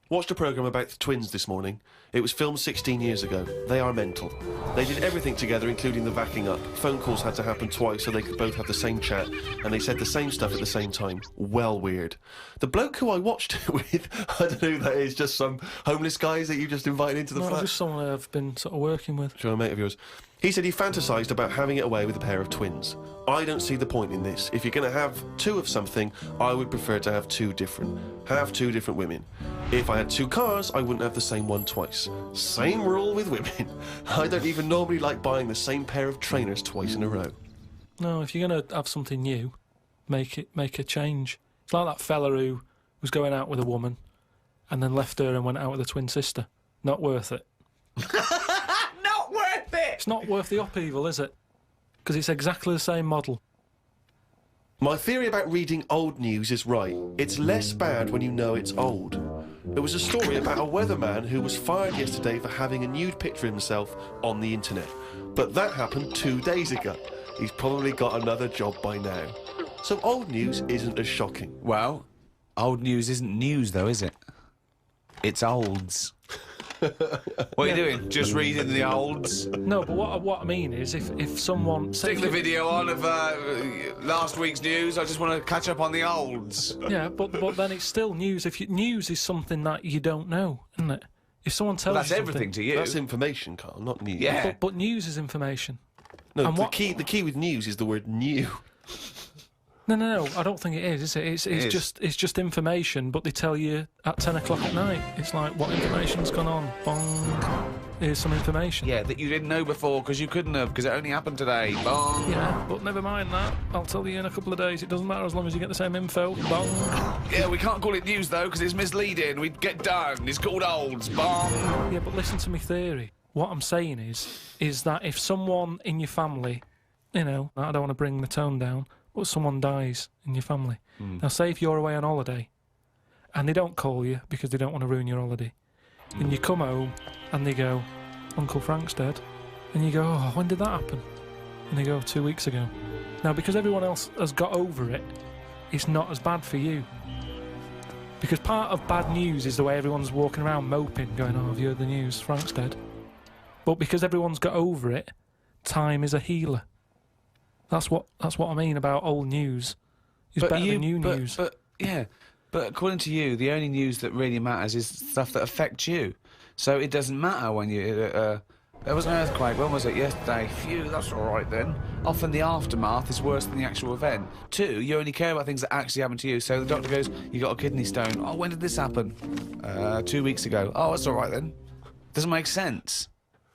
Watched a programme about the twins this morning. It was filmed 16 years ago. They are mental. They did everything together, including the backing up. Phone calls had to happen twice so they could both have the same chat, and they said the same stuff at the same time. Well weird. The bloke who I watched it with, I don't know who that is, just some homeless guys that you just invited into the No, flat. just someone I've been sort of working with. Sure, a mate of yours. He said he fantasised about having it away with a pair of twins. I don't see the point in this. If you're going to have two of something, I would prefer to have two different. Have two different women. If I had two cars, I wouldn't have the same one twice. Same rule with women. I don't even normally like buying the same pair of trainers twice in a row. No, if you're going to have something new, make a change. It's like that fella who was going out with a woman and then left her and went out with a twin sister. Not worth it. Not worth it! It's not worth the upheaval, is it? Because it's exactly the same model. My theory about reading old news is right. It's less bad when you know it's old. There was a story about a weatherman who was fired yesterday for having a nude picture of himself on the internet. But that happened 2 days ago. He's probably got another job by now. So old news isn't as shocking. Well, old news isn't news, though, is it? It's olds. What are you doing? Just reading the olds? No, but what I mean is if someone... Stick the video on of last week's news. I just want to catch up on the olds. Yeah, but then it's still news. News is something that you don't know, isn't it? If someone tells That's you something, everything to you. That's information, Carl, not news. Yeah. But news is information. No, And the what- key with news is the word new. No, I don't think it is it? It's just information, but they tell you at 10 o'clock at night. It's like, what information's gone on? Bong. Here's some information. Yeah, that you didn't know before because you couldn't have, because it only happened today. Bong. Yeah, but never mind that. I'll tell you in a couple of days. It doesn't matter as long as you get the same info. Bong. Yeah, we can't call it news, though, because it's misleading. We'd get done. It's called olds. Bong. Yeah, but listen to me theory. What I'm saying is that if someone in your family, you know, I don't want to bring the tone down, but someone dies in your family. Now, say if you're away on holiday and they don't call you because they don't want to ruin your holiday, and you come home and they go, Uncle Frank's dead, and you go, oh, when did that happen? And they go, 2 weeks ago. Now, because everyone else has got over it, it's not as bad for you. Because part of bad news is the way everyone's walking around moping, going, oh, have you heard the news? Frank's dead. But because everyone's got over it, time is a healer. That's what I mean about old news. It's better than new news. But according to you, the only news that really matters is stuff that affects you. So it doesn't matter when you... there was an earthquake. When was it? Yesterday. Phew, that's all right then. Often the aftermath is worse than the actual event. 2, you only care about things that actually happen to you. So the doctor goes, you got a kidney stone. Oh, when did this happen? 2 weeks ago. Oh, that's all right then. Doesn't make sense.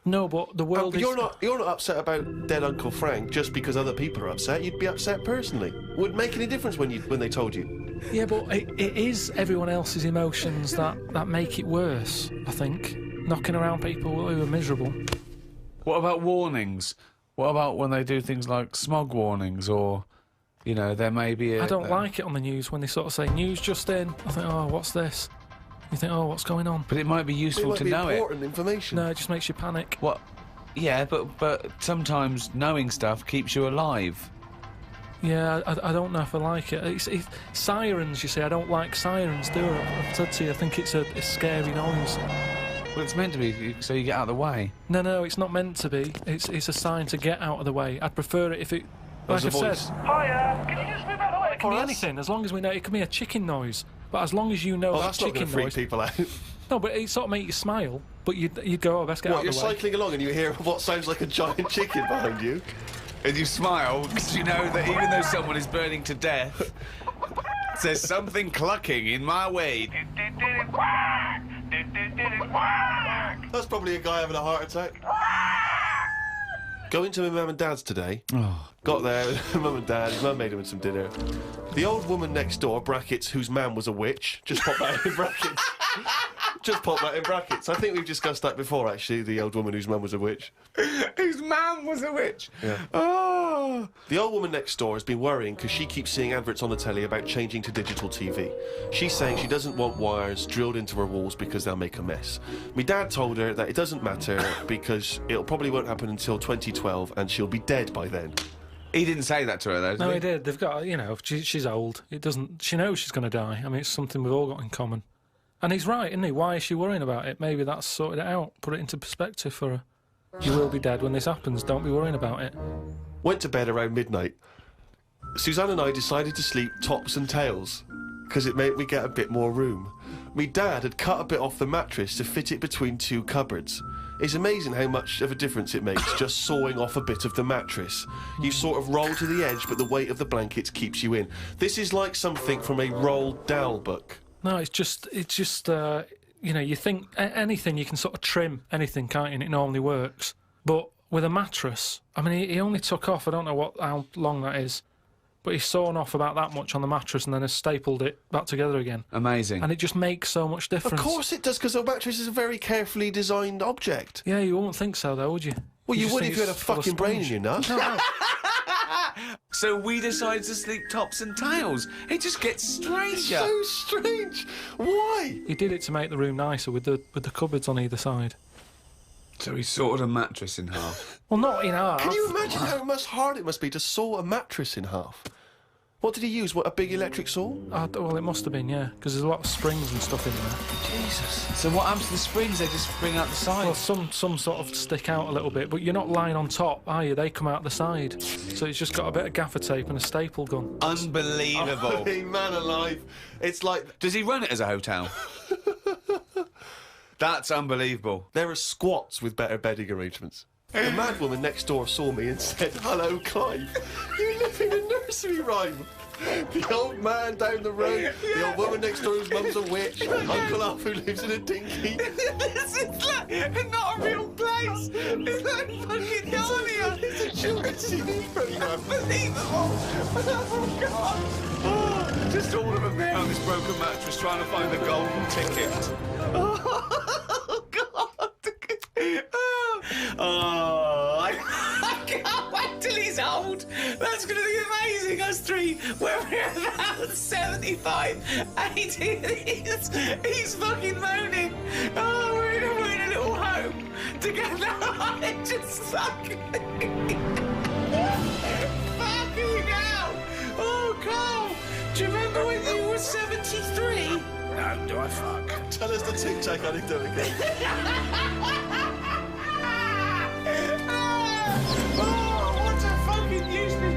No, but the world is... You're not upset about dead Uncle Frank just because other people are upset. You'd be upset personally. Would it make any difference when they told you? Yeah, but it is everyone else's emotions that make it worse, I think. Knocking around people who are miserable. What about warnings? What about when they do things like smog warnings or, you know, there may be a... I don't like it on the news when they sort of say, news just in. I think, oh, what's this? You think, oh, what's going on? But it might be useful to know it. Important information. No, it just makes you panic. What? Yeah, but sometimes knowing stuff keeps you alive. Yeah, I don't know if I like it. It's sirens, you see. I don't like sirens, do I? I've said to you, I think it's a scary noise. Well, it's meant to be so you get out of the way. No, it's not meant to be. It's a sign to get out of the way. I'd prefer it if it... Like I said... Hiya, can you just move out of the way? It can be anything, as long as we know... It can be a chicken noise. But as long as you know that's not going to freak people out. No, but it sort of makes you smile. But you'd go, oh, best get out of the way. You're cycling along and you hear what sounds like a giant chicken behind you. And you smile because you know that even though someone is burning to death, there's something clucking in my way. That's probably a guy having a heart attack. Going to my mum and dad's today. Oh. Got there, mum and dad, his mum made him some dinner. The old woman next door, brackets, whose man was a witch, just pop that in brackets. Just pop that in brackets. I think we've discussed that before, actually, the old woman whose mum was a witch. Whose mum was a witch? Yeah. Oh. The old woman next door has been worrying because she keeps seeing adverts on the telly about changing to digital TV. She's saying she doesn't want wires drilled into her walls because they'll make a mess. My dad told her that it doesn't matter because it'll probably won't happen until 2012 and she'll be dead by then. He didn't say that to her, though, did No, he? he did. They've got, you know, she's old. It doesn't... She knows she's going to die. I mean, it's something we've all got in common. And he's right, isn't he? Why is she worrying about it? Maybe that's sorted it out. Put it into perspective for her. You will be dead when this happens. Don't be worrying about it. Went to bed around midnight. Suzanne and I decided to sleep tops and tails because it made me get a bit more room. Me dad had cut a bit off the mattress to fit it between 2 cupboards. It's amazing how much of a difference it makes just sawing off a bit of the mattress. You sort of roll to the edge, but the weight of the blankets keeps you in. This is like something from a Roald Dahl book. No, it's just you know, you think anything, you can sort of trim anything, can't you? And it normally works. But with a mattress, I mean, he only took off, I don't know how long that is, but he's sawn off about that much on the mattress and then has stapled it back together again. Amazing. And it just makes so much difference. Of course it does, because a mattress is a very carefully designed object. Yeah, you wouldn't think so, though, would you? Well, you just would think if you had a it's full of fucking brain in sponge. your nut. No. So we decided to sleep tops and tails. It just gets stranger. So strange. Why? He did it to make the room nicer with the cupboards on either side. So he sawed a mattress in half. Well, not in half. Can you imagine how much hard it must be to saw a mattress in half? What did he use? What, a big electric saw? Well, it must have been, yeah, because there's a lot of springs and stuff in there. Jesus. So what happens to the springs? They just spring out the Well, sides? some sort of stick out a little bit, but you're not lying on top, are you? They come out the side. So it's just got a bit of gaffer tape and a staple gun. Unbelievable. Hey, man alive. It's like... Does he run it as a hotel? That's unbelievable. There are squats with better bedding arrangements. The mad woman next door saw me and said, "Hello, Clive. You live in a nursery rhyme. The old man down the road, the old woman next door whose mum's a witch, Uncle Alf who lives in a dinky. This is like not a real place. It's like fucking Narnia. It's a children's TV programme. Unbelievable. Oh, God. Oh, just all of them there on this broken mattress trying to find the golden ticket. Oh, God. Oh, I can't wait till he's old. That's going to be amazing, us three. When we're about 75, 80, he's fucking moaning. Oh, we're in a little home together. I just fucking... fucking hell. Oh, Carl, do you remember when you were 73? No, do I fuck? Tell us the Tic Tac anecdote again. Oh, what a fucking useless